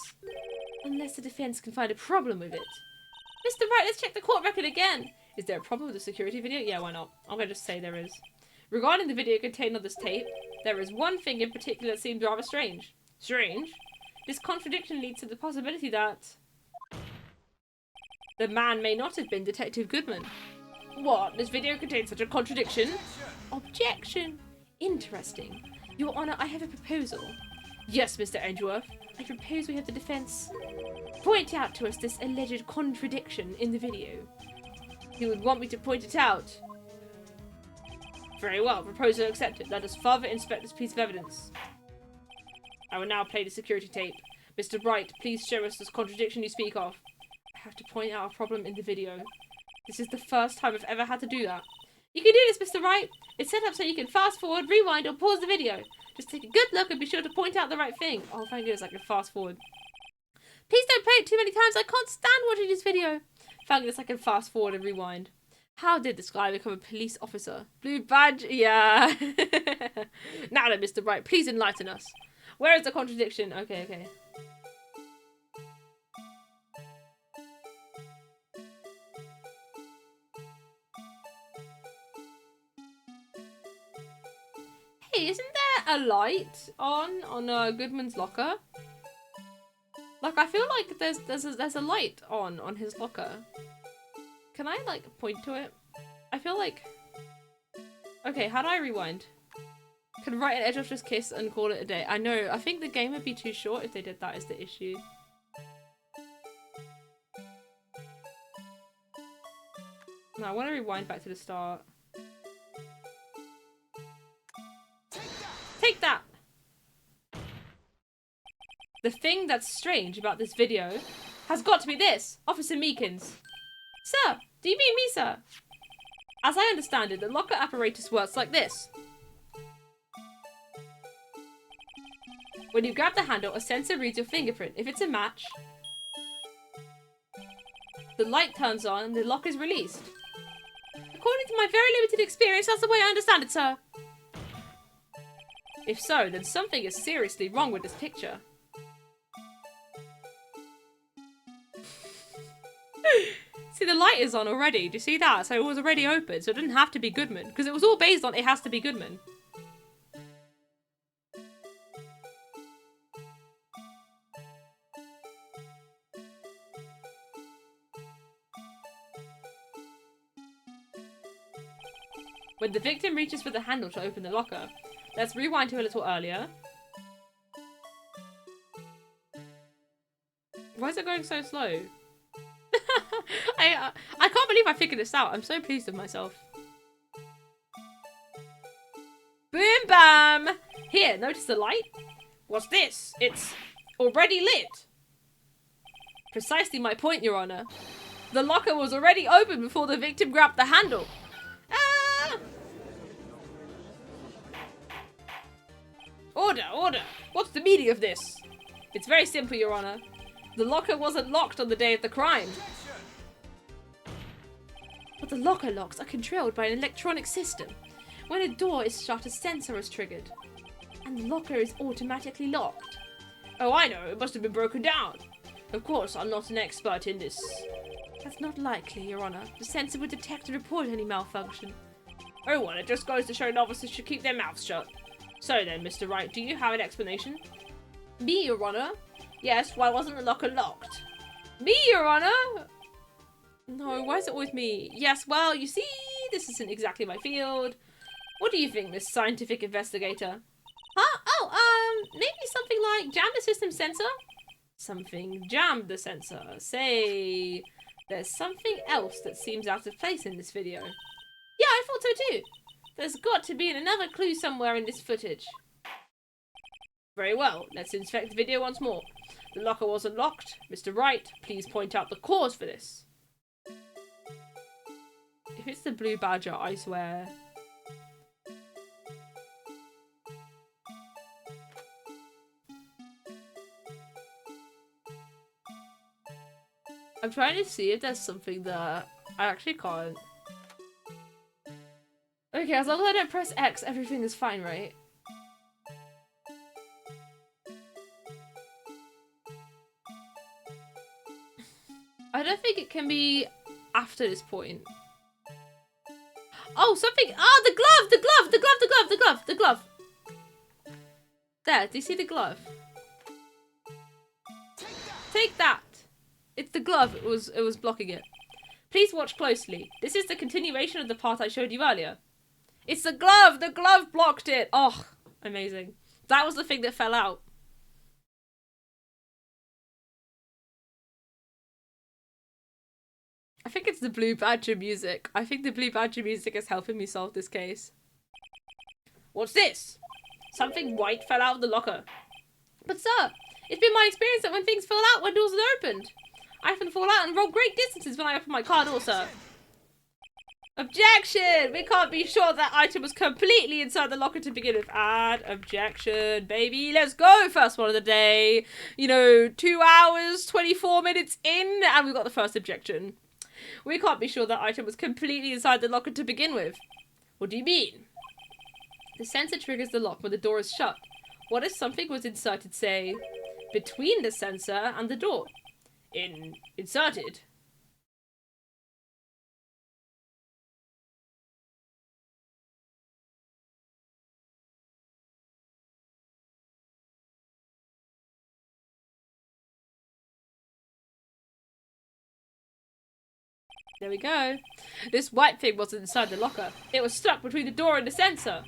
unless the defense can find a problem with it. Mr. Wright, let's check the court record again. Is there a problem with the security video? Yeah, why not? I'm going to just say there is. Regarding the video contained on this tape, there is one thing in particular that seems rather strange. Strange? This contradiction leads to the possibility that the man may not have been Detective Goodman. What? This video contains such a contradiction? Objection. Interesting. Your Honor, I have a proposal. Yes, Mr. Edgeworth. I propose we have the defense point out to us this alleged contradiction in the video. You would want me to point it out? Very well. Proposal accepted. Let us further inspect this piece of evidence. I will now play the security tape. Mr. Wright, please show us this contradiction you speak of. I have to point out a problem in the video. This is the first time I've ever had to do that. You can do this, Mr. Wright. It's set up so you can fast forward, rewind, or pause the video. Just take a good look and be sure to point out the right thing. Oh, thank goodness I can fast forward. Please don't play it too many times. I can't stand watching this video. Thank goodness I can fast forward and rewind. How did this guy become a police officer? Blue badge? Yeah. Now then, Mr. Wright, please enlighten us. Where is the contradiction? Okay. Hey, isn't there a light on Goodman's locker? Like, I feel like there's a light on his locker. Can I, like, point to it? I feel like... Okay, how do I rewind? Can Wright and Edge just kiss and call it a day? I know, I think the game would be too short if they did that is the issue. No, I want to rewind back to the start. Take that! The thing that's strange about this video has got to be this, Officer Meekins. Sir, do you mean me, sir? As I understand it, the locker apparatus works like this. When you grab the handle, a sensor reads your fingerprint. If it's a match, the light turns on and the lock is released. According to my very limited experience, that's the way I understand it, sir. If so, then something is seriously wrong with this picture. See, the light is on already. Do you see that? So it was already open, so it didn't have to be Goodman. Because it was all based on it has to be Goodman. When the victim reaches for the handle to open the locker, let's rewind to a little earlier. Why is it going so slow? I can't believe I figured this out. I'm so pleased with myself. Boom bam! Here, notice the light? What's this? It's already lit. Precisely my point, Your Honor. The locker was already open before the victim grabbed the handle. Ah! Order, order! What's the meaning of this? It's very simple, Your Honor. The locker wasn't locked on the day of the crime. But the locker locks are controlled by an electronic system. When a door is shut, a sensor is triggered. And the locker is automatically locked. Oh, I know. It must have been broken down. Of course, I'm not an expert in this. That's not likely, Your Honor. The sensor would detect and report any malfunction. Oh, well, it just goes to show novices should keep their mouths shut. So then, Mr. Wright, do you have an explanation? Me, Your Honor? Yes, why wasn't the locker locked? Me, Your Honor? No, why is it always me? Yes, well, you see, this isn't exactly my field. What do you think, Miss Scientific Investigator? Huh? Oh, maybe something like jam the system sensor? Something jammed the sensor. Say, there's something else that seems out of place in this video. Yeah, I thought so too. There's got to be another clue somewhere in this footage. Very well, let's inspect the video once more. The locker wasn't locked. Mr. Wright, please point out the cause for this. If it's the blue badger, I swear. I'm trying to see if there's something there. I actually can't. Okay, as long as I don't press X, everything is fine, right? I don't think it can be after this point. Oh, something! Oh, the glove! The glove! The glove! The glove! The glove! The glove! There, do you see the glove? Take that! It's the glove, it was blocking it. Please watch closely. This is the continuation of the part I showed you earlier. It's the glove! The glove blocked it! Oh, amazing. That was the thing that fell out. I think it's the Blue Badger music. I think the Blue Badger music is helping me solve this case. What's this? Something white fell out of the locker. But sir, it's been my experience that when things fall out when doors are opened. I often fall out and roll great distances when I open my car door, sir. Objection! We can't be sure that item was completely inside the locker to begin with. Add objection, baby. Let's go. First one of the day. You know, 2 hours, 24 minutes in, and we've got the first objection. We can't be sure that item was completely inside the locker to begin with. What do you mean? The sensor triggers the lock when the door is shut. What if something was inserted, say, between the sensor and the door? Inserted? There we go. This white thing wasn't inside the locker. It was stuck between the door and the sensor.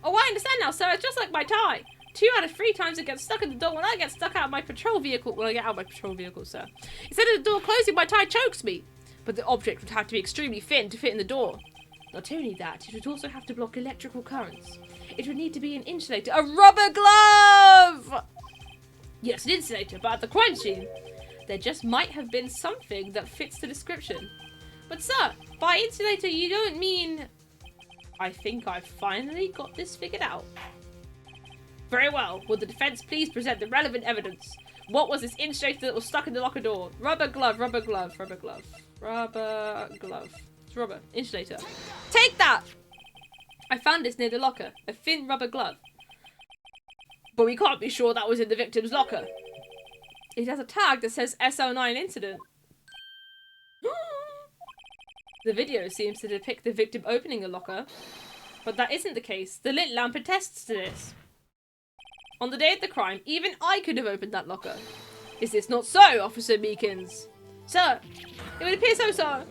Oh, I understand now, sir. It's just like my tie. 2 out of 3 times it gets stuck in the door when I get stuck out of my patrol vehicle. When I get out of my patrol vehicle, sir. Instead of the door closing, my tie chokes me. But the object would have to be extremely thin to fit in the door. Not only that, it would also have to block electrical currents. It would need to be an insulator. A rubber glove! Yes, an insulator, but at the crime scene, there just might have been something that fits the description. But sir, by insulator you don't mean... I think I've finally got this figured out. Very well. Will the defense please present the relevant evidence? What was this insulator that was stuck in the locker door? Rubber glove, rubber glove, rubber glove. Rubber glove. It's rubber. Insulator. Take that! I found this near the locker. A thin rubber glove. But we can't be sure that was in the victim's locker. It has a tag that says SL9 incident. The video seems to depict the victim opening a locker, but that isn't the case. The lit lamp attests to this. On the day of the crime, even I could have opened that locker. Is this not so, Officer Meekins? Sir, it would appear so, sir.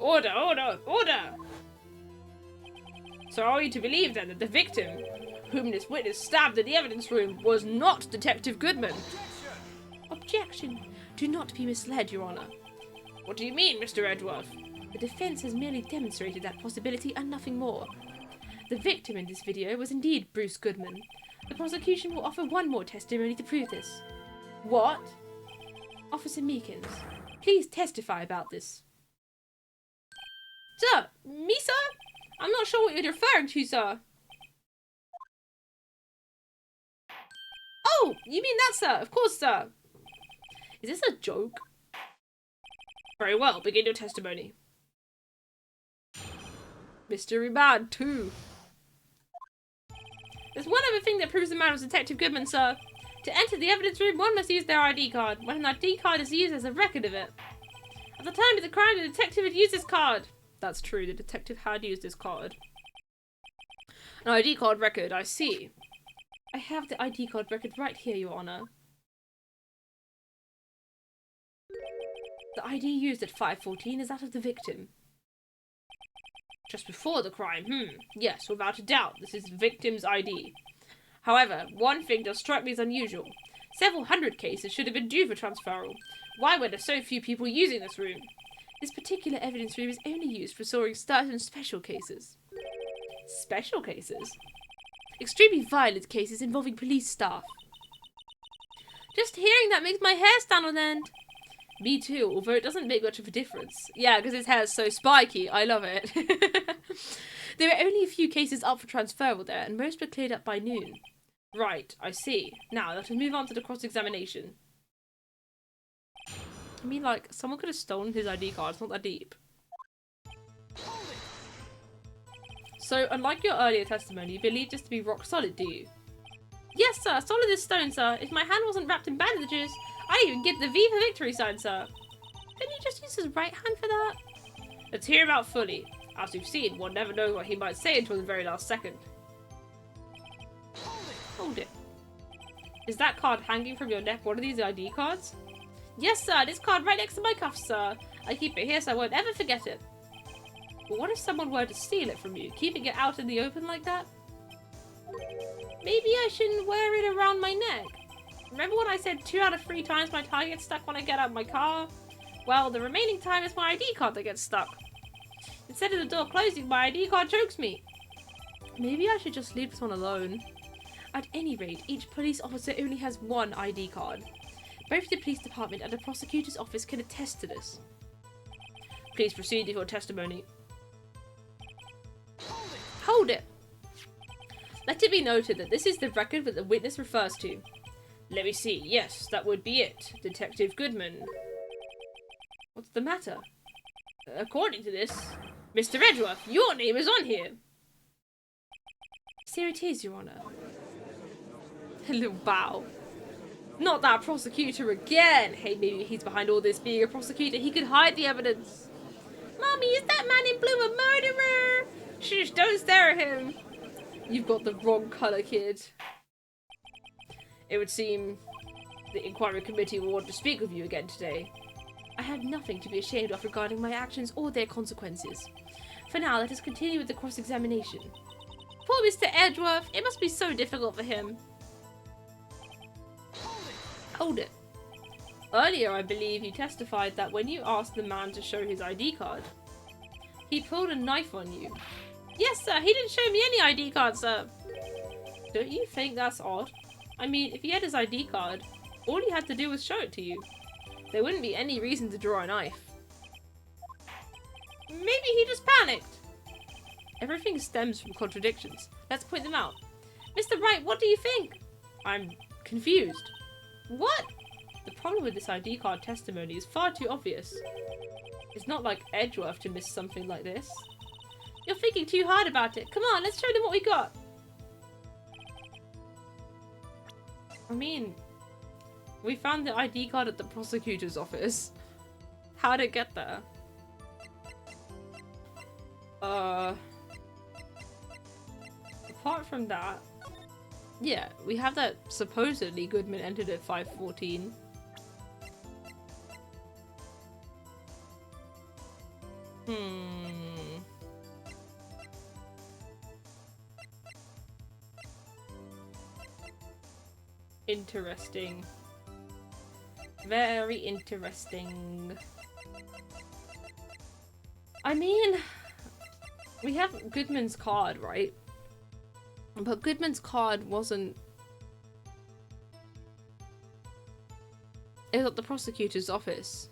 Order, order, order! So are we to believe then that the victim, whom this witness stabbed in the evidence room, was not Detective Goodman? Objection. Do not be misled, Your Honor. What do you mean, Mr. Edgeworth? The defense has merely demonstrated that possibility and nothing more. The victim in this video was indeed Bruce Goodman. The prosecution will offer one more testimony to prove this. What? Officer Meekins, please testify about this. Sir? Me, sir? I'm not sure what you're referring to, sir. Oh, you mean that, sir? Of course, sir. Is this a joke? Very well, begin your testimony. Mystery Man 2. There's one other thing that proves the man was Detective Goodman, sir. To enter the evidence room, one must use their ID card. When an ID card is used, there's a record of it. At the time of the crime, the detective had used this card. That's true, the detective had used this card. An ID card record, I see. I have the ID card record right here, Your Honor. The ID used at 5:14 is that of the victim. Just before the crime, yes, without a doubt, this is the victim's ID. However, one thing does strike me as unusual. Several hundred cases should have been due for transferal. Why were there so few people using this room? This particular evidence room is only used for storing certain special cases. Special cases? Extremely violent cases involving police staff. Just hearing that makes my hair stand on end. Me too, although it doesn't make much of a difference. Yeah, because his hair's so spiky. I love it. There are only a few cases up for transferal there, and most were cleared up by noon. Right, I see. Now, let us move on to the cross-examination. I mean, like, someone could have stolen his ID card. It's not that deep. So, unlike your earlier testimony, you believe this to be rock solid, do you? Yes, sir. Solid as stone, sir. If my hand wasn't wrapped in bandages, I'd even get the V for victory sign, sir. Didn't you just use his right hand for that? Let's hear him out fully. As we've seen, one never knows what he might say until the very last second. Hold it. Is that card hanging from your neck one of these ID cards? Yes, sir. This card right next to my cuff, sir. I keep it here so I won't ever forget it. But what if someone were to steal it from you, keeping it out in the open like that? Maybe I shouldn't wear it around my neck. Remember when I said 2 out of 3 times my tie gets stuck when I get out of my car? Well, the remaining time is my ID card that gets stuck. Instead of the door closing, my ID card chokes me. Maybe I should just leave this one alone. At any rate, each police officer only has one ID card. Both the police department and the prosecutor's office can attest to this. Please proceed with your testimony. Hold it! Let it be noted that this is the record that the witness refers to. Let me see. Yes, that would be it. Detective Goodman. What's the matter? According to this, Mr. Edgeworth, your name is on here. So it is, Your Honor. A little bow. Not that prosecutor again. Hey, maybe he's behind all this being a prosecutor. He could hide the evidence. Mommy, is that man in blue a murderer? Shush, don't stare at him. You've got the wrong colour, kid. It would seem the inquiry committee will want to speak with you again today. I have nothing to be ashamed of regarding my actions or their consequences. For now, let us continue with the cross-examination. Poor Mr. Edgeworth, it must be so difficult for him. Hold it. Earlier, I believe you testified that when you asked the man to show his ID card, he pulled a knife on you. Yes, sir, he didn't show me any ID card, sir. Don't you think that's odd? I mean, if he had his ID card, all he had to do was show it to you. There wouldn't be any reason to draw a knife. Maybe he just panicked. Everything stems from contradictions. Let's point them out. Mr. Wright, what do you think? I'm confused. What? The problem with this ID card testimony is far too obvious. It's not like Edgeworth to miss something like this. You're thinking too hard about it. Come on, let's show them what we got. I mean, we found the ID card at the prosecutor's office. How'd it get there? Apart from that, yeah, we have that supposedly Goodman entered at 5:14. Interesting. Very interesting. I mean, we have Goodman's card, right? But Goodman's card wasn't... It was at the prosecutor's office.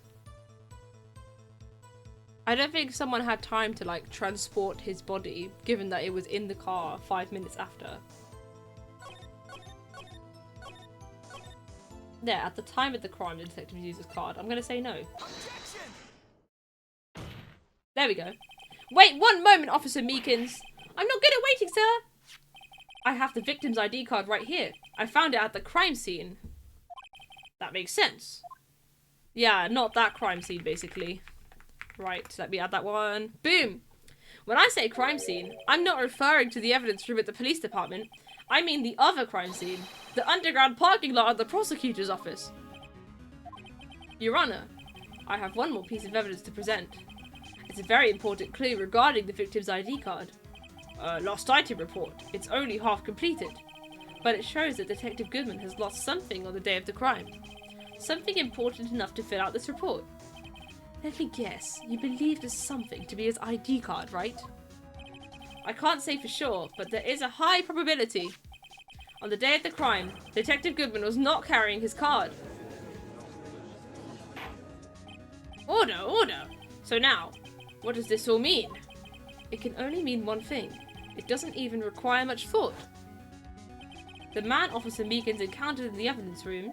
I don't think someone had time to, like, transport his body, given that it was in the car 5 minutes after. Yeah, at the time of the crime, the detective used his card. I'm gonna say no. Objection! There we go. Wait 1 moment, Officer Meekins. I'm not good at waiting, sir. I have the victim's ID card right here. I found it at the crime scene. That makes sense. Yeah, not that crime scene, basically. Right, let me add that one. Boom! When I say crime scene, I'm not referring to the evidence room at the police department. I mean the other crime scene. The underground parking lot at the prosecutor's office. Your Honor, I have one more piece of evidence to present. It's a very important clue regarding the victim's ID card. Lost item report. It's only half completed. But it shows that Detective Goodman has lost something on the day of the crime. Something important enough to fill out this report. Let me guess, you believe this something to be his ID card, right? I can't say for sure, but there is a high probability. On the day of the crime, Detective Goodman was not carrying his card. Order, order! So now, what does this all mean? It can only mean one thing. It doesn't even require much thought. The man Officer Meekins encountered in the evidence room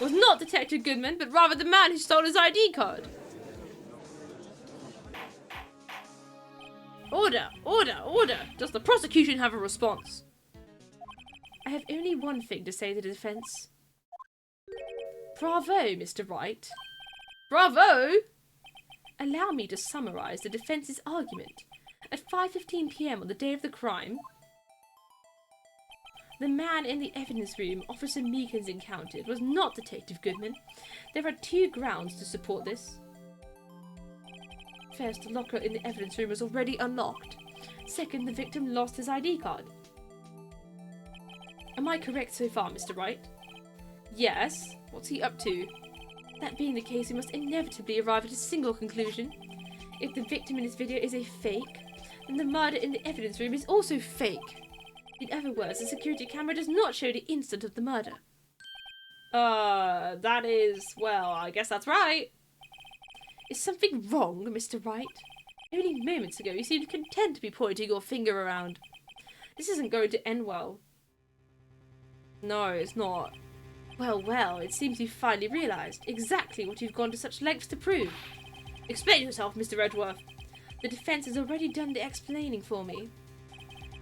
was not Detective Goodman, but rather the man who stole his ID card. Order! Order! Order! Does the prosecution have a response? I have only one thing to say to the defense. Bravo, Mr. Wright. Bravo! Allow me to summarize the defense's argument. At 5:15 p.m. on the day of the crime, the man in the evidence room Officer Meekins encountered was not Detective Goodman. There are 2 grounds to support this. First, the locker in the evidence room was already unlocked. Second, the victim lost his ID card. Am I correct so far, Mr. Wright? Yes. What's he up to? That being the case, we must inevitably arrive at a single conclusion. If the victim in this video is a fake, then the murder in the evidence room is also fake. In other words, the security camera does not show the instant of the murder. That is, well, I guess that's right. Is something wrong, Mr. Wright? Only moments ago you seemed content to be pointing your finger around. This isn't going to end well. No, it's not. Well, well, it seems you've finally realised exactly what you've gone to such lengths to prove. Explain yourself, Mr. Edgeworth. The defence has already done the explaining for me.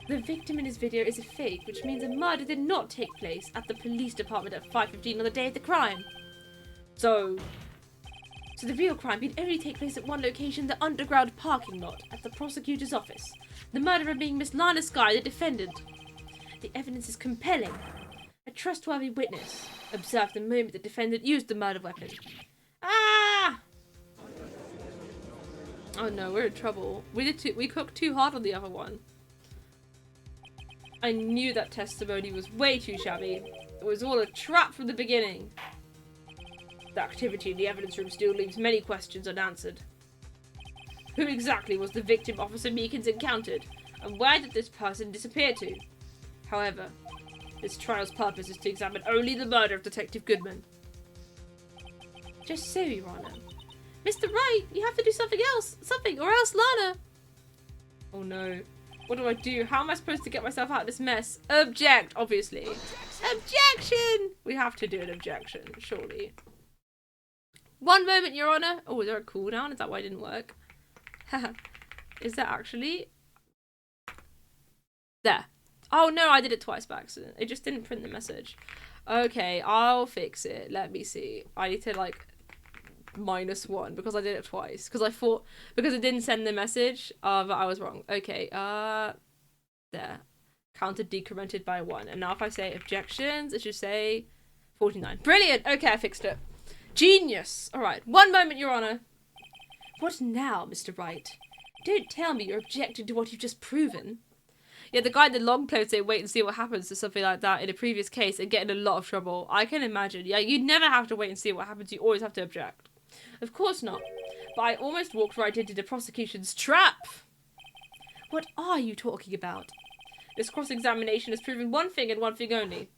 The victim in his video is a fake, which means a murder did not take place at the police department at 5:15 on the day of the crime. So the real crime could only take place at one location, the underground parking lot at the prosecutor's office. The murderer being Miss Lana Skye, the defendant. The evidence is compelling. A trustworthy witness observed the moment the defendant used the murder weapon. Ah! Oh no, we're in trouble. We cooked too hard on the other one. I knew that testimony was way too shabby. It was all a trap from the beginning. The activity in the evidence room still leaves many questions unanswered. Who exactly was the victim Officer Meekins encountered? And where did this person disappear to? However, this trial's purpose is to examine only the murder of Detective Goodman. Just so, Your Honor. Mr. Wright, you have to do something else. Something, or else Lana. Oh no. What do I do? How am I supposed to get myself out of this mess? Object, obviously. Objection! We have to do an objection, surely. One moment, Your Honor. Oh, is there a cooldown? Is that why it didn't work? Is that actually? There. Oh no, I did it twice by accident. It just didn't print the message. Okay, I'll fix it. Let me see. I need to like -1 because I did it twice. Because I thought, because it didn't send the message, but I was wrong. Okay, there. Counted decremented by 1. And now if I say objections, it should say 49. Brilliant! Okay, I fixed it. Genius! Alright, one moment, Your Honor. What now, Mr. Wright? Don't tell me you're objecting to what you've just proven. Yeah, the guy in the long play would say wait and see what happens to something like that in a previous case and get in a lot of trouble. I can imagine. Yeah, you never have to wait and see what happens. You always have to object. Of course not. But I almost walked right into the prosecution's trap. What are you talking about? This cross-examination has proven one thing and one thing only.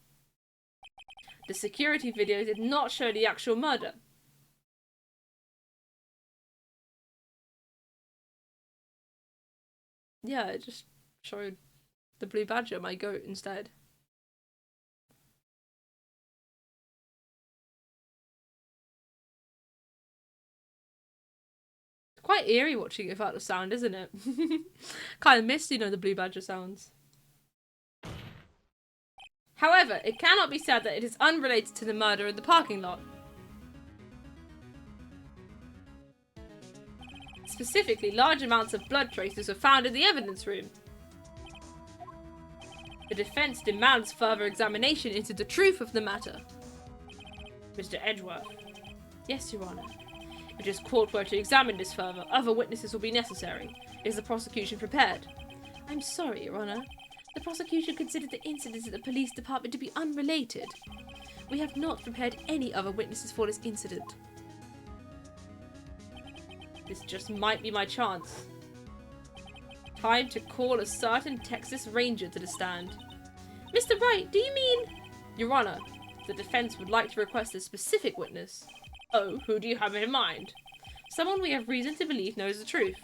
The security video did not show the actual murder. Yeah, it just showed the blue badger, my goat, instead. It's quite eerie watching it without the sound, isn't it? Kind of missed, you know, the blue badger sounds. However, it cannot be said that it is unrelated to the murder in the parking lot. Specifically, large amounts of blood traces were found in the evidence room. The defense demands further examination into the truth of the matter. Mr. Edgeworth. Yes, Your Honor. If it is court were to examine this further, other witnesses will be necessary. Is the prosecution prepared? I'm sorry, Your Honor. The prosecution considered the incidents at the police department to be unrelated. We have not prepared any other witnesses for this incident. This just might be my chance. Time to call a certain Texas Ranger to the stand. Mr. Wright, do you mean? Your Honor, the defense would like to request a specific witness. Oh, who do you have in mind? Someone we have reason to believe knows the truth.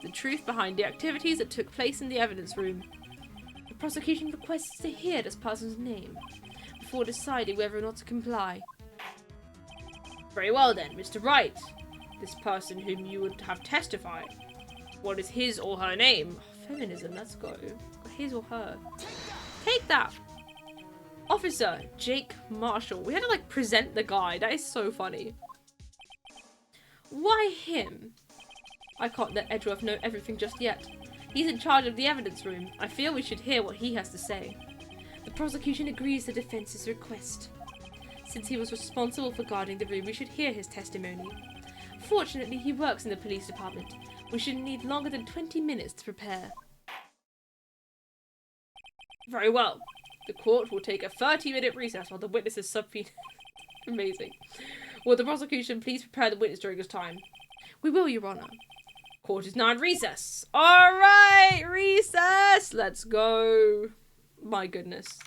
The truth behind the activities that took place in the evidence room. The prosecution requests to hear this person's name before deciding whether or not to comply. Very well then, Mr. Wright. This person whom you would have testified. What is his or her name? Feminism, let's go. His or her. Take that! Officer Jake Marshall. We had to like present the guy. That is so funny. Why him? I can't let Edgeworth know everything just yet. He's in charge of the evidence room. I feel we should hear what he has to say. The prosecution agrees the defense's request. Since he was responsible for guarding the room, we should hear his testimony. Fortunately, he works in the police department. We shouldn't need longer than 20 minutes to prepare. Very well. The court will take a 30-minute recess while the witness is subpoenaed. Amazing. Will the prosecution please prepare the witness during this time? We will, Your Honor. Court is now in recess. Alright, recess! Let's go. My goodness.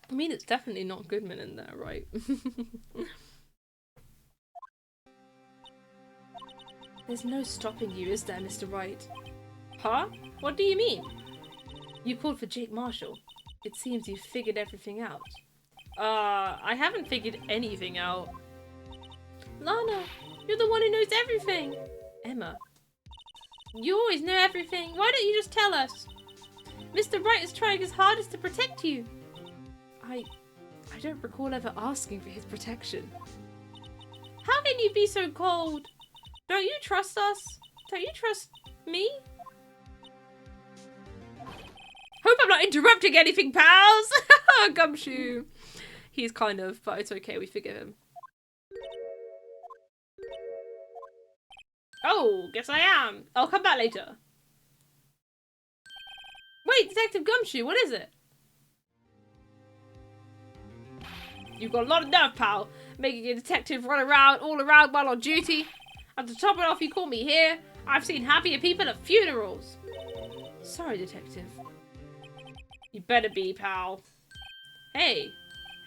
I mean, it's definitely not Goodman in there, right? There's no stopping you, is there, Mr. Wright? Huh? What do you mean? You called for Jake Marshall. It seems you've figured everything out. I haven't figured anything out. Lana, you're the one who knows everything. Emma. You always know everything. Why don't you just tell us? Mr. Wright is trying his hardest to protect you. I don't recall ever asking for his protection. How can you be so cold? Don't you trust us? Don't you trust me? Hope I'm not interrupting anything, pals! Gumshoe. He's kind of, but it's okay, we forgive him. Oh, guess I am. I'll come back later. Wait, Detective Gumshoe, what is it? You've got a lot of nerve, pal. Making a detective run around, all around while on duty. And to top it off, you call me here. I've seen happier people at funerals. Sorry, Detective. You better be, pal. Hey.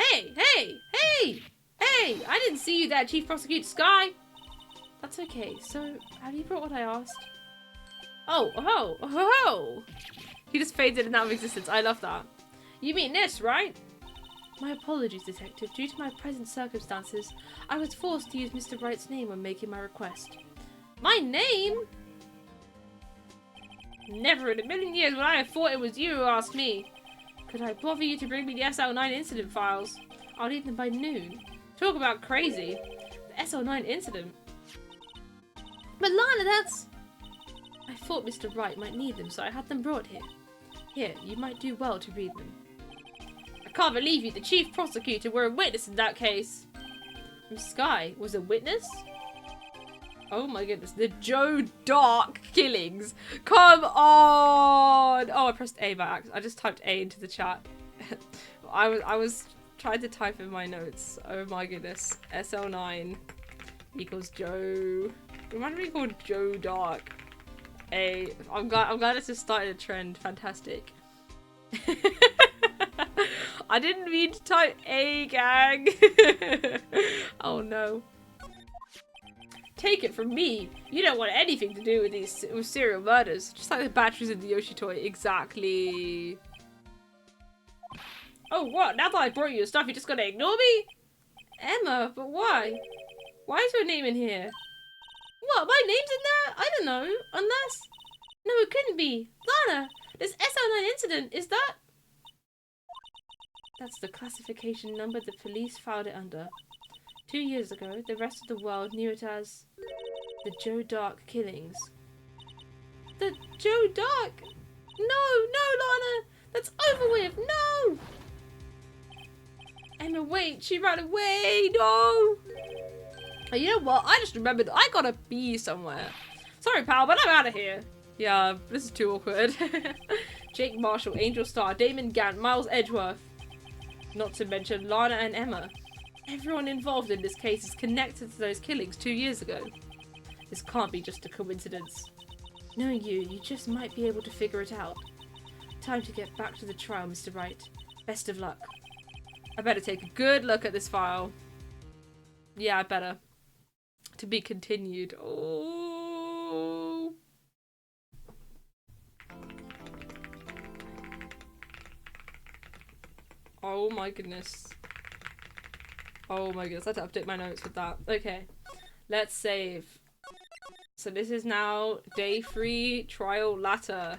Hey, hey, hey, hey! I didn't see you there, Chief Prosecutor Sky. That's okay. So, have you brought what I asked? Oh, oh, oh, oh! He just faded in and out of existence. I love that. You mean this, right? My apologies, Detective. Due to my present circumstances, I was forced to use Mr. Wright's name when making my request. My name? Never in a million years would I have thought it was you who asked me. Could I bother you to bring me the SL9 incident files? I'll need them by noon. Talk about crazy. The SL9 incident? But Lana, that's... I thought Mr. Wright might need them, so I had them brought here. Here, you might do well to read them. I can't believe you, the Chief Prosecutor, were a witness in that case. Miss Sky was a witness? Oh my goodness, the Joe Dark killings. Come on! Oh, I pressed A by accident. I just typed A into the chat. I was trying to type in my notes. Oh my goodness. SL9 equals Joe. Imagine being called Joe Dark. A. I'm glad it's just started a trend. Fantastic. I didn't mean to type A, gang. Oh no. Take it from me, you don't want anything to do with these serial murders. Just like the batteries in the Yoshi toy. Exactly. Oh, what? Now that I brought you your stuff, you're just gonna ignore me? Emma, but why? Why is your name in here? What? My name's in there? I don't know. Unless... No, it couldn't be. Lana, this SL9 incident, is that... That's the classification number the police filed it under. 2 years ago, the rest of the world knew it as the Joe Dark killings. The Joe Dark? No, Lana! That's over with! No! Emma, wait, she ran away! No! Oh, you know what? I just remembered I gotta be somewhere. Sorry, pal, but I'm out of here. Yeah, this is too awkward. Jake Marshall, Angel Star, Damon Gant, Miles Edgeworth. Not to mention Lana and Emma. Everyone involved in this case is connected to those killings 2 years ago. This can't be just a coincidence. Knowing you just might be able to figure it out. Time to get back to the trial, Mr. Wright. Best of luck. I better take a good look at this file. Yeah, I better. To be continued. Oh. Oh my goodness. Oh my goodness, I had to update my notes with that. Okay, let's save. So this is now day 3, trial latter.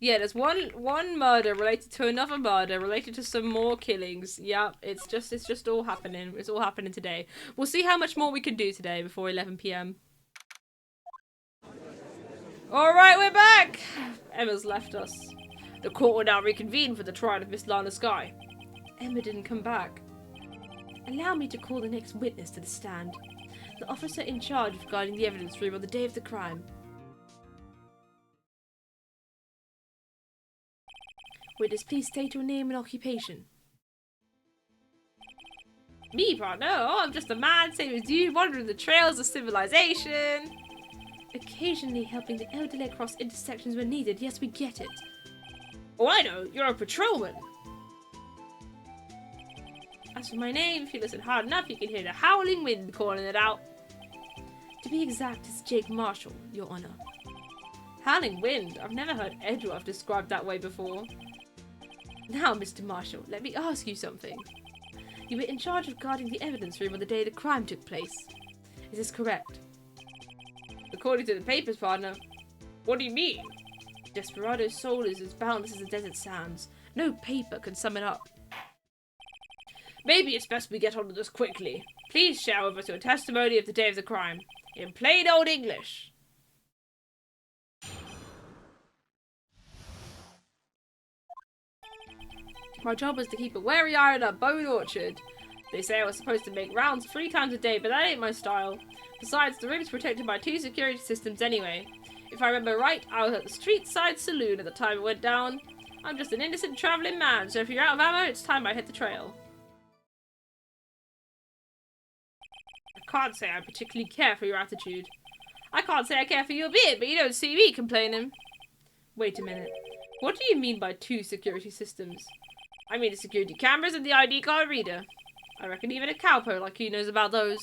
Yeah, there's one murder related to another murder, related to some more killings. Yep, it's just all happening. It's all happening today. We'll see how much more we can do today before 11 PM. Alright, we're back! Emma's left us. The court will now reconvene for the trial of Miss Lana Sky. Emma didn't come back. Allow me to call the next witness to the stand. The officer in charge of guarding the evidence room on the day of the crime. Witness, please state your name and occupation. Me, partner? Oh, I'm just a man, same as you, wandering the trails of civilization. Occasionally helping the elderly across intersections when needed. Yes, we get it. Oh, I know. You're a patrolman. As for my name, if you listen hard enough, you can hear the howling wind calling it out. To be exact, it's Jake Marshall, Your Honor. Howling wind? I've never heard Edgeworth described that way before. Now, Mr. Marshall, let me ask you something. You were in charge of guarding the evidence room on the day the crime took place. Is this correct? According to the papers, partner. What do you mean? Desperado's soul is as boundless as the desert sands. No paper can sum it up. Maybe it's best we get on to this quickly. Please share with us your testimony of the day of the crime. In plain old English. My job was to keep a wary eye on a bone orchard. They say I was supposed to make rounds 3 times a day, but that ain't my style. Besides, the room's protected by 2 security systems anyway. If I remember right, I was at the street side saloon at the time it went down. I'm just an innocent traveling man, so if you're out of ammo, it's time I hit the trail. I can't say I particularly care for your attitude. I can't say I care for your beard, but you don't see me complaining. Wait a minute. What do you mean by 2 security systems? I mean the security cameras and the ID card reader. I reckon even a cowpoke like you knows about those.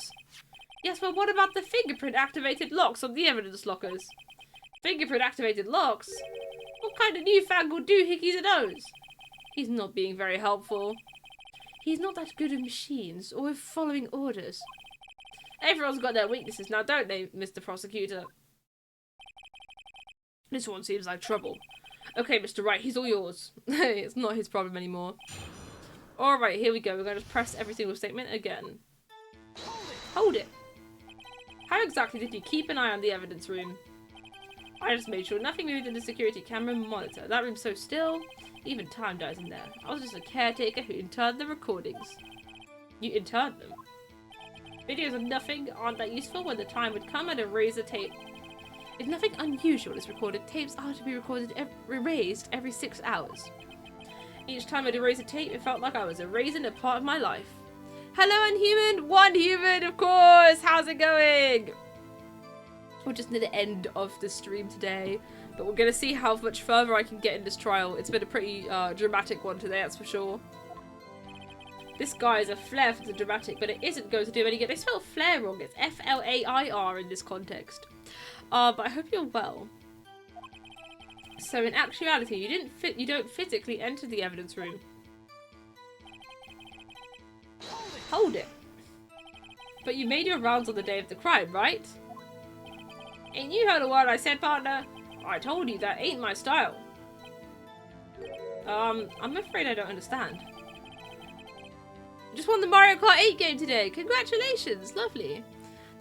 Yes, but what about the fingerprint-activated locks on the evidence lockers? Fingerprint-activated locks? What kind of newfangled doohickeys are those? He's not being very helpful. He's not that good with machines or with following orders. Everyone's got their weaknesses now, don't they, Mr. Prosecutor? This one seems like trouble. Okay, Mr. Wright, he's all yours. It's not his problem anymore. Alright, here we go. We're going to press every single statement again. Hold it! How exactly did you keep an eye on the evidence room? I just made sure nothing moved in the security camera monitor. That room's so still, even time dies in there. I was just a caretaker who interred the recordings. You interred them? Videos of nothing aren't that useful when the time would come and erase a tape. If nothing unusual is recorded, tapes are to be erased every 6 hours. Each time I'd erase a tape, it felt like I was erasing a part of my life. Hello, Unhuman! One human, of course! How's it going? We're just near the end of the stream today, but we're going to see how much further I can get in this trial. It's been a pretty dramatic one today, that's for sure. This guy is a flair for the dramatic, but it isn't going to do any good. They spelled flair wrong. It's F-L-A-I-R in this context. But I hope you're well. So in actuality, you don't physically enter the evidence room. Hold it. But you made your rounds on the day of the crime, right? Ain't you heard a word I said, partner? I told you that ain't my style. I'm afraid I don't understand. Just won the Mario Kart 8 game today. Congratulations. Lovely.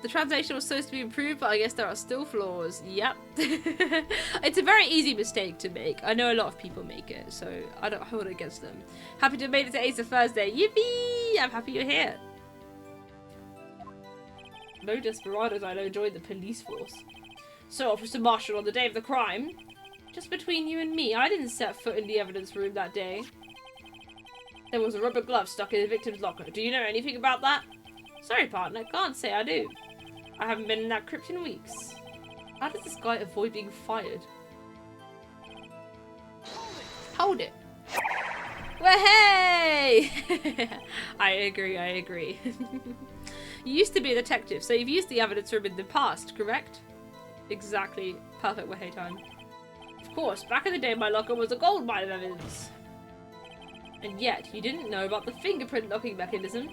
The translation was supposed to be improved, but I guess there are still flaws. Yep. It's a very easy mistake to make. I know a lot of people make it, so I don't hold it against them. Happy to have made it to Ace of Thursday. Yippee! I'm happy you're here. No desperados I know joined the police force. So, Officer Marshall, on the day of the crime, just between you and me, I didn't set foot in the evidence room that day. There was a rubber glove stuck in the victim's locker. Do you know anything about that? Sorry, partner. Can't say I do. I haven't been in that crypt in weeks. How does this guy avoid being fired? Hold it. Well, hey! I agree. You used to be a detective, so you've used the evidence room in the past, correct? Exactly. Perfect Wahey time. Of course, back in the day my locker was a gold mine of evidence. And yet, you didn't know about the fingerprint locking mechanism.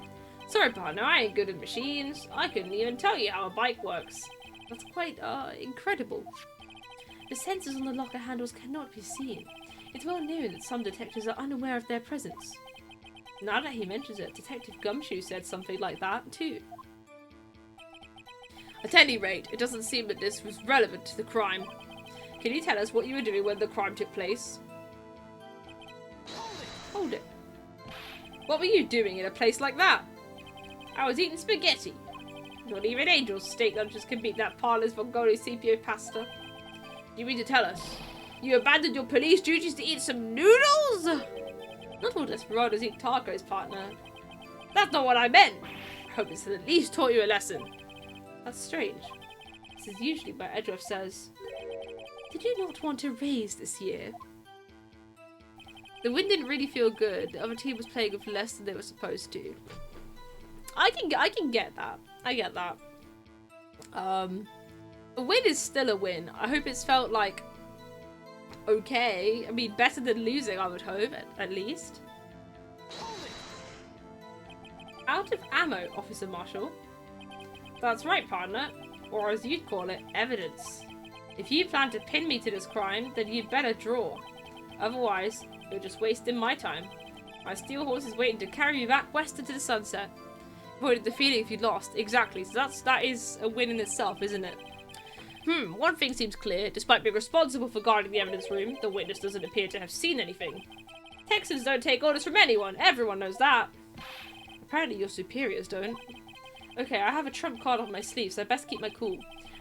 Sorry, partner, I ain't good at machines. I couldn't even tell you how a bike works. That's quite, incredible. The sensors on the locker handles cannot be seen. It's well known that some detectives are unaware of their presence. Now that he mentions it, Detective Gumshoe said something like that, too. At any rate, it doesn't seem that this was relevant to the crime. Can you tell us what you were doing when the crime took place? Hold it. What were you doing in a place like that? I was eating spaghetti. Not even Angel's steak lunches can beat that parlour's Vongoli CPO pasta. You mean to tell us you abandoned your police duties to eat some noodles? Not all desperados eat tacos, partner. That's not what I meant. I hope this has at least taught you a lesson. That's strange. This is usually where Edgeworth says, did you not want to raise this year? The win didn't really feel good. The other team was playing with less than they were supposed to. I can get that. I get that. A win is still a win. I hope it's felt like okay. I mean, better than losing, I would hope, at least. Out of ammo, Officer Marshall. That's right, partner. Or as you'd call it, evidence. If you plan to pin me to this crime, then you'd better draw. Otherwise, you're just wasting my time. My steel horse is waiting to carry you back west into the sunset. Avoided the feeling if you lost. Exactly. So that is a win in itself, isn't it? One thing seems clear. Despite being responsible for guarding the evidence room, the witness doesn't appear to have seen anything. Texans don't take orders from anyone. Everyone knows that. Apparently your superiors don't. Okay, I have a trump card on my sleeve, so I best keep my cool.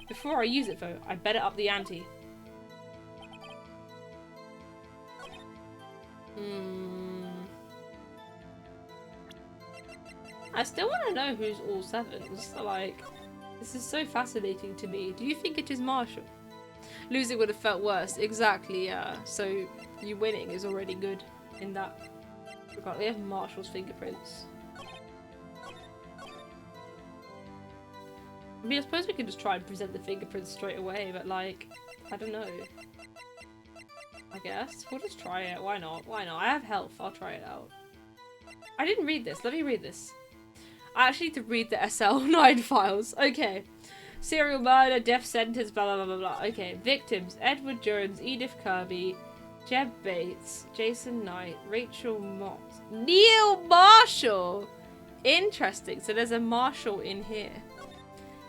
Before I use it, though, I better up the ante. I still want to know who's all sevens. Like, this is so fascinating to me. Do you think it is Marshall? Losing would have felt worse. Exactly, yeah. So, you winning is already good in that regard. We have Marshall's fingerprints. I mean, I suppose we could just try and present the fingerprints straight away, but like, I don't know. I guess. We'll just try it. Why not? Why not? I have health. I'll try it out. I didn't read this. Let me read this. I actually need to read the SL9 files. Okay. Serial murder, death sentence, blah blah blah blah blah. Okay. Victims: Edward Jones, Edith Kirby, Jeb Bates, Jason Knight, Rachel Moss, Neil Marshall! Interesting. So there's a Marshall in here.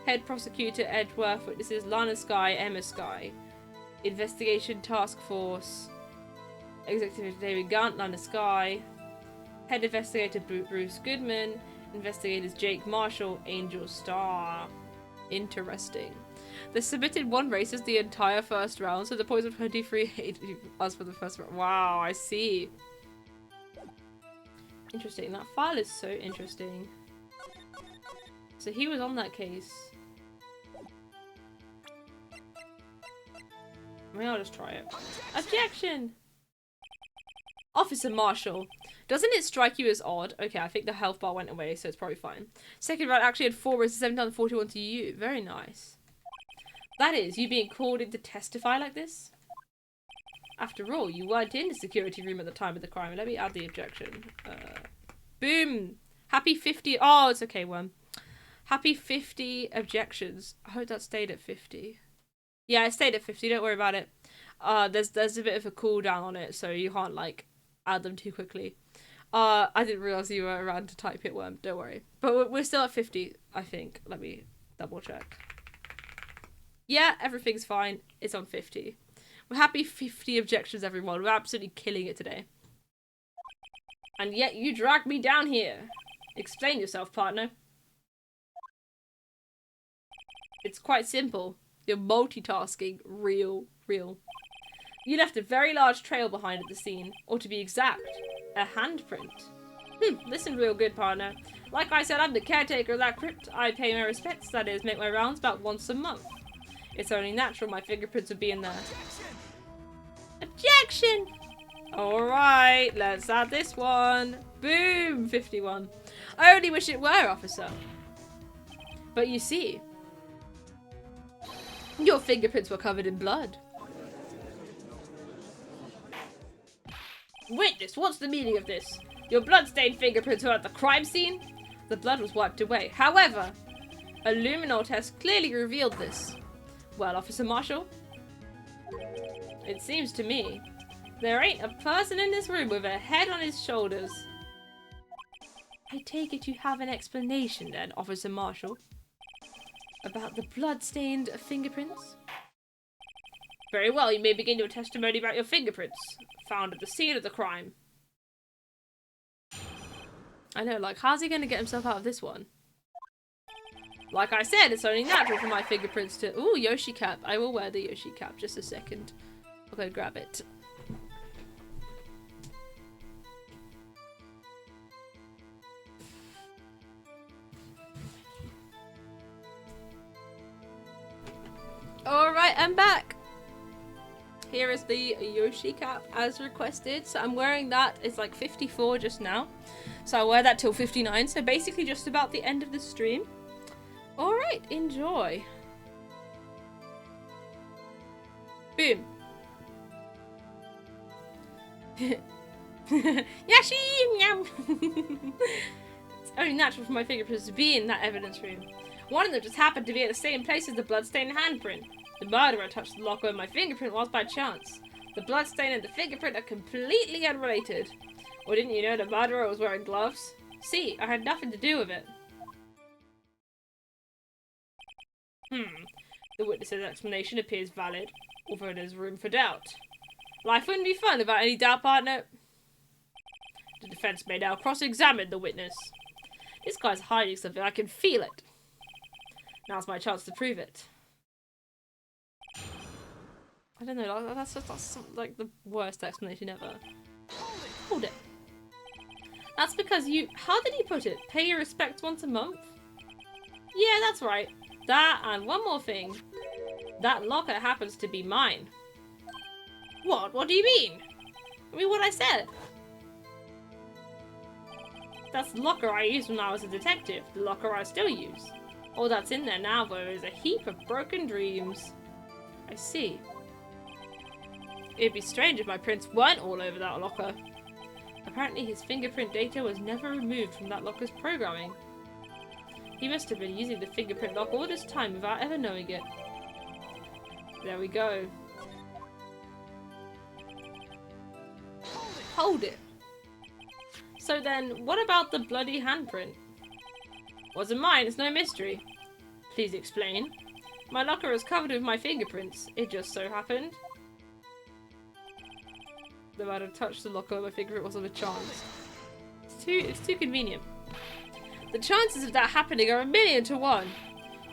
Head prosecutor Edworth, witnesses Lana Skye, Emma Skye. Investigation Task Force. Executive David Gunt, Lana Skye. Head investigator Bruce Goodman. Investigators Jake Marshall, Angel Starr. Interesting. They submitted one racist the entire first round, so the points of 23 us for the first round. Wow, I see. Interesting. That file is so interesting. So he was on that case. I mean, I'll just try it. Objection! Officer Marshall. Doesn't it strike you as odd? Okay, I think the health bar went away, so it's probably fine. Second round actually had 4 versus 7 down to 41 to you. Very nice. That is, you being called in to testify like this? After all, you weren't in the security room at the time of the crime. Let me add the objection. Boom! Happy 50. Oh, it's okay, Worm. Happy 50 objections. I hope that stayed at 50. Yeah, it stayed at 50. Don't worry about it. There's a bit of a cooldown on it, so you can't, like, add them too quickly. I didn't realise you were around to type it, Worm. Don't worry. But we're still at 50, I think. Let me double check. Yeah, everything's fine. It's on 50. We're happy 50 objections, everyone. We're absolutely killing it today. And yet you dragged me down here. Explain yourself, partner. It's quite simple. You're multitasking. Real. You left a very large trail behind at the scene. Or to be exact, a handprint. Listen real good, partner. Like I said, I'm the caretaker of that crypt. I pay my respects, that is, make my rounds about once a month. It's only natural my fingerprints would be in there. Objection! Alright, let's add this one. Boom! 51. I only wish it were, officer. But you see, your fingerprints were covered in blood. Witness, what's the meaning of this? Your blood-stained fingerprints were at the crime scene? The blood was wiped away. However, a luminol test clearly revealed this. Well, Officer Marshall, it seems to me there ain't a person in this room with a head on his shoulders. I take it you have an explanation then, Officer Marshall, about the blood-stained fingerprints? Very well, you may begin your testimony about your fingerprints, found at the scene of the crime. I know, like, how's he gonna get himself out of this one? Like I said, it's only natural for my fingerprints to... Ooh, Yoshi cap. I will wear the Yoshi cap. Just a second. I'll go grab it. Alright, I'm back. Here is the Yoshi cap as requested. So I'm wearing that. It's like 54 just now. So I'll wear that till 59. So basically just about the end of the stream. Alright, enjoy. Boom. Yashi! Meow! It's only natural for my fingerprints to be in that evidence room. One of them just happened to be at the same place as the bloodstained handprint. The murderer touched the lock where my fingerprint was by chance. The bloodstain and the fingerprint are completely unrelated. Or didn't you know the murderer was wearing gloves? See, I had nothing to do with it. The witness's explanation appears valid, although there's room for doubt. Life wouldn't be fun without any doubt, partner. The defense may now cross-examine the witness. This guy's hiding something. I can feel it. Now's my chance to prove it. I don't know, that's like the worst explanation ever. Hold it. That's because you... How did he put it? Pay your respects once a month? Yeah, that's right. That and one more thing. That locker happens to be mine. What? What do you mean? I mean what I said. That's the locker I used when I was a detective. The locker I still use. All that's in there now, though, is a heap of broken dreams. I see. It'd be strange if my prints weren't all over that locker. Apparently his fingerprint data was never removed from that locker's programming. He must have been using the fingerprint lock all this time without ever knowing it. There we go. Hold it. So then, what about the bloody handprint? Wasn't mine, it's no mystery. Please explain. My locker is covered with my fingerprints. It just so happened. They might have touched the locker, my fingerprint wasn't a chance. It's too convenient. The chances of that happening are 1,000,000 to 1.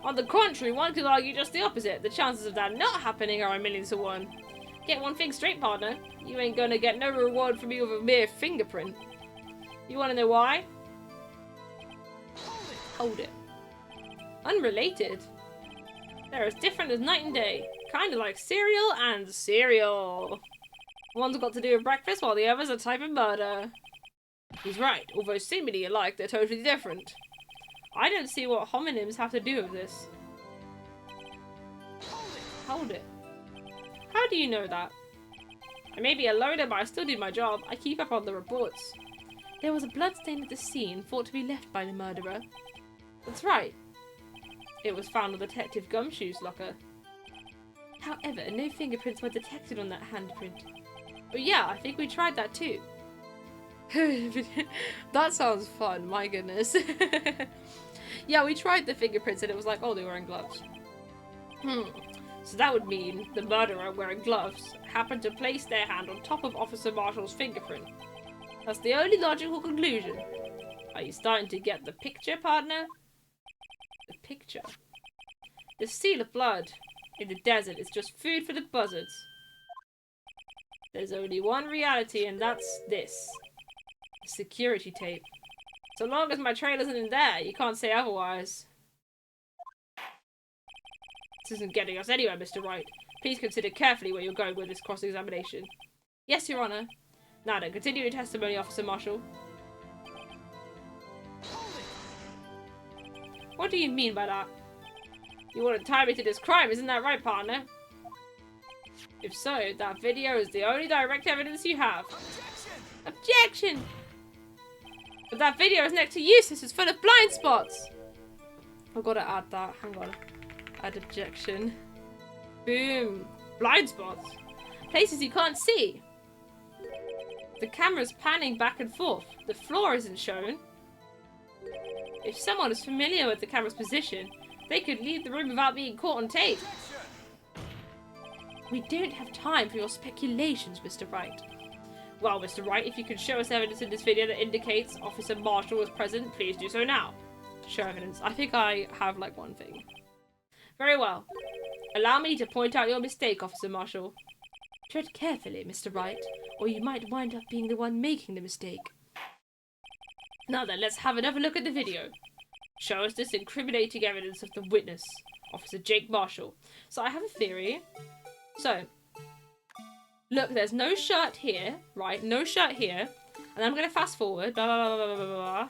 On the contrary, one could argue just the opposite. The chances of that not happening are 1,000,000 to 1. Get one thing straight, partner. You ain't gonna get no reward from me with a mere fingerprint. You wanna know why? Hold it. Unrelated. They're as different as night and day. Kinda like cereal and cereal. One's got to do with breakfast while the other's a type of murder. He's right. Although seemingly alike, they're totally different. I don't see what homonyms have to do with this. Hold it. How do you know that? I may be a loner, but I still do my job. I keep up on the reports. There was a bloodstain at the scene, thought to be left by the murderer. That's right. It was found on Detective Gumshoe's locker. However, no fingerprints were detected on that handprint. But yeah, I think we tried that too. That sounds fun, my goodness. Yeah, we tried the fingerprints and it was like, oh, they're wearing gloves. So that would mean the murderer wearing gloves happened to place their hand on top of Officer Marshall's fingerprint. That's the only logical conclusion. Are you starting to get the picture, partner? The picture. The seal of blood in the desert is just food for the buzzards. There's only one reality, and that's this. A security tape. So long as my trail isn't in there, you can't say otherwise. This isn't getting us anywhere, Mr. Wright. Please consider carefully where you're going with this cross-examination. Yes, Your Honor. Now then, continue your testimony, Officer Marshall. What do you mean by that? You want to tie me to this crime, isn't that right, partner? If so, that video is the only direct evidence you have. Objection! But that video is next to useless, it's full of blind spots! I've got to add that, hang on. Add objection. Boom. Blind spots. Places you can't see. The camera's panning back and forth. The floor isn't shown. If someone is familiar with the camera's position, they could leave the room without being caught on tape. We don't have time for your speculations, Mr. Wright. Well, Mr. Wright, if you can show us evidence in this video that indicates Officer Marshall was present, please do so now. Show evidence. I think I have, like, one thing. Very well. Allow me to point out your mistake, Officer Marshall. Tread carefully, Mr. Wright, or you might wind up being the one making the mistake. Now then, let's have another look at the video. Show us this incriminating evidence of the witness, Officer Jake Marshall. So I have a theory. So, look, there's no shirt here, right? No shirt here. And I'm going to fast forward. Blah, blah, blah, blah, blah, blah,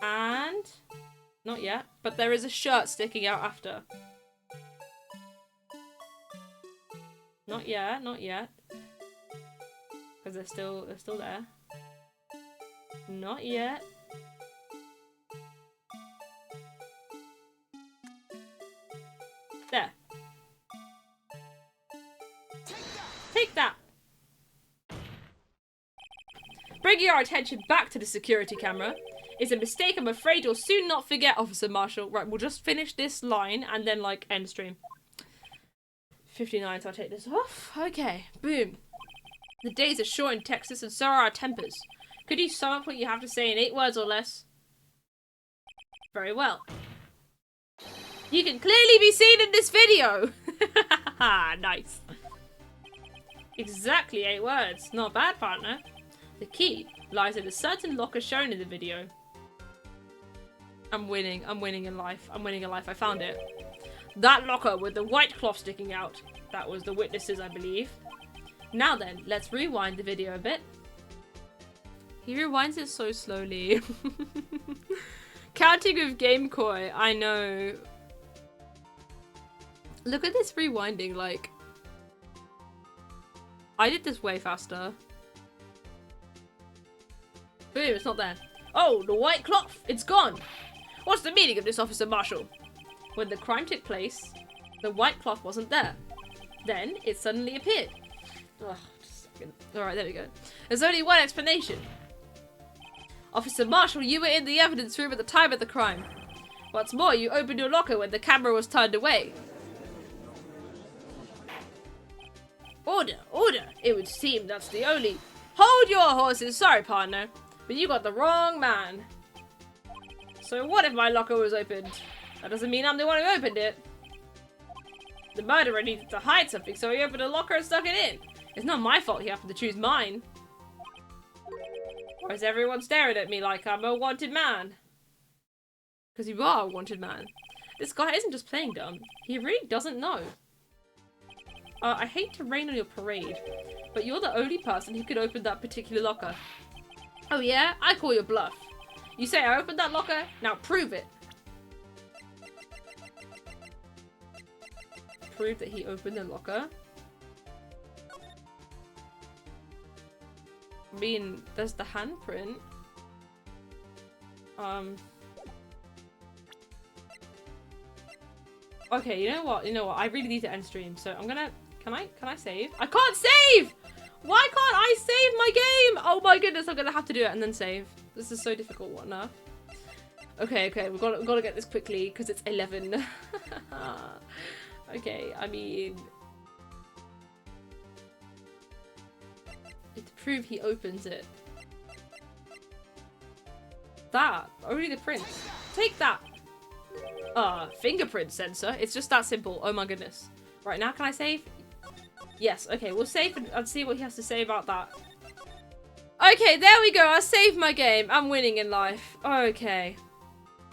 blah. And... not yet. But there is a shirt sticking out after. Not yet, not yet. Because they're still there. Not yet. There. Take that! Bringing our attention back to the security camera is a mistake I'm afraid you'll soon not forget, Officer Marshall. Right, we'll just finish this line and then, like, end stream. 59, so I'll take this off. Okay, boom. The days are short in Texas, and so are our tempers. Could you sum up what you have to say in 8 words or less? Very well. You can clearly be seen in this video! Nice. Exactly 8 words. Not bad, partner. The key lies in a certain locker shown in the video. I'm winning. I'm winning in life. I'm winning in life. I found it. That locker with the white cloth sticking out. That was the witnesses, I believe. Now then, let's rewind the video a bit. He rewinds it so slowly. Counting with Game Koi. I know. Look at this rewinding, like... I did this way faster. Boom, it's not there. Oh, the white cloth! It's gone! What's the meaning of this, Officer Marshall? When the crime took place, the white cloth wasn't there. Then, it suddenly appeared. Ugh, just a second. Alright, there we go. There's only one explanation. Officer Marshall, you were in the evidence room at the time of the crime. What's more, you opened your locker when the camera was turned away. Order, order! It would seem that's the only... Hold your horses! Sorry, partner, but you got the wrong man. So what if my locker was opened? That doesn't mean I'm the one who opened it. The murderer needed to hide something, so he opened a locker and stuck it in. It's not my fault he happened to choose mine. Why is everyone staring at me like I'm a wanted man? Because you are a wanted man. This guy isn't just playing dumb. He really doesn't know. I hate to rain on your parade, but you're the only person who could open that particular locker. Oh yeah? I call your bluff. You say I opened that locker? Now prove it. Prove that he opened the locker? I mean, there's the handprint. Okay, you know what? You know what? I really need to end stream, so I'm gonna... Can I save? I can't save! Why can't I save my game? Oh my goodness, I'm gonna have to do it and then save. This is so difficult. What now? Okay, we've got to get this quickly because it's 11. Okay, I mean... To prove he opens it. That. Only the prints. Take that. Fingerprint sensor. It's just that simple. Oh my goodness. Right, now can I save? Yes, okay, we'll save and see what he has to say about that. Okay, there we go. I saved my game. I'm winning in life. Okay.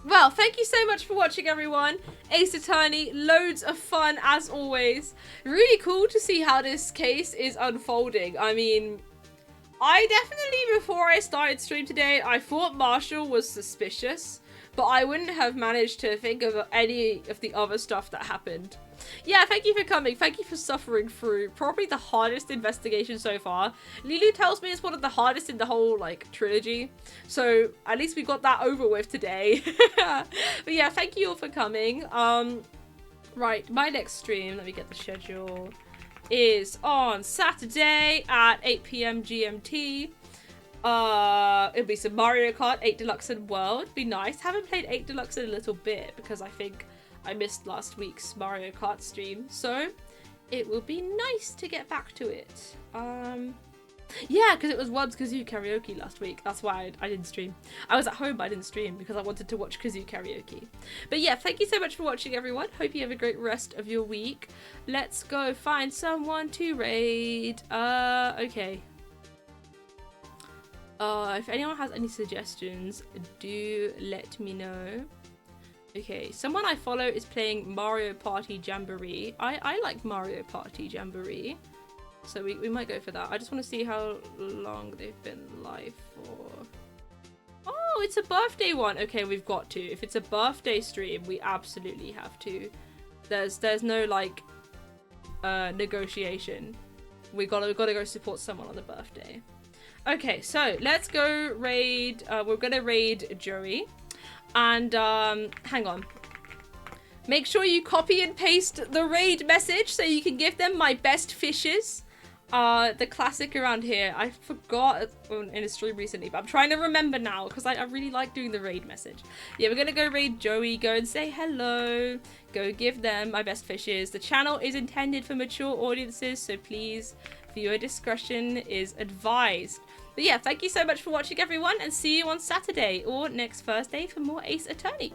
Well, thank you so much for watching, everyone. Ace Attorney, loads of fun as always. Really cool to see how this case is unfolding. I mean, I definitely, before I started stream today, I thought Marshall was suspicious, but I wouldn't have managed to think of any of the other stuff that happened. Yeah, thank you for coming. Thank you for suffering through probably the hardest investigation so far. Lilu tells me it's one of the hardest in the whole, like, trilogy. So, at least we got that over with today. But yeah, thank you all for coming. Right, my next stream, let me get the schedule, is on Saturday at 8 PM GMT. It'll be some Mario Kart 8 Deluxe and World. Be nice. Haven't played 8 Deluxe in a little bit because I think I missed last week's Mario Kart stream, so it will be nice to get back to it. Yeah, because it was Words Kazoo Karaoke last week. That's why I didn't stream. I was at home, but I didn't stream because I wanted to watch Kazoo Karaoke. But yeah, thank you so much for watching, everyone. Hope you have a great rest of your week. Let's go find someone to raid. Okay. If anyone has any suggestions, do let me know. Okay, someone I follow is playing Mario Party Jamboree. I like Mario Party Jamboree, so we might go for that. I just want to see how long they've been live for. Oh, it's a birthday one. Okay, we've got to. If it's a birthday stream, we absolutely have to. There's no like negotiation. We gotta go support someone on the birthday. Okay, so let's go raid. We're gonna raid Joey. And, hang on. Make sure you copy and paste the raid message so you can give them my best fishes. The classic around here. I forgot in a stream recently, but I'm trying to remember now because I really like doing the raid message. Yeah, we're gonna go raid Joey, go and say hello. Go give them my best fishes. The channel is intended for mature audiences, so please Viewer discretion is advised. But yeah, thank you so much for watching, everyone, and see you on Saturday or next Thursday for more Ace Attorney.